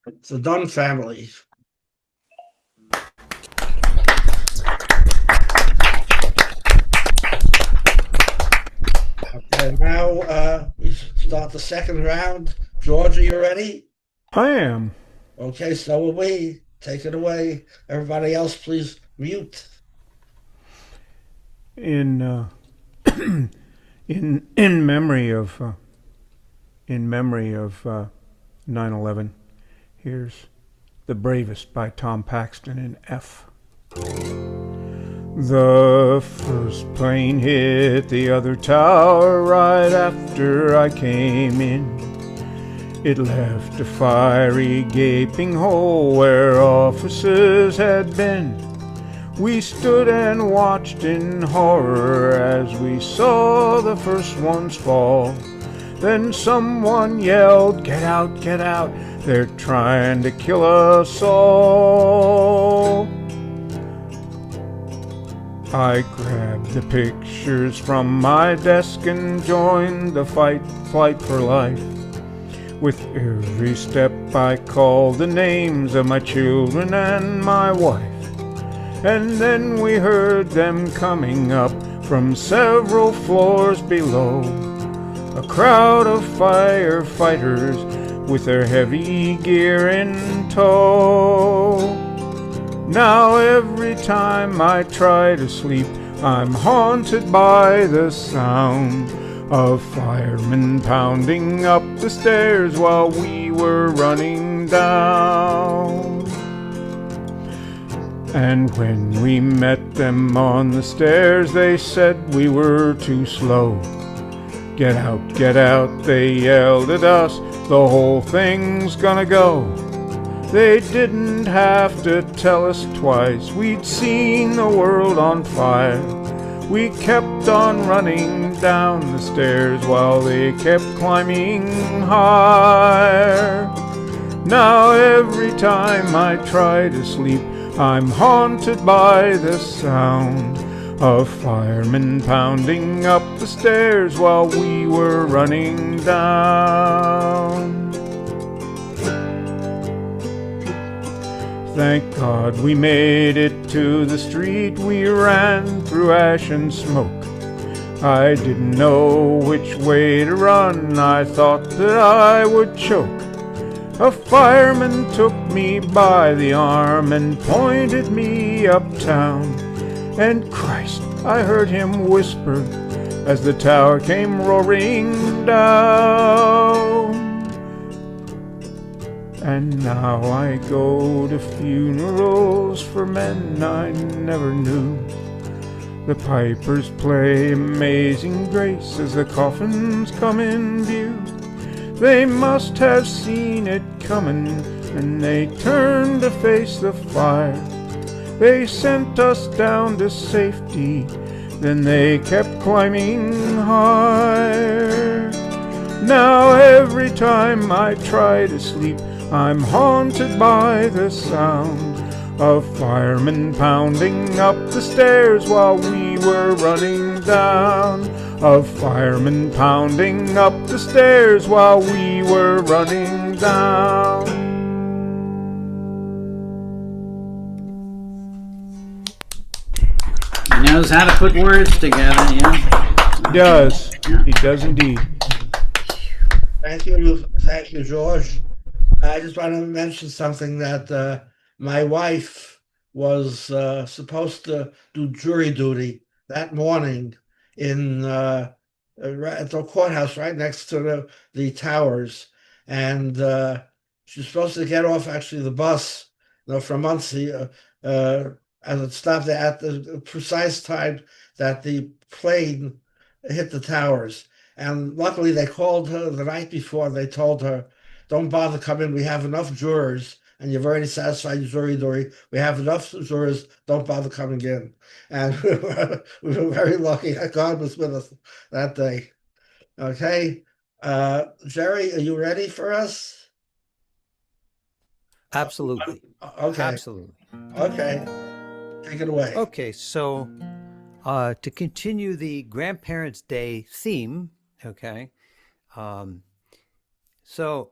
Speaker 1: It's the Dunn family. Okay, now we start the second round. George, are you ready?
Speaker 2: I am.
Speaker 1: Okay, so are we. Take it away. Everybody else, please mute.
Speaker 2: In in memory of 9/11, here's "The Bravest" by Tom Paxton in F. The first plane hit the other tower right after I came in. It left a fiery gaping hole where officers had been. We stood and watched in horror as we saw the first ones fall. Then someone yelled, "Get out, get out, they're trying to kill us all." I grabbed the pictures from my desk and joined the flight for life. With every step I called the names of my children and my wife. And then we heard them coming up from several floors below. A crowd of firefighters with their heavy gear in tow. Now every time I try to sleep, I'm haunted by the sound of firemen pounding up the stairs while we were running down. And when we met them on the stairs, they said we were too slow. Get out, they yelled at us, the whole thing's gonna go. They didn't have to tell us twice, we'd seen the world on fire. We kept on running down the stairs while they kept climbing higher. Now every time I try to sleep, I'm haunted by the sound of firemen pounding up the stairs while we were running down. Thank God we made it to the street. We ran through ash and smoke. I didn't know which way to run. I thought that I would choke. A fireman took me by the arm and pointed me uptown. And Christ, I heard him whisper as the tower came roaring down. And now I go to funerals for men I never knew. The pipers play Amazing Grace as the coffins come in view. They must have seen it coming, and they turned to face the fire. They sent us down to safety, then they kept climbing higher. Now every time I try to sleep, I'm haunted by the sound of firemen pounding up the stairs while we were running down. Of firemen pounding up the stairs while we were running down.
Speaker 7: knows how to put words together, yeah.
Speaker 2: He does.
Speaker 7: Yeah.
Speaker 2: He does indeed.
Speaker 1: Thank you, George. I just want to mention something that my wife was supposed to do jury duty that morning in right at the courthouse right next to the towers, and she's supposed to get off actually the bus, from Muncie, and it stopped at the precise time that the plane hit the towers. And luckily, they called her the night before. They told her, "Don't bother coming. We have enough jurors, and you've already satisfied your jury duty. We have enough jurors. Don't bother coming in." And we were very lucky that God was with us that day. Okay, Jerry, are you ready for us?
Speaker 3: Absolutely.
Speaker 1: Okay.
Speaker 3: Absolutely.
Speaker 1: Okay. Take it away.
Speaker 3: Okay, so to continue the Grandparents' Day theme, okay, so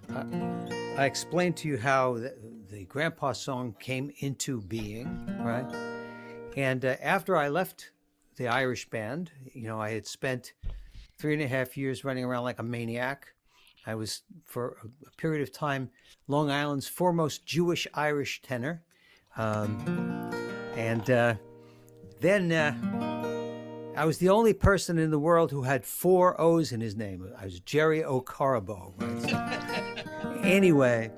Speaker 3: I explained to you how the Grandpa song came into being, right? And after I left the Irish band, I had spent 3.5 years running around like a maniac. I was, for a period of time, Long Island's foremost Jewish Irish tenor. Then I was the only person in the world who had 4 O's in his name. I was Jerry O'Carabo. Right? Anyway,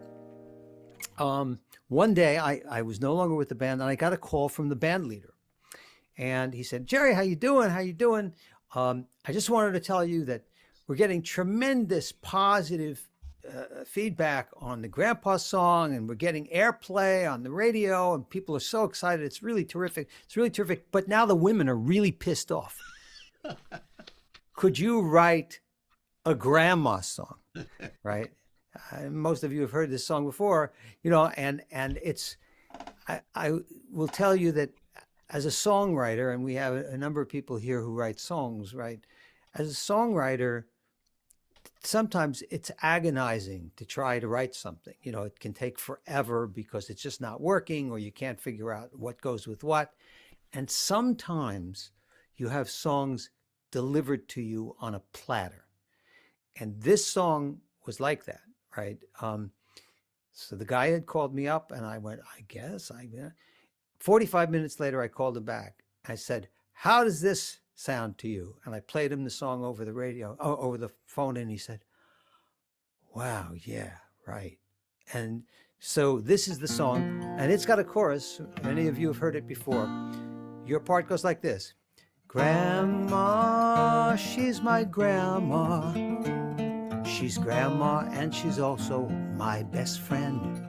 Speaker 3: one day I was no longer with the band, and I got a call from the band leader. And he said, "Jerry, how you doing? How you doing? I just wanted to tell you that we're getting tremendous positive feedback on the Grandpa song, and we're getting airplay on the radio, and people are so excited. It's really terrific. It's really terrific. But now the women are really pissed off. Could you write a grandma song?" Right? Most of you have heard this song before, and it's, I will tell you that as a songwriter, and we have a number of people here who write songs, right? As a songwriter, sometimes it's agonizing to try to write something. It can take forever because it's just not working, or you can't figure out what goes with what. And sometimes you have songs delivered to you on a platter. And this song was like that, right? So the guy had called me up, and I went, 45 minutes later, I called him back. I said, "How does this sound to you?" And I played him the song over the radio, over the phone, and he said, "Wow, yeah, right." And so this is the song, and it's got a chorus. Many of you have heard it before. Your part goes like this. Grandma, she's my grandma. She's grandma, and she's also my best friend.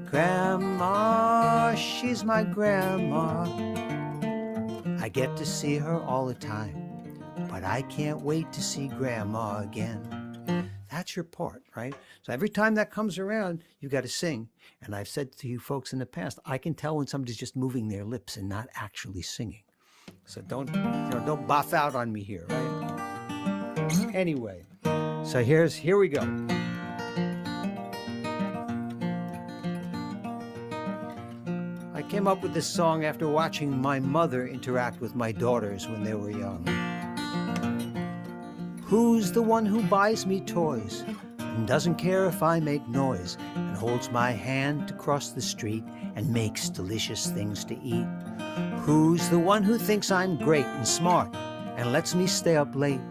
Speaker 3: Grandma, she's my grandma. I get to see her all the time, but I can't wait to see Grandma again. That's your part, right? So every time that comes around, you got to sing. And I've said to you folks in the past, I can tell when somebody's just moving their lips and not actually singing. So don't boff out on me here, right? Anyway, so here we go. I came up with this song after watching my mother interact with my daughters when they were young. Who's the one who buys me toys and doesn't care if I make noise, and holds my hand to cross the street and makes delicious things to eat? Who's the one who thinks I'm great and smart and lets me stay up late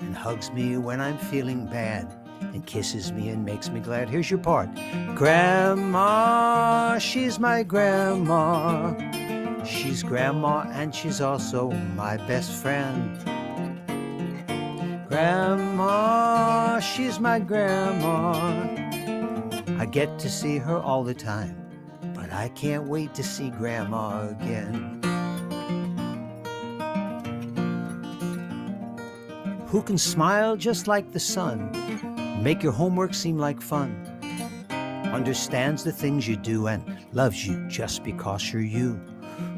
Speaker 3: and hugs me when I'm feeling bad and kisses me and makes me glad? Here's your part. Grandma, she's my grandma. She's grandma, and she's also my best friend. Grandma, she's my grandma. I get to see her all the time, but I can't wait to see Grandma again. Who can smile just like the sun, make your homework seem like fun, understands the things you do and loves you just because you're you?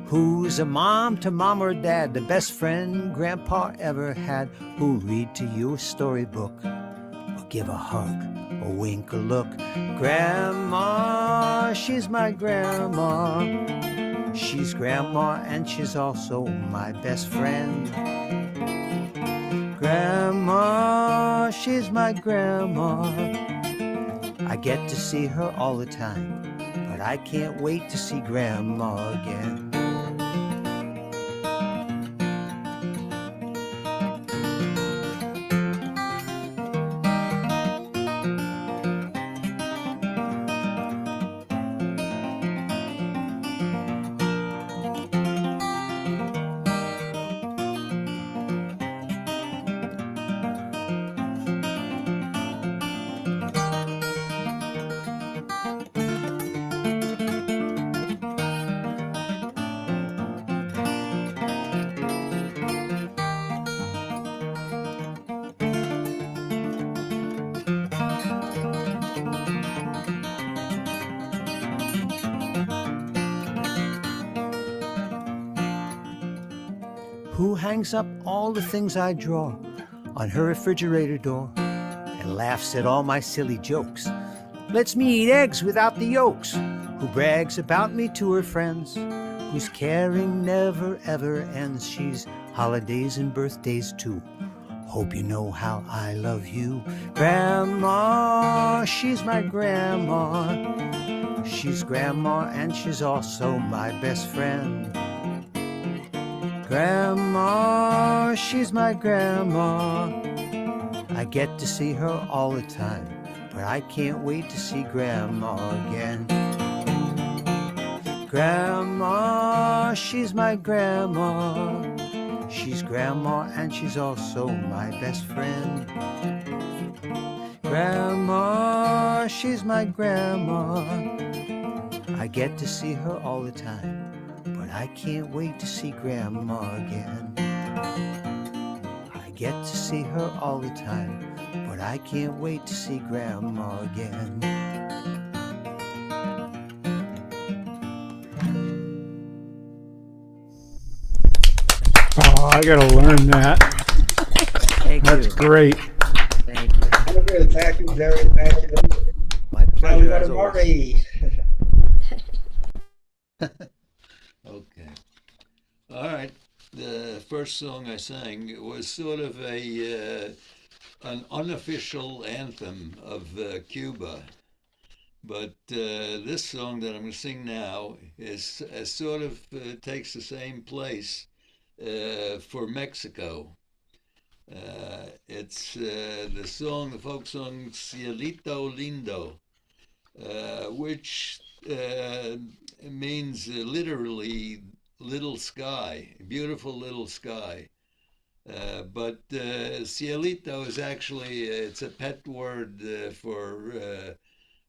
Speaker 3: Who's a mom to mom or dad, the best friend Grandpa ever had, who'll read to you a storybook or give a hug or wink or look? Grandma, she's my grandma. She's grandma, and she's also my best friend. Grandma, she's my grandma. I get to see her all the time, but I can't wait to see grandma again. Who hangs up all the things I draw on her refrigerator door and laughs at all my silly jokes? Lets me eat eggs without the yolks. Who brags about me to her friends? Whose caring never ever ends? She's holidays and birthdays too. Hope you know how I love you. Grandma, she's my grandma. She's grandma, and she's also my best friend. Grandma, she's my grandma. I get to see her all the time, but I can't wait to see grandma again. Grandma, she's my grandma. She's grandma, and she's also my best friend. Grandma, she's my grandma. I get to see her all the time, but I can't wait to see grandma again. I get to see her all the time, but I can't wait to see grandma again.
Speaker 2: Oh, I gotta learn that.
Speaker 3: Thank
Speaker 2: That's
Speaker 3: you.
Speaker 2: great.
Speaker 3: Thank you.
Speaker 1: Okay, thank you, Jerry. Thank you.
Speaker 3: My
Speaker 1: Now we
Speaker 3: pleasure
Speaker 1: go
Speaker 3: as
Speaker 1: to
Speaker 3: always.
Speaker 1: Murray.
Speaker 9: Okay. All right. The first song I sang was sort of an unofficial anthem of Cuba. But this song that I'm going to sing now is sort of takes the same place for Mexico. It's the folk song Cielito Lindo, which means literally little sky, beautiful little sky. But cielito is actually, it's a pet word for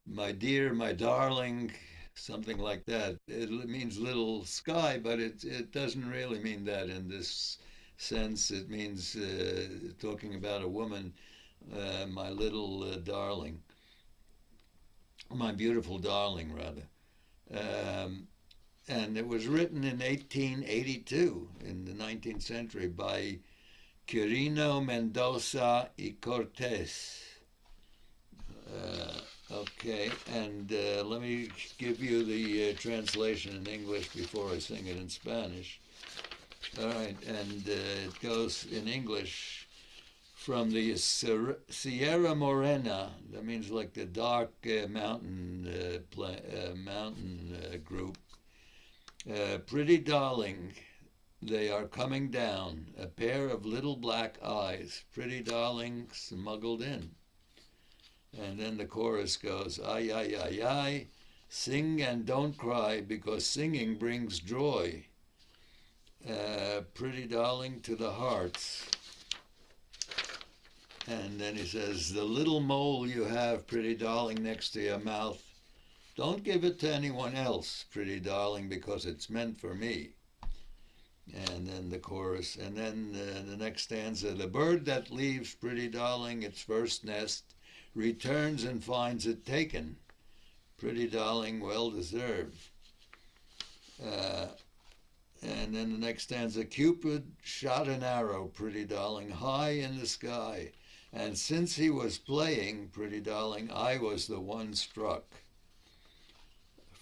Speaker 9: my dear, my darling, something like that. It means little sky, but it doesn't really mean that in this sense. It means talking about a woman, my little darling, my beautiful darling, rather. And it was written in 1882, in the 19th century, by Quirino Mendoza y Cortés. Okay, and let me give you the translation in English before I sing it in Spanish. All right, and it goes in English: from the Sierra Morena, that means like the dark mountain group. Pretty darling, they are coming down, a pair of little black eyes, pretty darling, smuggled in. And then the chorus goes, ay, ay, ay, ay, sing and don't cry, because singing brings joy. Pretty darling to the hearts. And then he says, the little mole you have, pretty darling, next to your mouth, don't give it to anyone else, pretty darling, because it's meant for me. And then the chorus, and then the next stanza, the bird that leaves, pretty darling, its first nest, returns and finds it taken, pretty darling, well deserved. And then the next stanza, Cupid shot an arrow, pretty darling, high in the sky, and since he was playing, pretty darling, I was the one struck.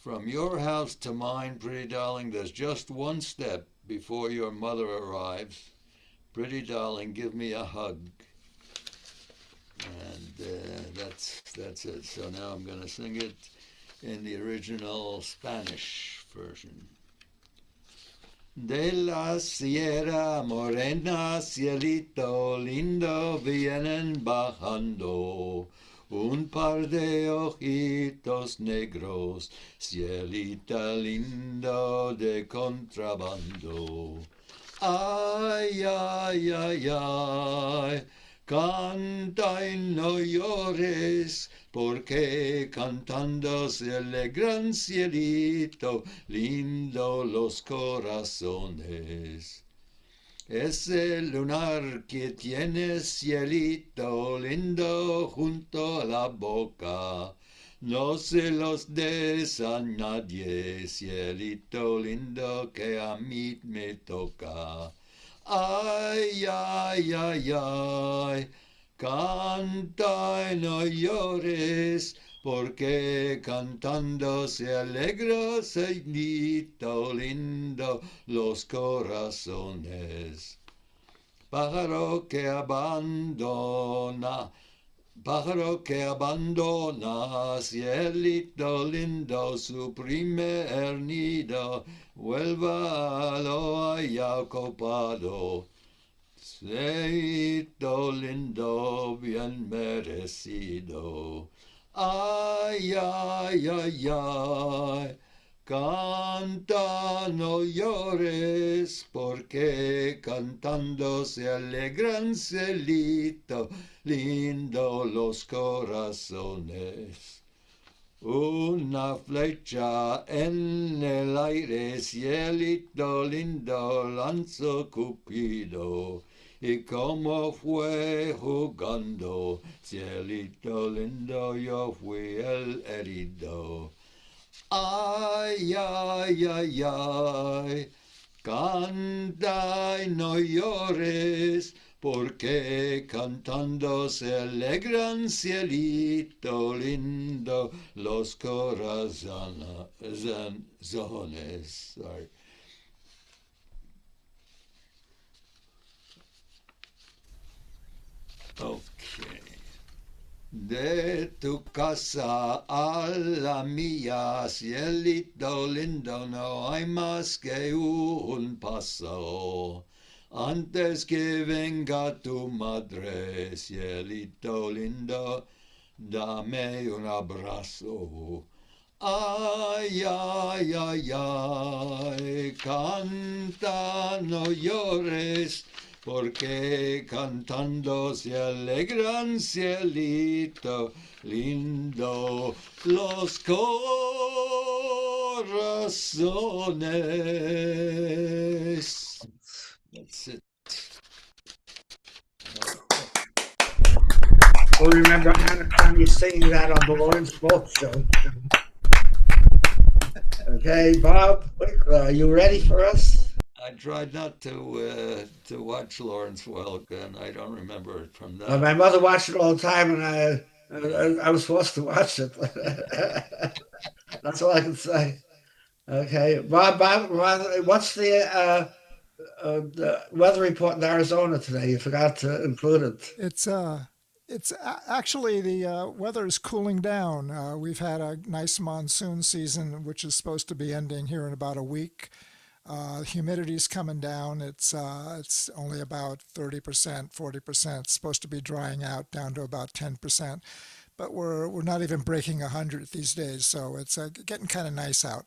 Speaker 9: From your house to mine, pretty darling, there's just one step before your mother arrives. Pretty darling, give me a hug. And that's it. So now I'm going to sing it in the original Spanish version. De la Sierra Morena, cielito lindo, vienen bajando un par de ojitos negros, cielita lindo de contrabando. Ay, ay, ay, ay, canta y no llores, porque cantando se alegran cielito, lindo los corazones. Ese lunar que tienes, cielito lindo, junto a la boca, no se los des a nadie, cielito lindo que a mí me toca. Ay, ay, ay, ay, canta y no llores, porque cantando se alegra, cielito lindo, los corazones. Pájaro que abandona, pájaro que abandona, cielito lindo, su primer nido, vuelva lo haya copado. Cielito lindo, bien merecido. Ay, ay, ay, ay, canta, no llores, porque cantando se alegran, cielito lindo, los corazones. Una flecha en el aire, cielito lindo, lanzó Cupido. Y como fue jugando, cielito lindo, yo fui el herido. Ay, ay, ay, ay, canta y no llores, porque cantando se alegran, cielito lindo, los corazones. Sorry. Okay. De tu casa a la mía, cielito lindo, no hay más que un paso. Antes que venga tu madre, cielito lindo, dame un abrazo. Ay, ay, ay, ay, canta, no llores, porque cantando se alegran, cielito lindo, los corazones. That's it.
Speaker 1: We'll remember Anna Connie singing that on the Lawrence Welk show. Okay, Bob, you ready for us?
Speaker 9: I tried not to watch Lawrence Welk, and I don't remember it from that.
Speaker 1: My mother watched it all the time, and I was forced to watch it. That's all I can say. Okay, Bob, what's the weather report in Arizona today? You forgot to include it.
Speaker 4: Actually the weather is cooling down. We've had a nice monsoon season, which is supposed to be ending here in about a week. Humidity's coming down. It's only about 30%, 40%. It's supposed to be drying out down to about 10%. But we're not even breaking 100 these days, so it's getting kind of nice out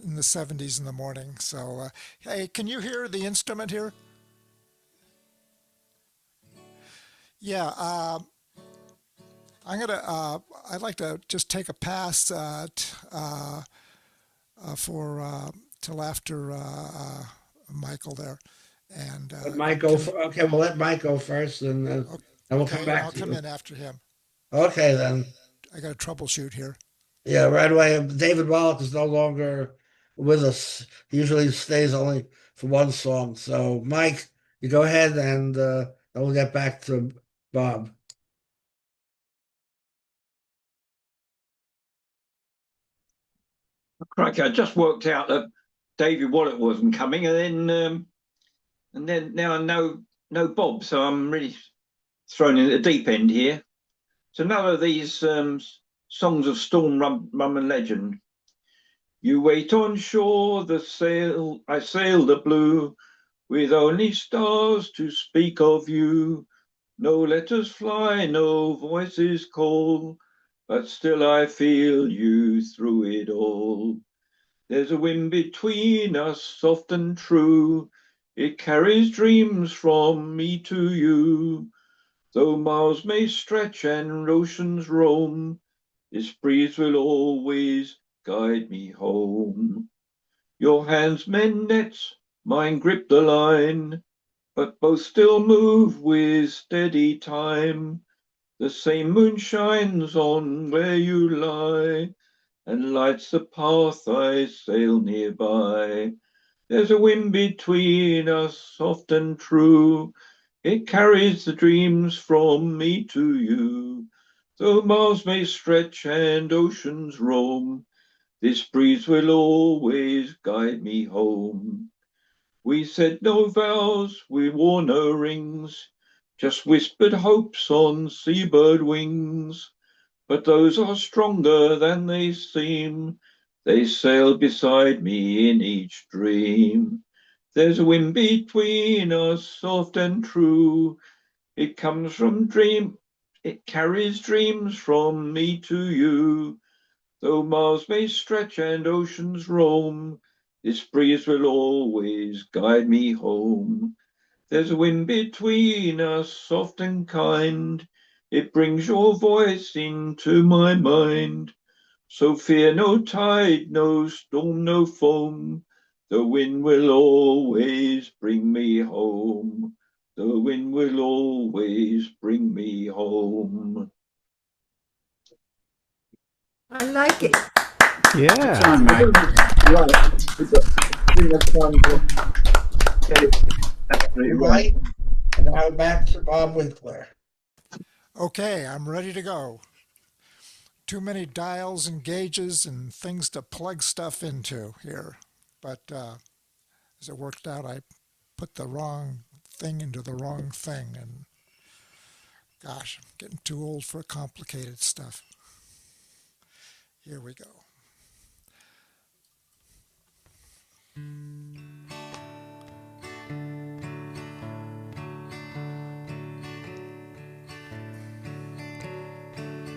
Speaker 4: in the 70s in the morning. So, hey, can you hear the instrument here? Yeah, I'd like to just take a pass till after Michael there, and
Speaker 1: let Mike go. Okay, we'll let Mike go first, and we'll come back.
Speaker 4: I'll come in after him.
Speaker 1: Okay, then.
Speaker 4: I got to troubleshoot here.
Speaker 1: Yeah, right away. David Wallach is no longer with us. He usually stays only for one song. So, Mike, you go ahead, and then we'll get back to Bob.
Speaker 11: Crikey, I just worked out that David Wallet wasn't coming, and then now I know Bob, so I'm really thrown in at the deep end here. It's another of these songs of storm, rum, and legend. You wait on shore, I sail the blue, with only stars to speak of you. No letters fly, no voices call, but still I feel you through it all. There's a wind between us, soft and true. It carries dreams from me to you. Though miles may stretch and oceans roam, this breeze will always guide me home. Your hands mend nets, mine grip the line, but both still move with steady time. The same moon shines on where you lie, and lights the path I sail nearby. There's a wind between us, soft and true. It carries the dreams from me to you. Though miles may stretch and oceans roam, this breeze will always guide me home. We said no vows, we wore no rings, just whispered hopes on seabird wings. But those are stronger than they seem. They sail beside me in each dream. There's a wind between us, soft and true. It carries dreams from me to you. Though miles may stretch and oceans roam, this breeze will always guide me home. There's a wind between us, soft and kind. It brings your voice into my mind. So fear no tide, no storm, no foam. The wind will always bring me home. The wind will always bring me home.
Speaker 6: I like it.
Speaker 2: Yeah.
Speaker 7: Song, Mike.
Speaker 1: Right. And now back to Bob Winkler.
Speaker 4: Okay, I'm ready to go. Too many dials and gauges and things to plug stuff into here. But as it worked out, I put the wrong thing into the wrong thing. And gosh, I'm getting too old for complicated stuff. Here we go.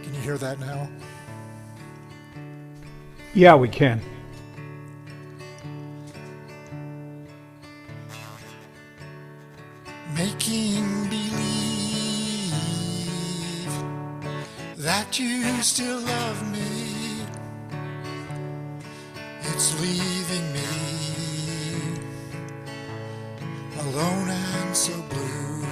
Speaker 4: Can you hear that now?
Speaker 2: Yeah, we can.
Speaker 4: Making believe that you still love me. It's leaving me alone and so blue.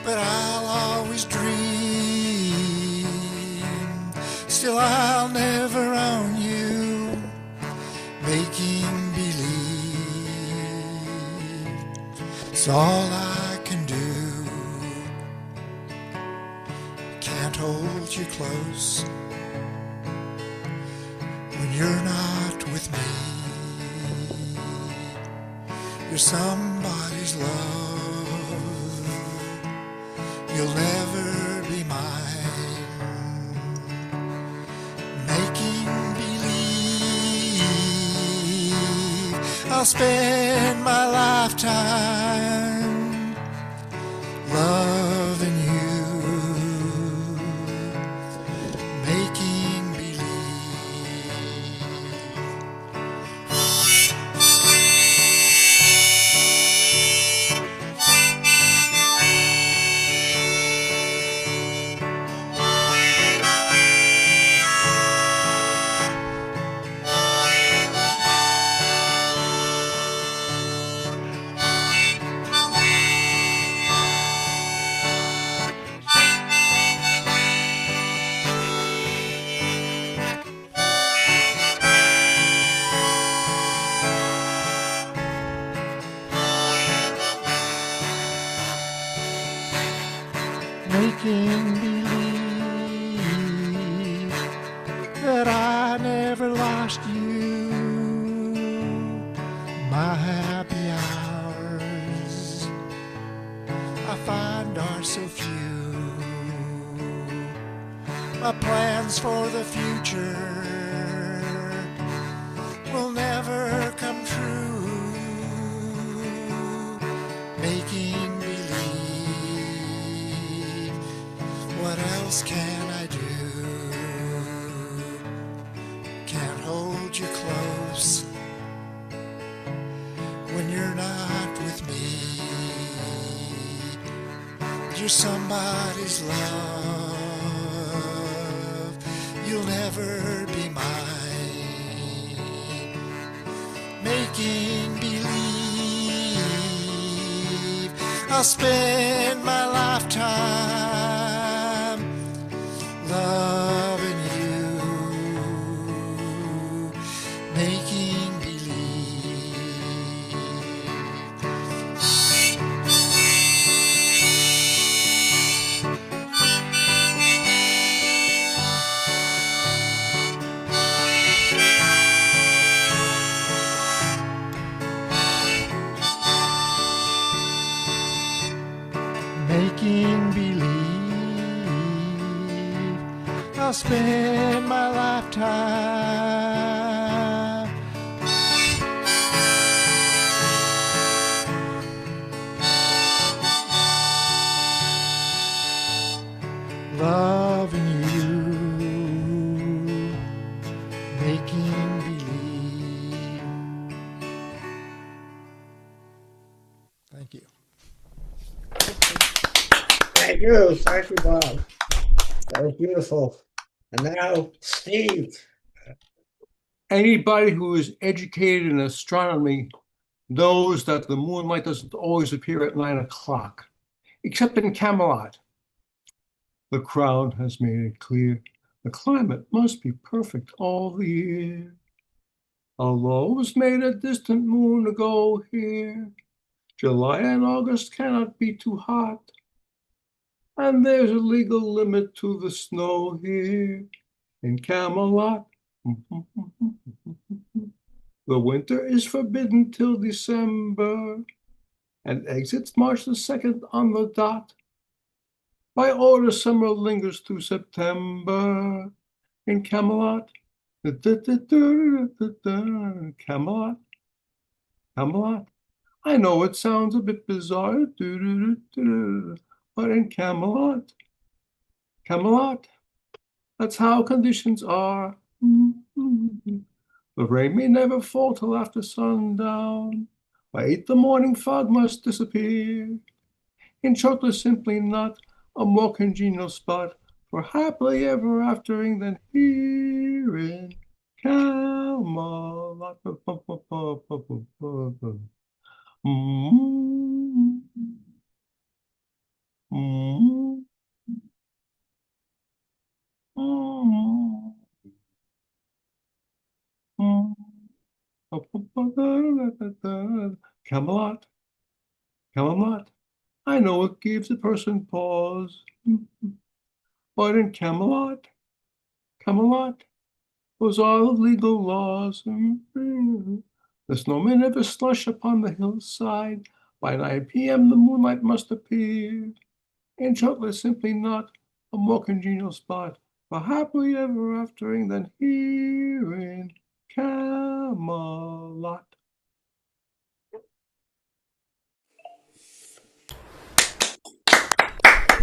Speaker 4: But I'll always dream. Still I'll never own you. Making believe. It's all I can do. Can't hold you close when you're not with me. You're somebody's love. You'll never be mine. Making believe I'll spend my lifetime loving you. Making believe. My happy hours I find are so few. My plans for the future will never come true. Making believe, what else can I do? Can't hold you close when you're not with me. You're somebody's love, you'll never be mine. Making believe, I'll spend my lifetime loving you. Making believe, I'll spend my lifetime loving you. Making believe. Thank you.
Speaker 1: Thank you. Thank you, Bob. That was beautiful. And now, Steve.
Speaker 2: Anybody who is educated in astronomy knows that the moonlight doesn't always appear at 9 o'clock, except in Camelot. The crown has made it clear the climate must be perfect all the year. Although it was made a distant moon ago here, July and August cannot be too hot. And there's a legal limit to the snow here in Camelot. The winter is forbidden till December and exits March the 2nd on the dot. By order, summer lingers to September in Camelot. Camelot, Camelot. I know it sounds a bit bizarre, but in Camelot, Camelot, that's how conditions are. The rain may never fall till after sundown. By 8 the morning fog must disappear. In short, there's simply not a more congenial spot for happily ever aftering than here in Camelot. Camelot, Camelot. I know it gives a person pause, but in Camelot, Camelot, those are the legal laws. The snowmen never slush upon the hillside. By 9 p.m. the moonlight must appear. In short, there's simply not a more congenial spot for happily ever aftering than here in Camelot.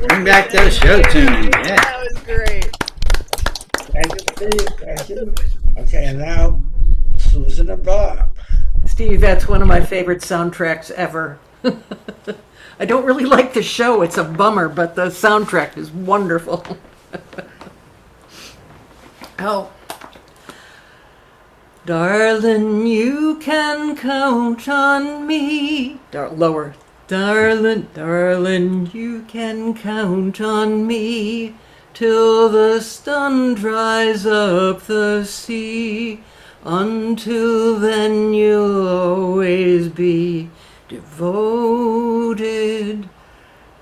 Speaker 7: Bring back those show tunes. Yeah.
Speaker 6: That was great.
Speaker 1: Thank you, Steve. Thank you. Okay, and now, Susan and Bob.
Speaker 6: Steve, that's one of my favorite soundtracks ever. I don't really like the show. It's a bummer, but the soundtrack is wonderful. Oh. Darling, you can count on me. Lower. Darling, darling, you can count on me till the sun dries up the sea. Until then, you'll always be devoted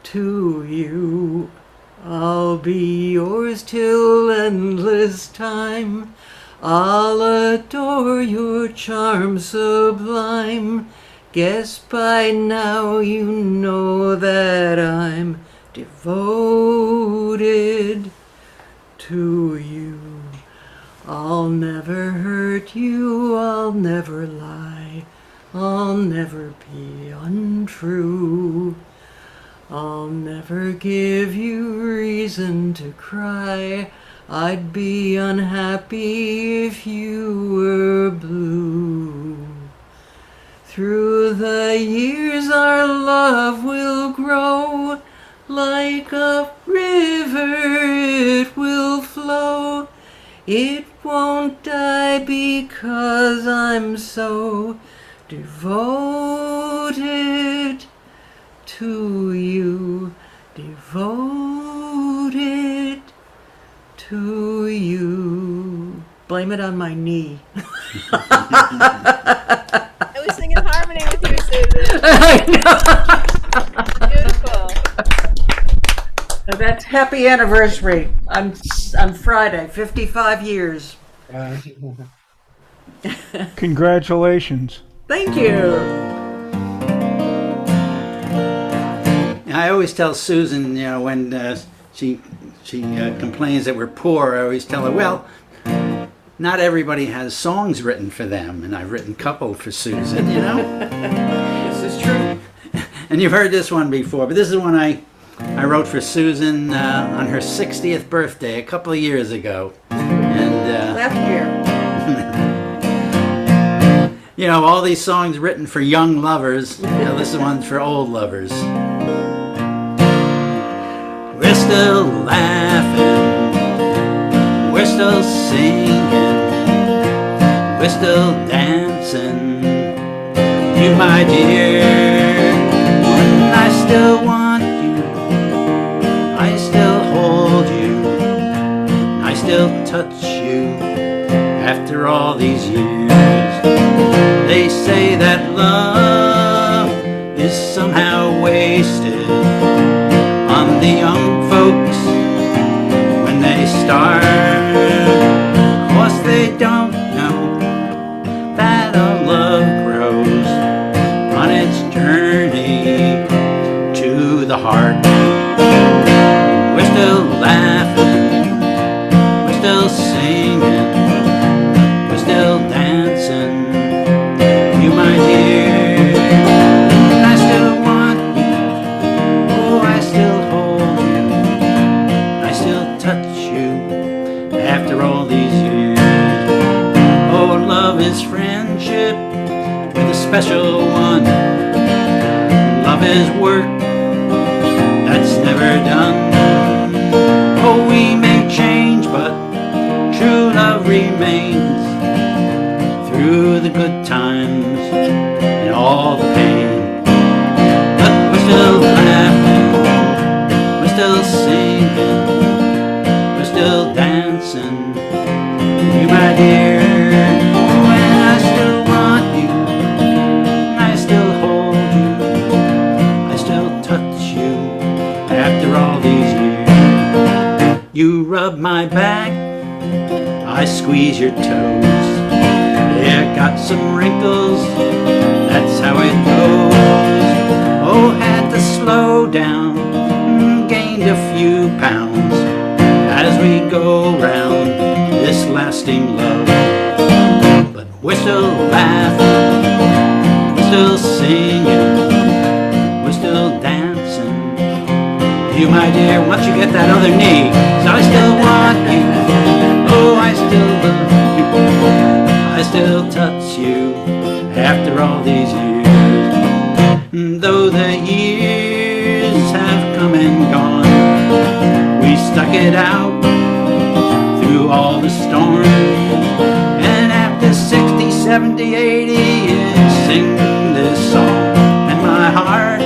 Speaker 6: to you. I'll be yours till endless time. I'll adore your charm sublime. Guess by now you know that I'm devoted to you. I'll never hurt you, I'll never lie, I'll never be untrue. I'll never give you reason to cry. I'd be unhappy if you were blue. Through the years our love will grow. Like a river it will flow. It won't die because I'm so devoted to you, devoted to you. Blame it on my knee.
Speaker 16: I was singing harmony with you, Susan.
Speaker 6: I know.
Speaker 16: Beautiful.
Speaker 6: That's happy anniversary. On Friday, 55 years.
Speaker 2: Congratulations.
Speaker 6: Thank you.
Speaker 7: I always tell Susan, when she complains that we're poor, I always tell her, well, not everybody has songs written for them, and I've written a couple for Susan,
Speaker 6: This is true.
Speaker 7: And you've heard this one before, but this is one I wrote for Susan on her 60th birthday a couple of years ago. And
Speaker 6: last year.
Speaker 7: All these songs written for young lovers. This is one for old lovers. We're still laughing, we're still singing, we're still dancing, you my dear. And I still want you, I still hold you, I still touch you after all these years. They say that love is somehow wasted on the young folks when they start. Of course they don't know that a love grows on its journey to the heart. We're still laughing, we're still singing, we're still dancing, you my dear. And I still want you, oh I still hold you, I still touch you after all these years. Oh, love is friendship with a special one. Love is work that's never done. Oh, we may change, but true love remains through the good times and all the pain. But we're still laughing, we're still singing, we're still dancing, you my dear. Oh, and I still want you, I still hold you, I still touch you after all these years. You rub my back, I squeeze your toes. Yeah, got some wrinkles, that's how it goes. Oh, had to slow down, gained a few pounds as we go round this lasting love. But we're still laughing, we're still singing, we're still dancing, you my dear, once you get that other knee. So I still want you, oh I still love you, I still touch you after all these years. Though the years have come and gone, we stuck it out through all the storms. And after 60, 70, 80 years, sing this song, and my heart,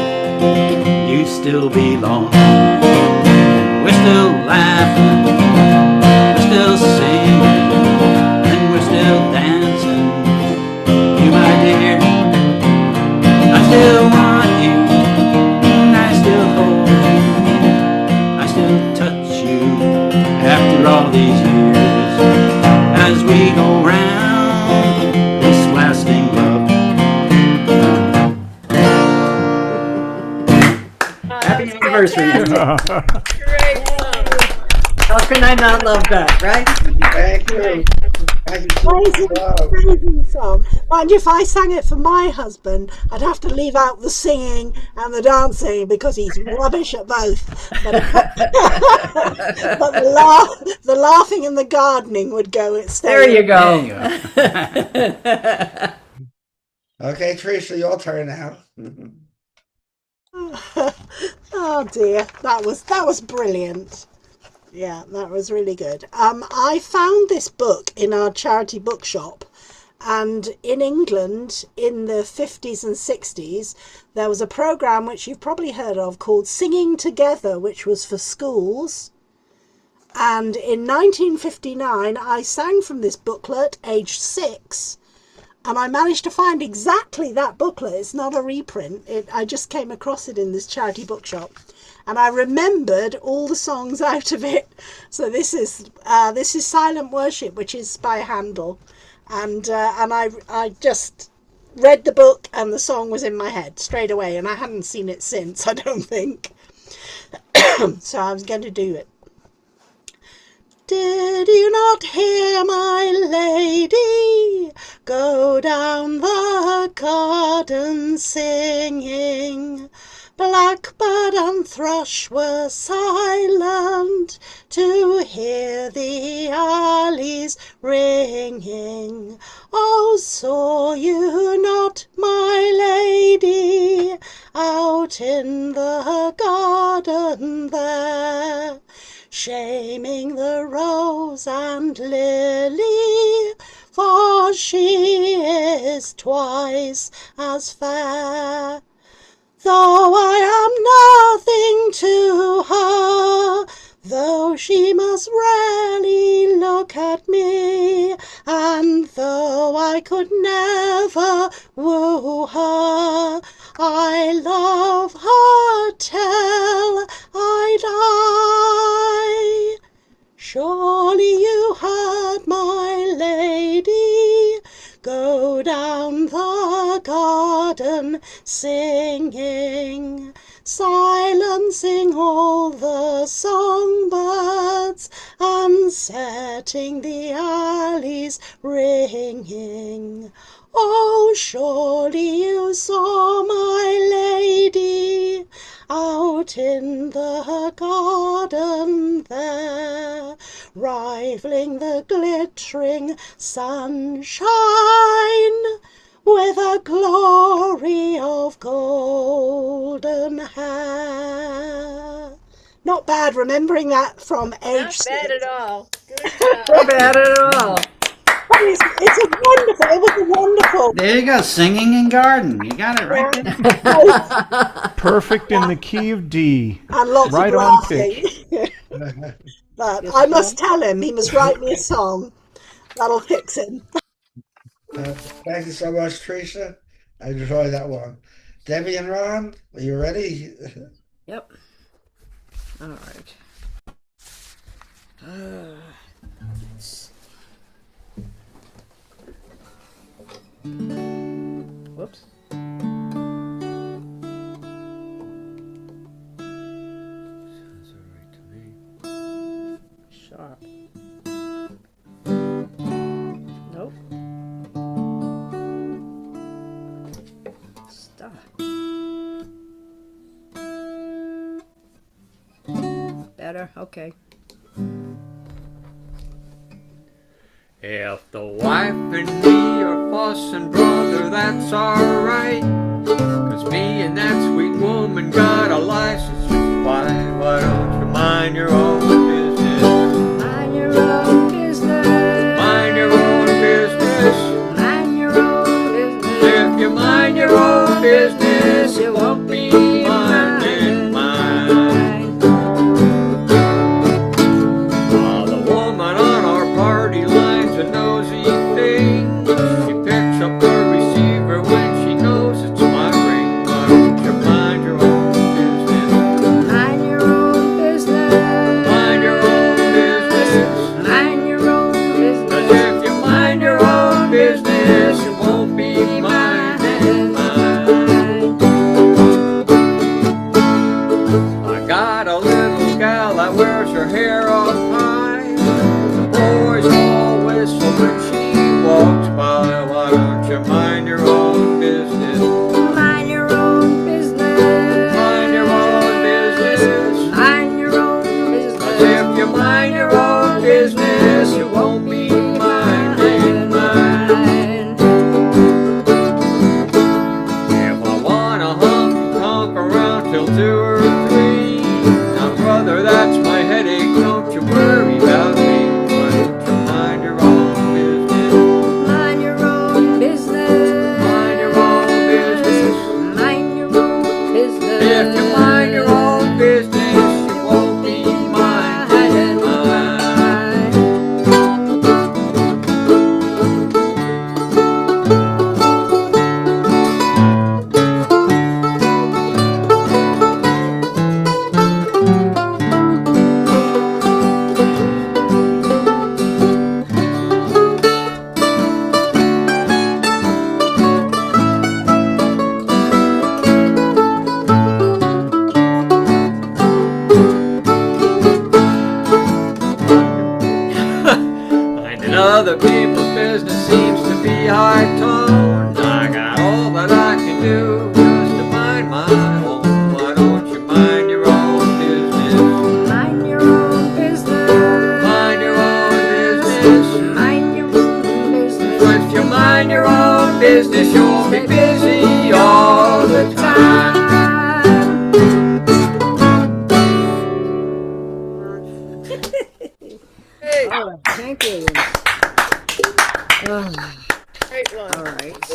Speaker 7: you still belong. We're still laughing, we're still singing, and we're still dancing, you my dear. I still want you, and I still hold you, I still touch you after all these years. As we go anniversary.
Speaker 16: Great song.
Speaker 6: How can I not love that, right?
Speaker 1: Thank you. Thank you so
Speaker 12: Amazing,
Speaker 1: much.
Speaker 12: amazing song. Mind you, if I sang it for my husband, I'd have to leave out the singing and the dancing because he's rubbish at both. But, but the laughing and the gardening would go.
Speaker 6: There you go.
Speaker 1: Okay, Teresa, your turn now.
Speaker 12: Oh dear, that was brilliant. Yeah, that was really good. I found this book in our charity bookshop, and in England in the 50s and 60s there was a program which you've probably heard of called Singing Together, which was for schools. And in 1959 I sang from this booklet, aged 6, and I managed to find exactly that booklet. It's not a reprint. I just came across it in this charity bookshop, and I remembered all the songs out of it. So this is Silent Worship, which is by Handel, and I just read the book and the song was in my head straight away, and I hadn't seen it since, I don't think. So I was going to do it. Did you not hear my lady go down the garden singing? Blackbird and thrush were silent to hear the alleys ringing. Oh, saw you not my lady out in the garden there, shaming the rose and lily, for she is twice as fair. Though I am nothing to her, though she must rarely look at me, and though I could never woo her, I love her till I die. Surely you heard my lady go down the garden singing, silencing all the songbirds and setting the alleys ringing. Oh, surely you saw my lady out in the garden there, rivaling the glittering sunshine with a glory of golden hair. Not bad, remembering that from age 6.
Speaker 16: Not bad at all. Good
Speaker 6: Not bad at all.
Speaker 12: It's a wonderful, it was a wonderful.
Speaker 7: There you go, singing in garden. You got it right there.
Speaker 2: Perfect in the key of D.
Speaker 12: And lots
Speaker 2: right
Speaker 12: of
Speaker 2: on pitch.
Speaker 12: But I must tell him he must write me a song. That'll fix him.
Speaker 1: Thank you so much, Teresa. I enjoyed that one. Debbie and Ron, are you ready?
Speaker 10: Yep. All right. Whoops. Sounds all right to me. Sharp. Nope. Stop. Better? Okay.
Speaker 13: If the wife and me are fussing, brother, that's alright. 'Cause me and that sweet woman got a license to fight. Why don't you mind your own business?
Speaker 10: Mind your own business.
Speaker 13: Mind your own business.
Speaker 10: Mind your own business.
Speaker 13: If you mind your own business,
Speaker 10: it won't be
Speaker 13: minding mine. While the woman on our party line's a nosy thing, she picks up the receiver when she knows it's my ring. Why don't you mind your own business?
Speaker 10: Mind your own business.
Speaker 13: Mind your own business.
Speaker 10: Mind your own business.
Speaker 13: 'Cause if you mind your own business, you won't be minding mine.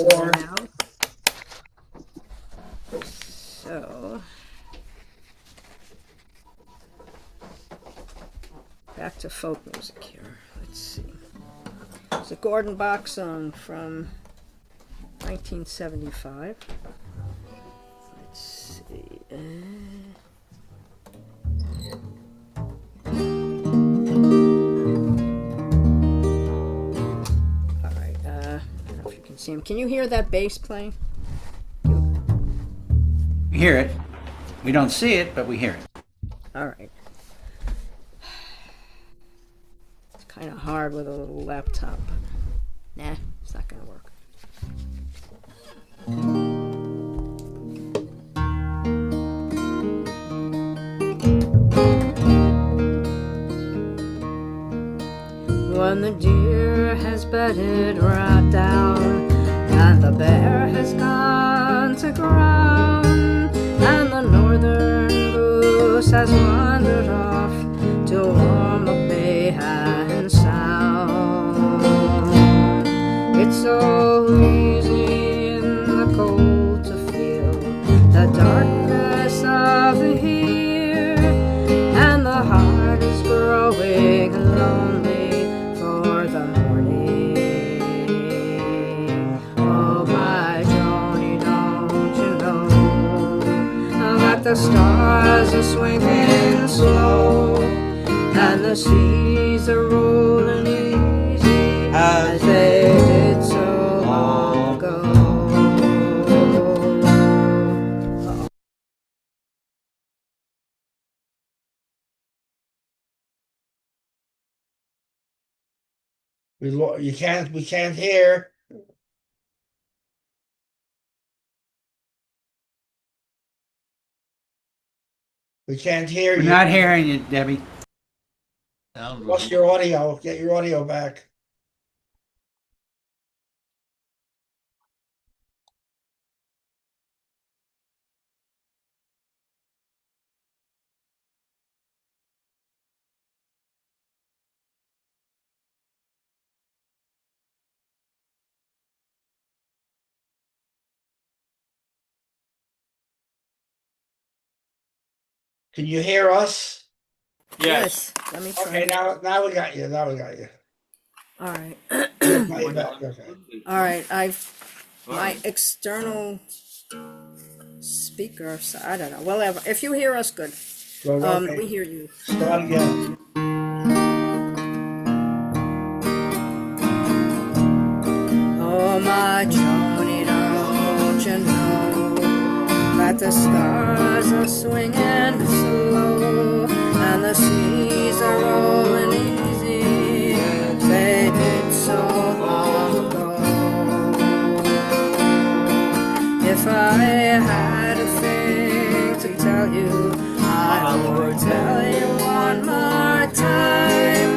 Speaker 1: War.
Speaker 10: now. So, back to folk music here. Let's see. It's a Gordon Bach song from 1975. Let's see. All right. I don't know if you can see him. Can you hear that bass playing?
Speaker 7: We hear it. We don't see it, but we hear it.
Speaker 10: All right. It's kind of hard with a little laptop, but nah, it's not going to work. When the deer has bedded right down, and the bear has gone to ground, and the northern goose has wandered off to warm up Bay and Sound. It's so easy in the cold to feel the darkness of the year, and the heart is growing lonely for the morning. Oh, my Joni, don't you know that the stars are swinging slow, and the seas are rolling easy as they did so long ago.
Speaker 1: We can't hear. We can't hear
Speaker 7: We're
Speaker 1: you.
Speaker 7: not hearing you, Debbie.
Speaker 1: What's your audio? Get your audio back. Can you hear us?
Speaker 10: Yes. Let me try.
Speaker 1: Okay, now we got you. Now we got you.
Speaker 10: All right.
Speaker 1: Got you back. Okay.
Speaker 10: All right. My external speaker. So I don't know. Whatever. If you hear us, good.
Speaker 1: Okay.
Speaker 10: We hear you.
Speaker 1: Start again.
Speaker 10: Oh, my Joni, don't you know that the stars are swinging slow, and the seas are rolling easy as they did so long ago. If I had a thing to tell you, I would tell you one more time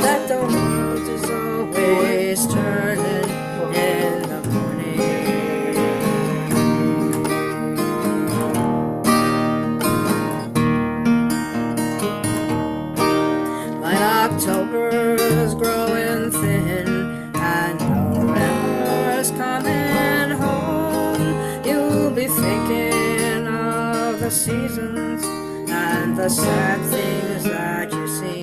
Speaker 10: that the world is always turning in the morning. When October is growing thin and November's coming home, you'll be thinking of the seasons and the sad things that you see.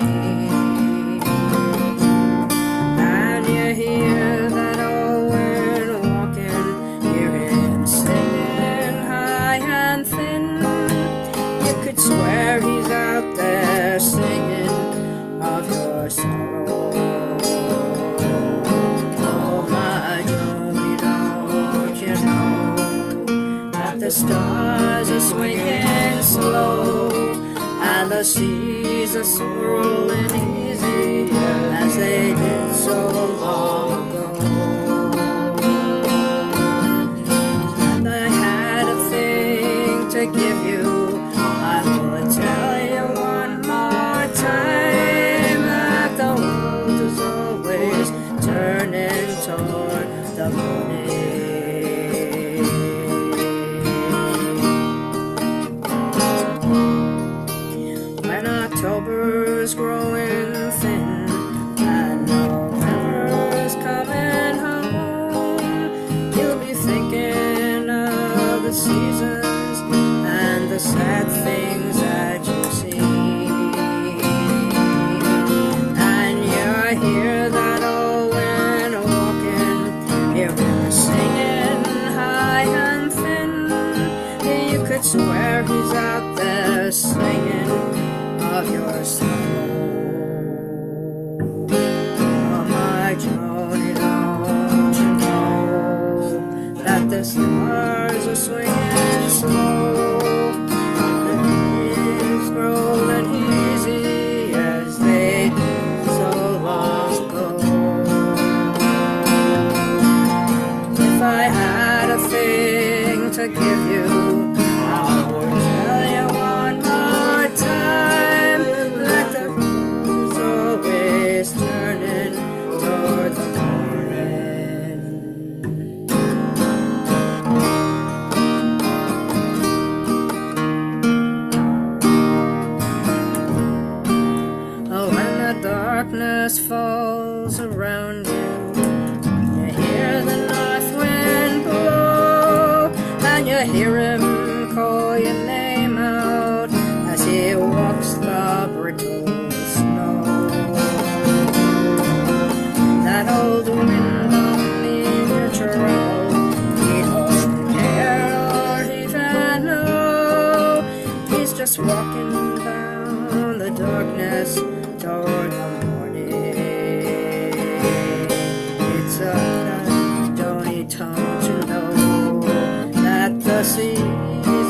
Speaker 10: And you hear that Owen walking, hear him singing high and thin. You could swear he's out there singing of your sorrow. Oh, my Joni, don't you know that the stars are swinging slow, and the seas are swirling easy as they did so long ago. And I had a thing to give you, I will tell you one more time that the world is always turning toward the morning. When October is growing thin and November is coming thinking of the seasons and the sad things that you see. And you hear that old winter walking, hear him singing high and thin. You could swear he's out there singing of your snow. Oh, my Joni, don't you know that the stars are swinging slow? The leaves rolling easy as they did so long ago. If I had a thing to give you, I would tell you one more time that the road's always turning toward the morning. Oh, when the darkness falls around you, you hear the north wind blow, and you hear him call your name out as he walks the brittle snow. That old wind don't mean your trouble, he don't care or even know. He's just walking down the darkness toward the morning. It's a don't you know that the seas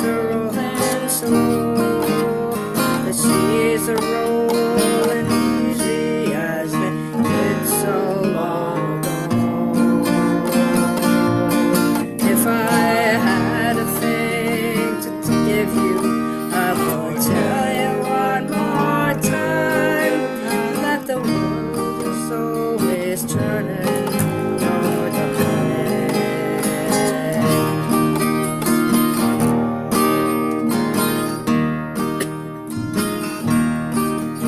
Speaker 10: are rolling slow. The seas are rolling easy as they did so long ago. If I had a thing to give you, I would tell you one more time that the world is always turning toward the morning.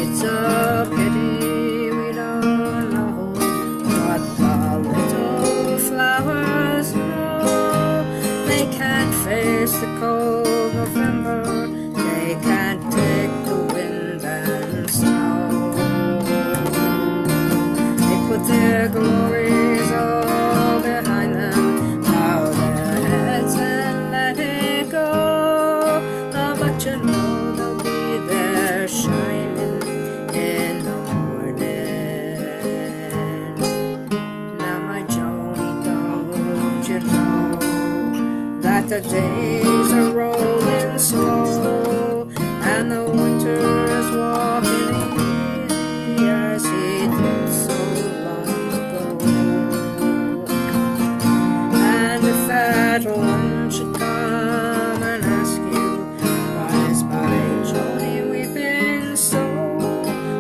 Speaker 10: It's a pity we don't know what the little flowers know. They can't face the cold November, they can't take the wind and snow. They put their glories all behind them, bow their heads and let it go. Oh, but you know they'll be there shining in the morning. Now, my Joni, don't you know that the days are rolling slow and the winter's walking easy as he did so long ago? And if that one should come and ask you, why is my Joni weeping so?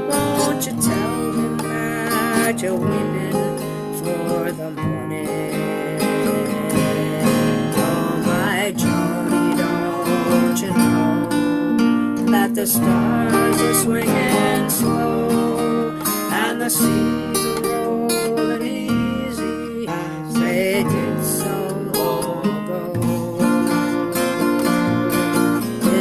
Speaker 10: Won't you tell him that you're weeping for the morning? Oh, my Joni, don't you know that the stars are swinging slow and the seas are rolling easy as they did so long ago?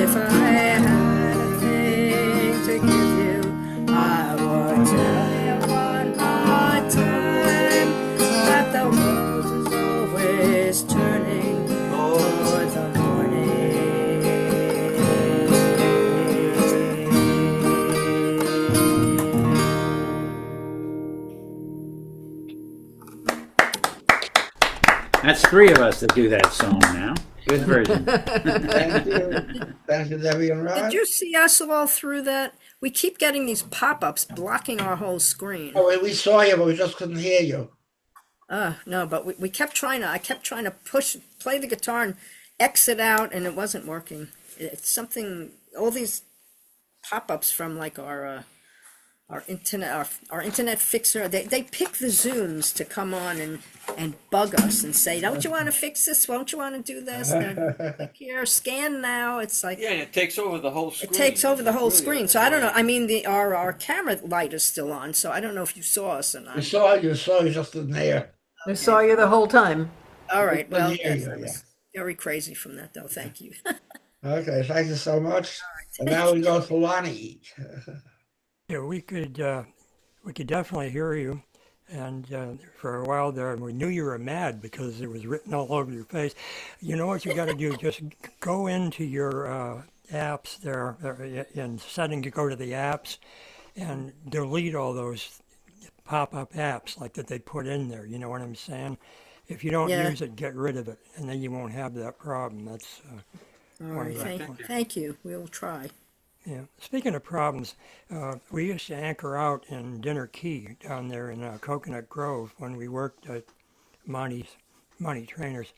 Speaker 10: If I had a thing to give you, I would tell you one more time that the world is always turning toward the morning.
Speaker 7: That's three of us that do that song now. Good version.
Speaker 1: Thank you. Thank you, Debbie and Ron.
Speaker 10: Did you see us all through that? We keep getting these pop-ups blocking our whole screen.
Speaker 1: Oh, we saw you, but we just couldn't hear you.
Speaker 10: No, but we kept trying to, I kept trying to play the guitar and exit out, and it wasn't working. It's something, all these pop-ups from like our internet fixer, they pick the Zooms to come on and bug us and say, don't you want to fix this? Won't you want to do this? Click here, scan now. It's like,
Speaker 13: Yeah, and it takes over the whole screen.
Speaker 10: it takes over the whole
Speaker 13: Really
Speaker 10: screen. So I don't know. I mean, our camera light is still on, so I don't know if you saw us or not.
Speaker 1: We saw you, just didn't hear.
Speaker 6: I saw you the whole time.
Speaker 10: All right.
Speaker 1: Good to
Speaker 10: Well,
Speaker 1: hear
Speaker 10: yes,
Speaker 1: you.
Speaker 10: I
Speaker 1: Yeah.
Speaker 10: was very crazy from that, though. Thank you.
Speaker 1: Okay, thank you so much. And
Speaker 10: Thank
Speaker 1: now we
Speaker 10: you.
Speaker 1: go to Lonnie.
Speaker 2: Yeah, we could definitely hear you. And for a while there, we knew you were mad because it was written all over your face. You know what you got to do? Just go into your apps there in settings. You go to the apps and delete all those pop-up apps like that they put in there. You know what I'm saying? If you don't
Speaker 10: Yeah.
Speaker 2: use it, get rid of it, and then you won't have that problem. That's
Speaker 10: All
Speaker 2: one
Speaker 10: right.
Speaker 2: of the.
Speaker 10: Thank you. We'll try.
Speaker 2: Yeah. Speaking of problems, we used to anchor out in Dinner Key down there in Coconut Grove when we worked at Monty Trainers,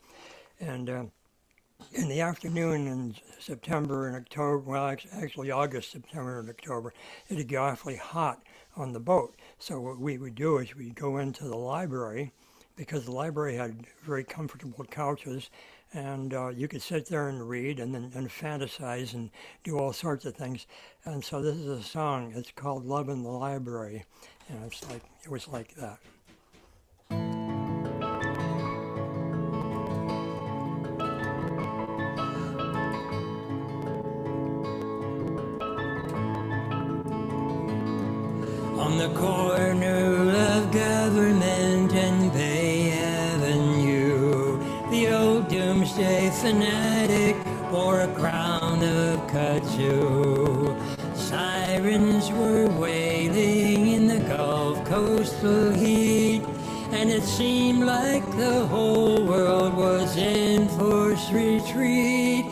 Speaker 2: and in the afternoon in September and October, well, actually August, September, and October, it'd get awfully hot on the boat. So what we would do is we'd go into the library because the library had very comfortable couches, and you could sit there and read and fantasize and do all sorts of things. And so this is a song. It's called "Love in the Library," and it was like that.
Speaker 14: On the corner of Government and Bay Avenue, the old doomsday fanatic wore a crown of kudzu. Sirens were wailing in the Gulf coastal heat, and it seemed like the whole world was in forced retreat.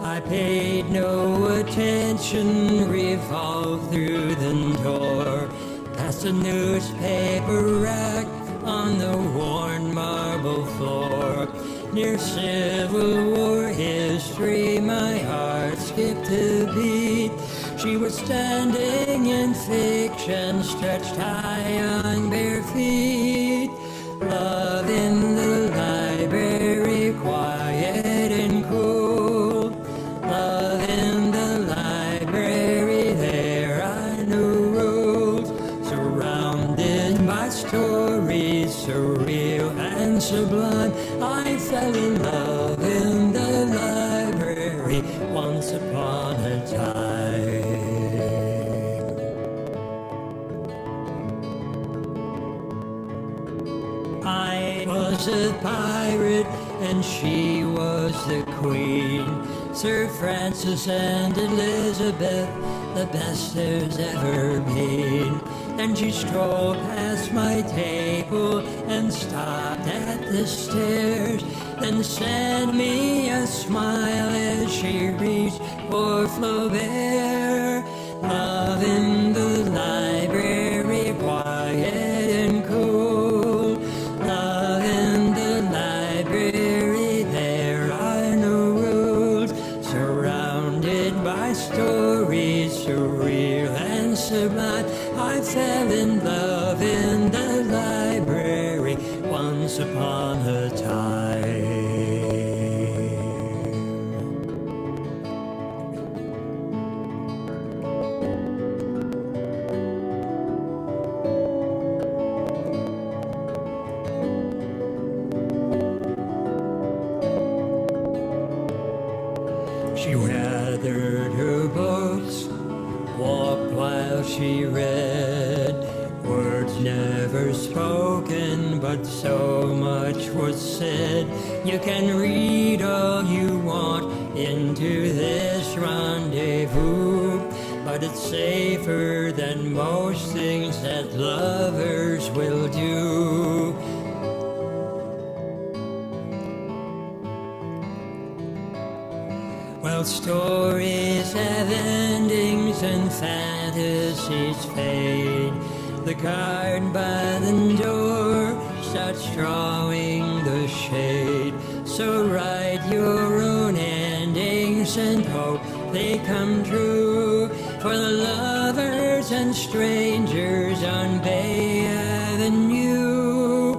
Speaker 14: I paid no attention, revolved through the door, past a newspaper rack on the worn marble floor. Near Civil War history, my heart skipped a beat. She was standing in fiction, stretched high on bare feet. Love in the library, quiet and cool. Love in the library, there are no rules. Surrounded by stories, surreal and sublime, I fell in love in the library once upon a time. I was a pirate and she was the queen. Sir Francis and Elizabeth, the best there's ever been. Then she strolled past my table and stopped at the stairs, then sent me a smile as she reached for Flaubert. Love in the library, quiet and cool. Love in the library, there are no rules. Surrounded by stories, surreal and sublime, I fell in love in the library once upon a time. She gathered her books, walked while she read. Words never spoken, but so much was said. You can read all you want into this rendezvous, but it's safer than most things that lovers will do. Well, stories have endings and fantasies fade. The card by the door starts drawing the shade. So write your own endings and hope they come true. For the lovers and strangers on Bay Avenue.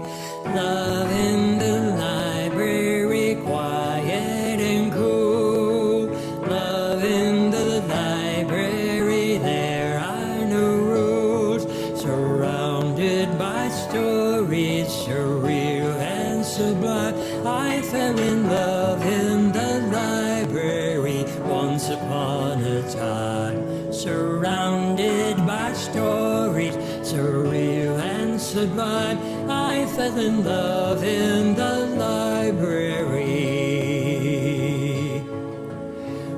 Speaker 14: Love in the library, quiet and cool. Love in the library, there are no rules. Surrounded by stories, surreal and sublime, I love in the library once upon a time, surrounded by stories surreal and sublime. I fell in love in the library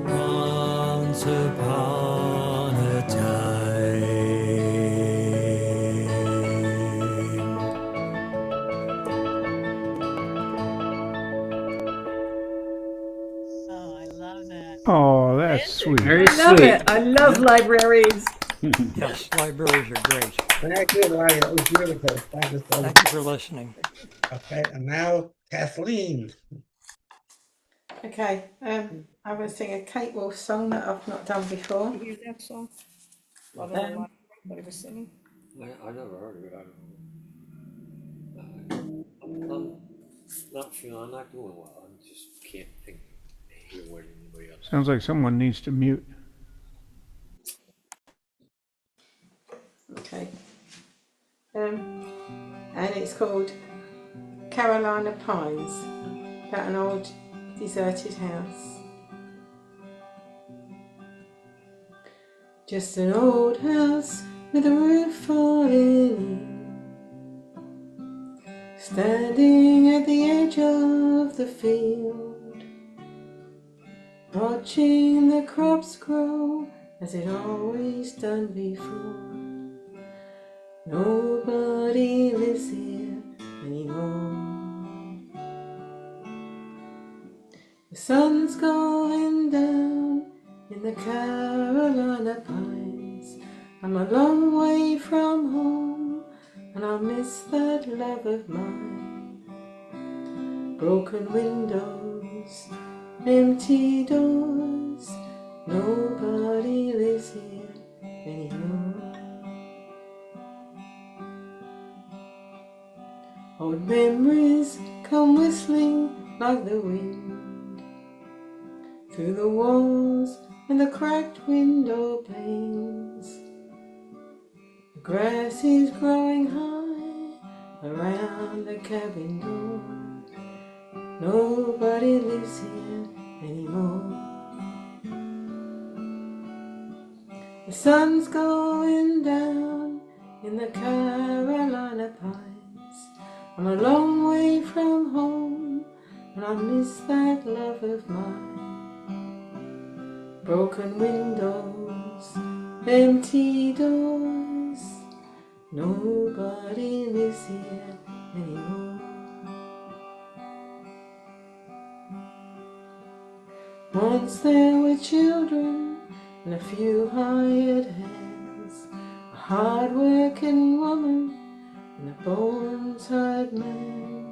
Speaker 14: once upon a time.
Speaker 6: Oh, I love that.
Speaker 2: Oh, that's sweet.
Speaker 7: Very
Speaker 6: I love
Speaker 7: sweet.
Speaker 6: it. I love libraries.
Speaker 3: Yes, libraries are great.
Speaker 1: Thank you, Larry. That was beautiful. Thank you so much.
Speaker 3: Thank you for listening.
Speaker 1: Okay, and now Kathleen.
Speaker 15: Okay, I'm going to sing a Kate Wolf song that I've not done before.
Speaker 10: You hear that song? Love
Speaker 15: Um,
Speaker 10: in the Library, what he was singing?
Speaker 13: I never heard of it. I'm not feeling, I'm not doing well. I just can't think, hear what anybody else.
Speaker 2: Sounds like someone needs to mute.
Speaker 15: Okay. And it's called Carolina Pines, about an old deserted house. Just an old house with a roof falling in, standing at the edge of the field, watching the crops grow as it always done before. Nobody lives here anymore. The sun's going down in the Carolina Pines. I'm a long way from home and I miss that love of mine. Broken windows, empty doors, nobody lives here anymore. Old memories come whistling like the wind through the walls and the cracked window panes. The grass is growing high around the cabin door. Nobody lives here anymore. The sun's going down in the Carolina Pines. I'm a long way from home and I miss that love of mine. Broken windows, empty doors, nobody lives here anymore. Once there were children and a few hired hands, a hard-working woman and a bone-tired man.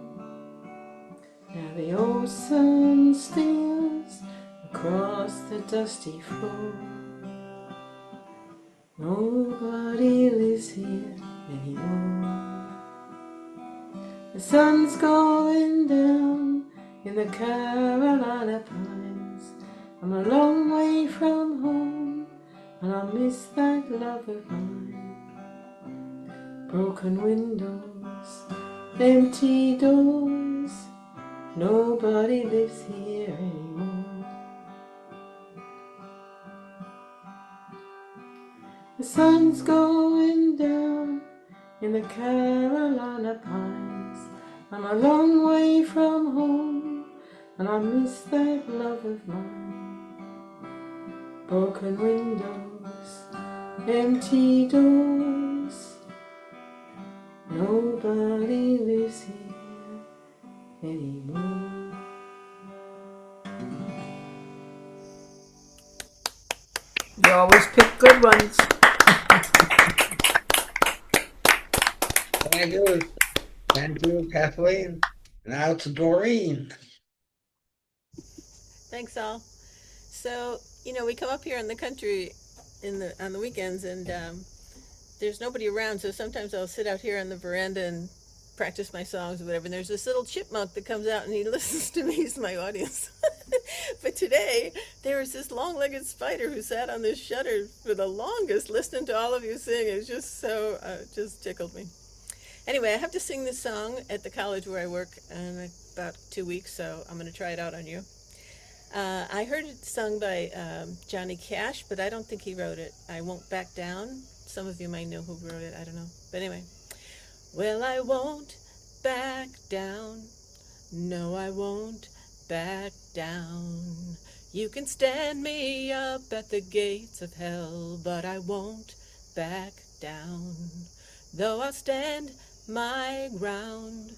Speaker 15: Now the old sun steals across the dusty floor. Nobody lives here anymore. The sun's going down in the Carolina Pines. I'm a long way from home and I miss that love of mine. Broken windows, empty doors, nobody lives here anymore. The sun's going down in the Carolina Pines. I'm a long way from home and I miss that love of mine. Broken windows, empty doors, nobody lives here anymore.
Speaker 6: You always pick good ones.
Speaker 1: Thank you. Thank you, Kathleen. Now to Doreen.
Speaker 16: Thanks, all. So, we come up here in the country on the weekends, and there's nobody around, so sometimes I'll sit out here on the veranda and practice my songs or whatever. And there's this little chipmunk that comes out and he listens to me. He's my audience. But today, there was this long-legged spider who sat on this shutter for the longest, listening to all of you sing. It was just just tickled me. Anyway, I have to sing this song at the college where I work, and about 2 weeks, so I'm going to try it out on you. I heard it sung by Johnny Cash, but I don't think he wrote it. I Won't Back Down. Some of you might know who wrote it. I don't know. But anyway. Well, I won't back down. No, I won't back down. You can stand me up at the gates of hell, but I won't back down. Though I'll stand my ground,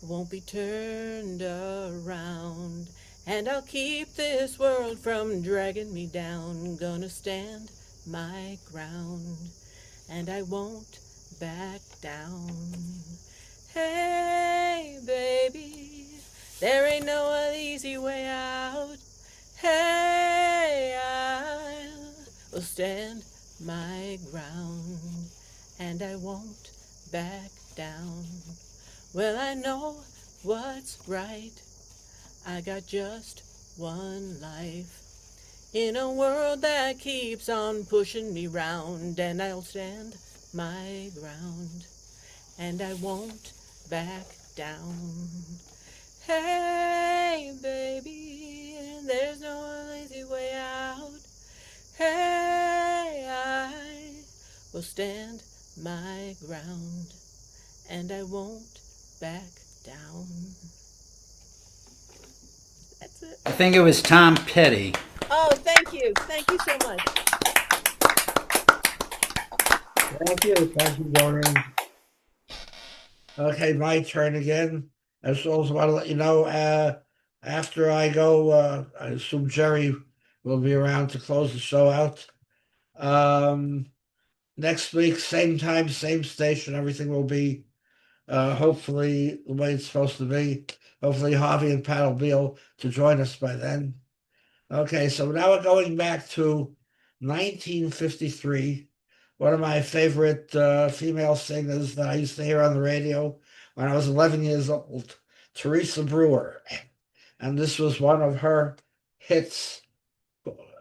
Speaker 16: won't be turned around. And I'll keep this world from dragging me down. Gonna stand my ground, and I won't back down. Hey, baby, there ain't no easy way out. Hey, I will stand my ground, and I won't back down. Well, I know what's right. I got just one life in a world that keeps on pushing me round, and I'll stand my ground, and I won't back down. Hey, baby, there's no easy way out. Hey, I will stand my ground, and I won't back down. That's it.
Speaker 7: I think it was Tom Petty.
Speaker 16: Oh, thank you. Thank you so much.
Speaker 1: Thank you. Thank you, Doreen. Okay, my turn again. I just also want to let you know, after I go, I assume Jerry will be around to close the show out. Next week, same time, same station, everything will be hopefully the way it's supposed to be. Hopefully Harvey and Pat will be able to join us by then. Okay, so now we're going back to 1953. One of my favorite female singers that I used to hear on the radio when I was 11 years old, Teresa Brewer. And this was one of her hits,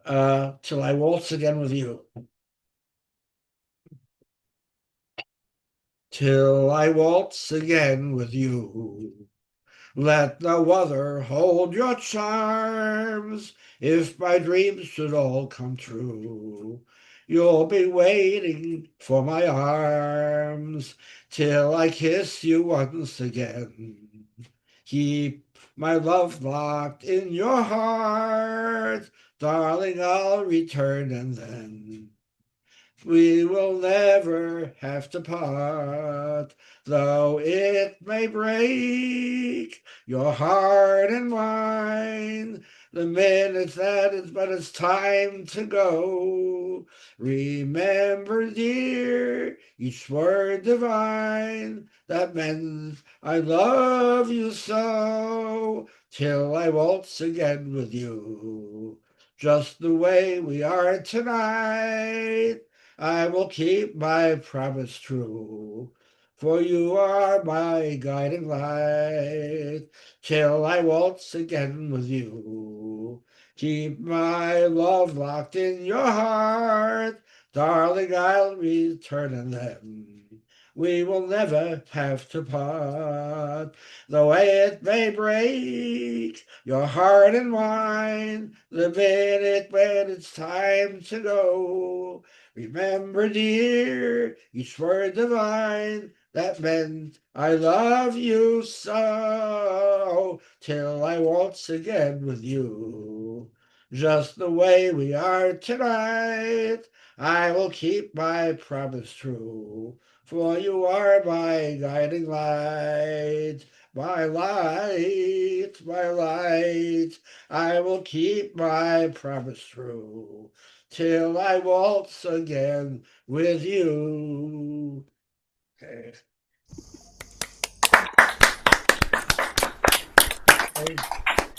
Speaker 1: Till I Waltz Again with You. Till I waltz again with you. Let no other hold your charms. If my dreams should all come true, you'll be waiting for my arms till I kiss you once again. Keep my love locked in your heart, darling, I'll return and then we will never have to part, though it may break your heart and mine. The minute that it's time to go. Remember, dear, each word divine that meant I love you so, till I waltz again with you, just the way we are tonight. I will keep my promise true, for you are my guiding light, till I waltz again with you. Keep my love locked in your heart, darling, I'll return and then we will never have to part. Though it may break your heart and mine, the minute when it's time to go. Remember, dear, each word divine that meant I love you so, till I waltz again with you, just the way we are tonight. I will keep my promise true, for you are my guiding light, my light, my light. I will keep my promise true, till I waltz again with you. Okay.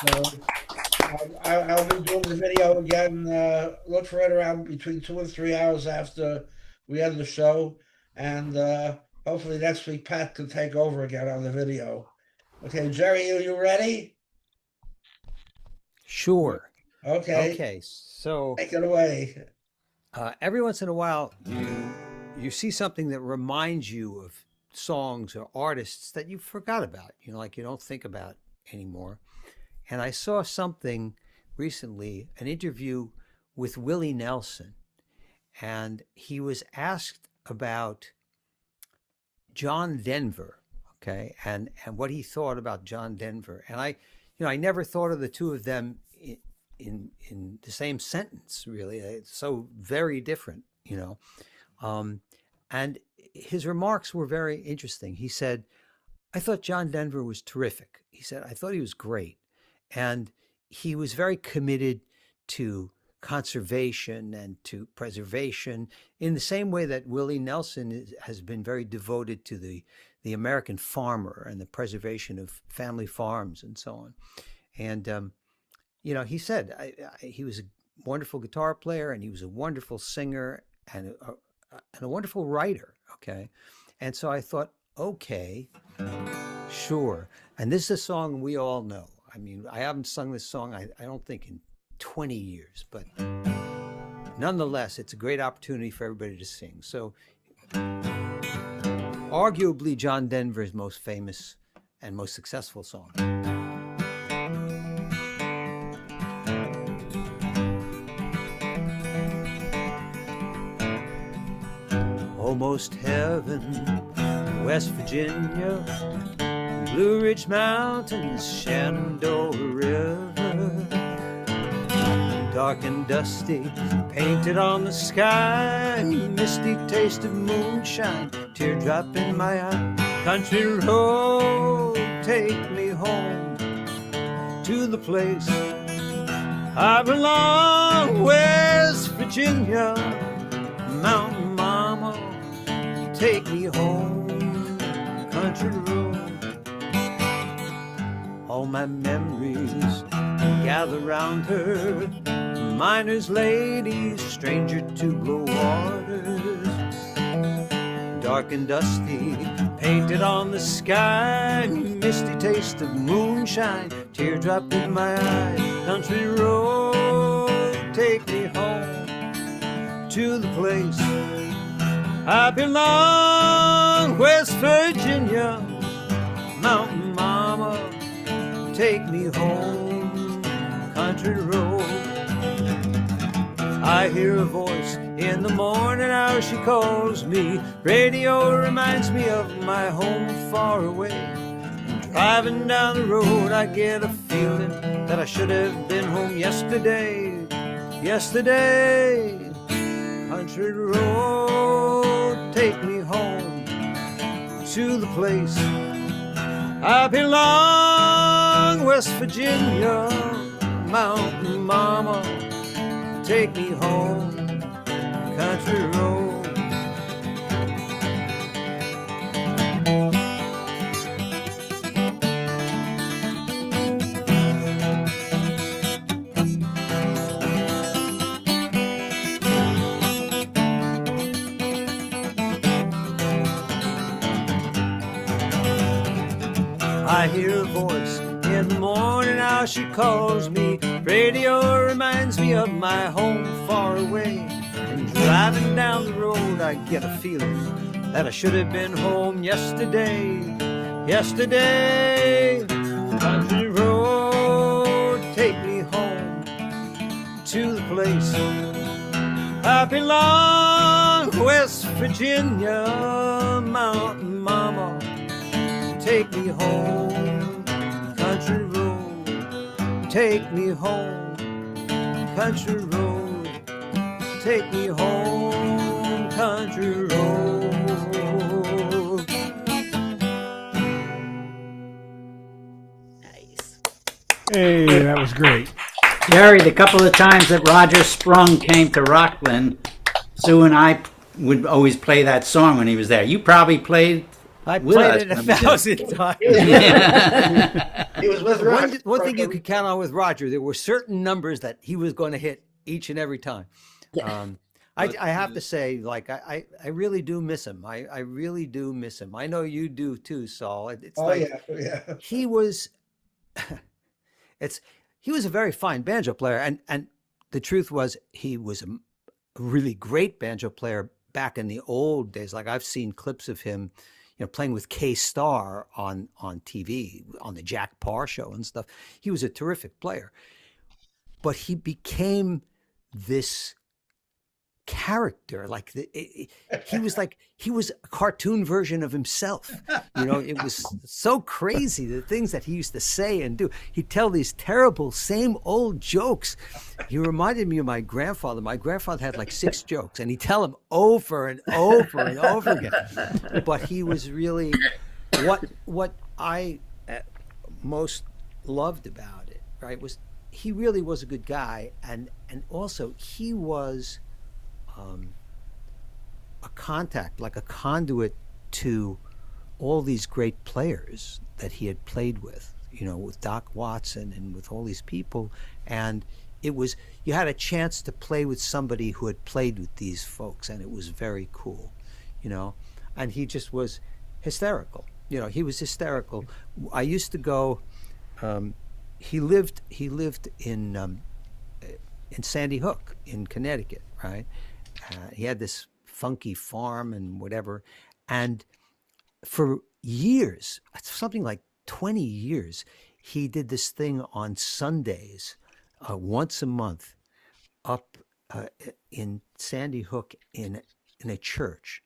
Speaker 1: So I'll be doing the video again. Look for it around between 2 and 3 hours after we end the show. And hopefully next week Pat can take over again on the video. Okay, Jerry, are you ready?
Speaker 3: Sure.
Speaker 1: Okay.
Speaker 3: Okay, so
Speaker 1: take it away.
Speaker 3: Every once in a while, you see something that reminds you of songs or artists that you forgot about. Like you don't think about anymore. And I saw something recently, an interview with Willie Nelson, and he was asked about John Denver, okay, and what he thought about John Denver. And I never thought of the two of them in the same sentence, really. It's so very different, and his remarks were very interesting. He said, I thought John Denver was terrific. He said, I thought he was great. And he was very committed to conservation and to preservation in the same way that Willie Nelson has been very devoted to the American farmer and the preservation of family farms and so on. And, he said he was a wonderful guitar player, and he was a wonderful singer and a wonderful writer, okay? And so I thought, okay, sure. And this is a song we all know. I mean, I haven't sung this song, I don't think, in 20 years, but nonetheless, it's a great opportunity for everybody to sing. So, arguably John Denver's most famous and most successful song. Almost heaven, West Virginia, Blue Ridge Mountains, Shenandoah River, dark and dusty, painted on the sky, misty taste of moonshine, teardrop in my eye. Country road, take me home to the place I belong, West Virginia, Mountain Mama, take me home, country road. All my memories gather round her, miner's lady, stranger to blue waters, dark and dusty, painted on the sky, misty taste of moonshine, teardrop in my eye. Country road, take me home to the place I belong, West Virginia, Mountain Mama, take me home, country road. I hear a voice in the morning hour, she calls me. Radio reminds me of my home far away. And driving down the road, I get a feeling that I should have been home yesterday. Yesterday, country road, take me home to the place I belong, West Virginia, Mountain Mama, take me home, country road. I hear a voice in the morning hour, she calls me. Radio reminds me of my home far away. And driving down the road, I get a feeling that I should have been home yesterday. Yesterday, country road, take me home to the place I belong, West Virginia, Mountain Mama, take me home, country road, take me home, country road, take me home, country road.
Speaker 6: Nice.
Speaker 2: Hey, that was great.
Speaker 7: Jerry, the couple of times that Roger Sprung came to Rockland, Sue and I would always play that song when he was there. You probably played.
Speaker 3: I
Speaker 7: with
Speaker 3: played
Speaker 7: us
Speaker 3: it
Speaker 7: when we did.
Speaker 3: 1,000 times.
Speaker 1: He was with Roger.
Speaker 3: One thing you could count on with Roger, there were certain numbers that he was going to hit each and every time. I have to say, like, I really do miss him. I really do miss him. I know you do too, Saul. It's
Speaker 1: Yeah.
Speaker 3: he was he was a very fine banjo player, and the truth was he was a really great banjo player back in the old days. Like, I've seen clips of him, playing with K-Star on TV, on the Jack Parr show and stuff. He was a terrific player. But he became this character, he was a cartoon version of himself. It was so crazy, the things that he used to say and do. He'd tell these terrible same old jokes. He reminded me of my grandfather. My grandfather had like 6 jokes, and he'd tell them over and over and over again. But he was really what I most loved about it, right, was he really was a good guy, and also he was a contact, like a conduit to all these great players that he had played with, with Doc Watson and with all these people. And it was, you had a chance to play with somebody who had played with these folks, and it was very cool, and he just was hysterical. He was hysterical. I used to go, he lived in Sandy Hook in Connecticut, right? He had this funky farm and whatever. And for years, something like 20 years, he did this thing on Sundays, once a month, up in Sandy Hook in a church.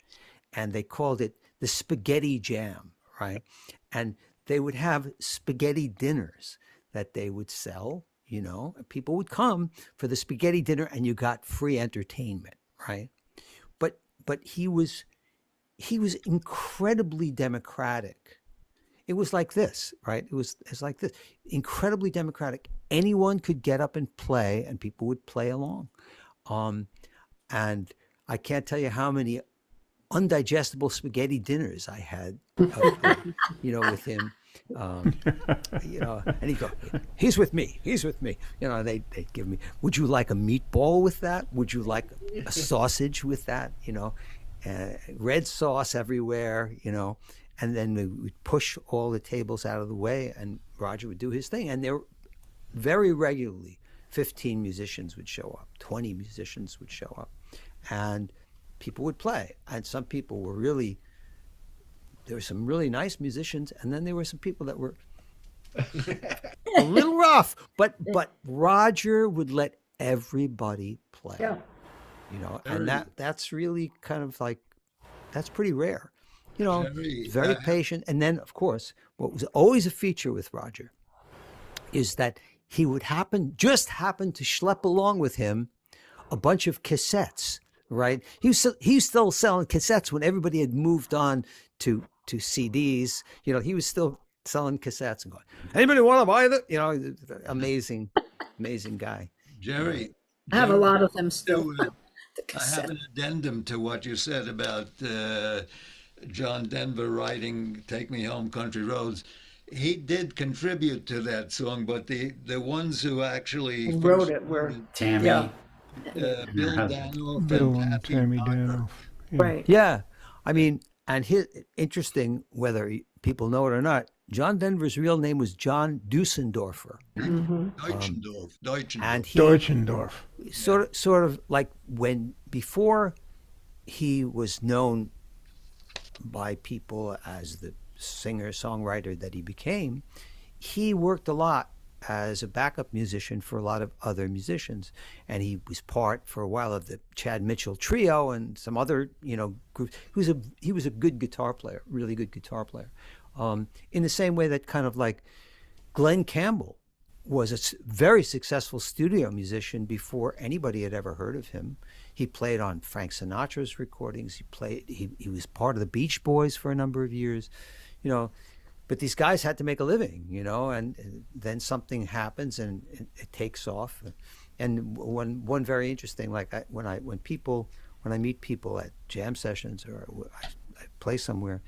Speaker 3: And they called it the Spaghetti Jam, right? And they would have spaghetti dinners that they would sell, and people would come for the spaghetti dinner, and you got free entertainment. Right, but he was incredibly democratic. It was like this, right? It's like this, incredibly democratic. Anyone could get up and play, and people would play along. And I can't tell you how many undigestible spaghetti dinners I had, with him. And he'd go, he's with me. They'd give me, would you like a meatball with that? Would you like a sausage with that? Red sauce everywhere, and then we would push all the tables out of the way, and Roger would do his thing. And there very regularly, 15 musicians would show up, 20 musicians would show up, and people would play. And some people were really, there were some really nice musicians, and then there were some people that were a little rough. But Roger would let everybody play. Yeah. And that's really kind of like, that's pretty rare. Very patient. And then, of course, what was always a feature with Roger is that he would just happen to schlep along with him a bunch of cassettes. Right, he was still selling cassettes when everybody had moved on to CDs. He was still selling cassettes and going, anybody want to buy that? Amazing guy.
Speaker 9: Jerry,
Speaker 10: I have a lot of them still.
Speaker 9: I have an addendum to what you said about John Denver writing "Take Me Home, Country Roads." He did contribute to that song, but the ones who actually
Speaker 6: wrote it were
Speaker 7: Tammy.
Speaker 6: Yeah.
Speaker 9: Bill Danoff
Speaker 2: Bill
Speaker 9: and
Speaker 2: and Tammy Danoff. Yeah.
Speaker 6: Right.
Speaker 3: Yeah. I mean, and interesting, whether people know it or not, John Denver's real name was John Dusendorfer.
Speaker 6: Mm-hmm.
Speaker 9: Deutschendorf.
Speaker 3: And he
Speaker 2: Deutschendorf.
Speaker 3: sort of like before he was known by people as the singer-songwriter that he became, he worked a lot as a backup musician for a lot of other musicians, and he was part for a while of the Chad Mitchell Trio and some other groups. He was a good guitar player, really good guitar player. In the same way that kind of like Glenn Campbell was a very successful studio musician before anybody had ever heard of him. He played on Frank Sinatra's recordings. He was part of the Beach Boys for a number of years, But these guys had to make a living, and then something happens and it takes off. And one very interesting, like when I meet people at jam sessions or I play somewhere,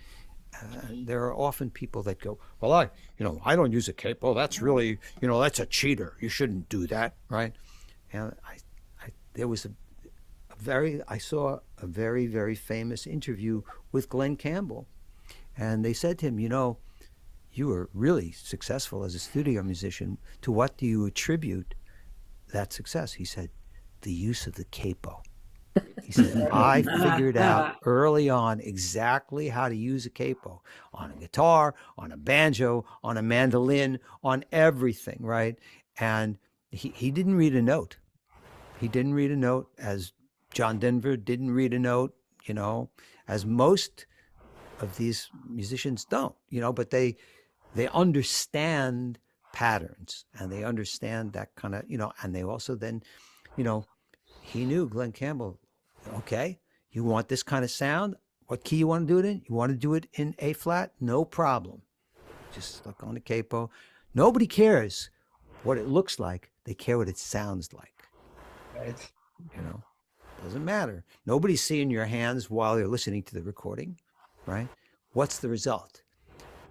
Speaker 3: there are often people that go, well, I don't use a capo. That's really, that's a cheater. You shouldn't do that, right? And I saw a very, very famous interview with Glenn Campbell, and they said to him, you were really successful as a studio musician. To what do you attribute that success? He said, the use of the capo. He said, I figured out early on exactly how to use a capo on a guitar, on a banjo, on a mandolin, on everything, right? And he didn't read a note. He didn't read a note, as John Denver didn't read a note, as most of these musicians don't, but they understand patterns, and they understand that kind of, and they also then, he knew, Glenn Campbell, okay, you want this kind of sound? What key you want to do it in? You want to do it in A flat? No problem. Just look on the capo. Nobody cares what it looks like. They care what it sounds like.
Speaker 1: Right.
Speaker 3: Doesn't matter. Nobody's seeing your hands while they're listening to the recording, right? What's the result?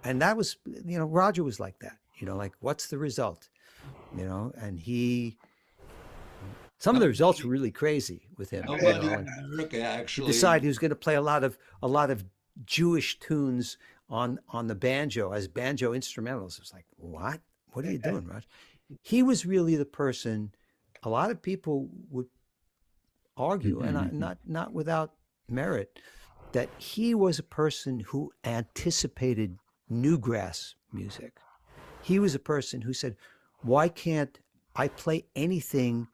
Speaker 3: And that was, Roger was like that, like, what's the result? And some of the results were really crazy with him.
Speaker 9: Nobody in America actually
Speaker 3: Decide he was going to play a lot of Jewish tunes on the banjo as banjo instrumentals. It was like, what? What are you doing, Roger? He was really the person. A lot of people would argue, and not without merit, that he was a person who anticipated newgrass music. He was a person who said, why can't I play anything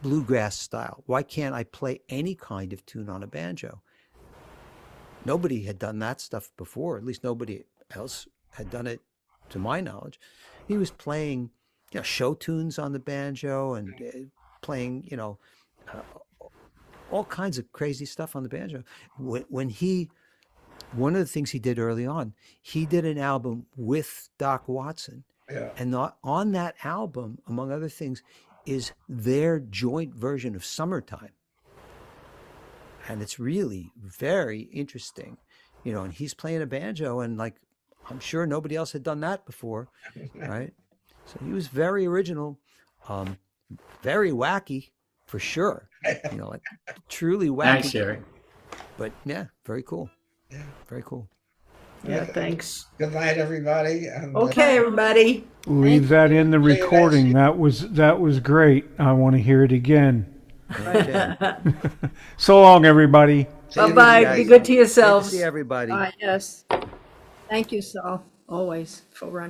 Speaker 3: bluegrass style? Why can't I play any kind of tune on a banjo? Nobody had done that stuff before. At least nobody else had done it, to my knowledge. He was playing show tunes on the banjo and playing, all kinds of crazy stuff on the banjo. One of the things he did early on, he did an album with Doc Watson.
Speaker 1: Yeah.
Speaker 3: And on that album, among other things, is their joint version of Summertime. And it's really very interesting, and he's playing a banjo, and like, I'm sure nobody else had done that before, right? So he was very original, very wacky, for sure. Like truly wacky.
Speaker 7: Thanks, Jerry.
Speaker 3: But yeah, very cool. Yeah, very cool.
Speaker 6: Yeah, thanks.
Speaker 1: Good night, everybody. And,
Speaker 6: Okay, everybody.
Speaker 2: Leave that in the recording. That was great. I want to hear it again.
Speaker 3: Okay.
Speaker 2: So long, everybody.
Speaker 6: Bye-bye. Be good to yourselves.
Speaker 3: Good to see everybody.
Speaker 10: Yes. Thank you, Saul, always for running.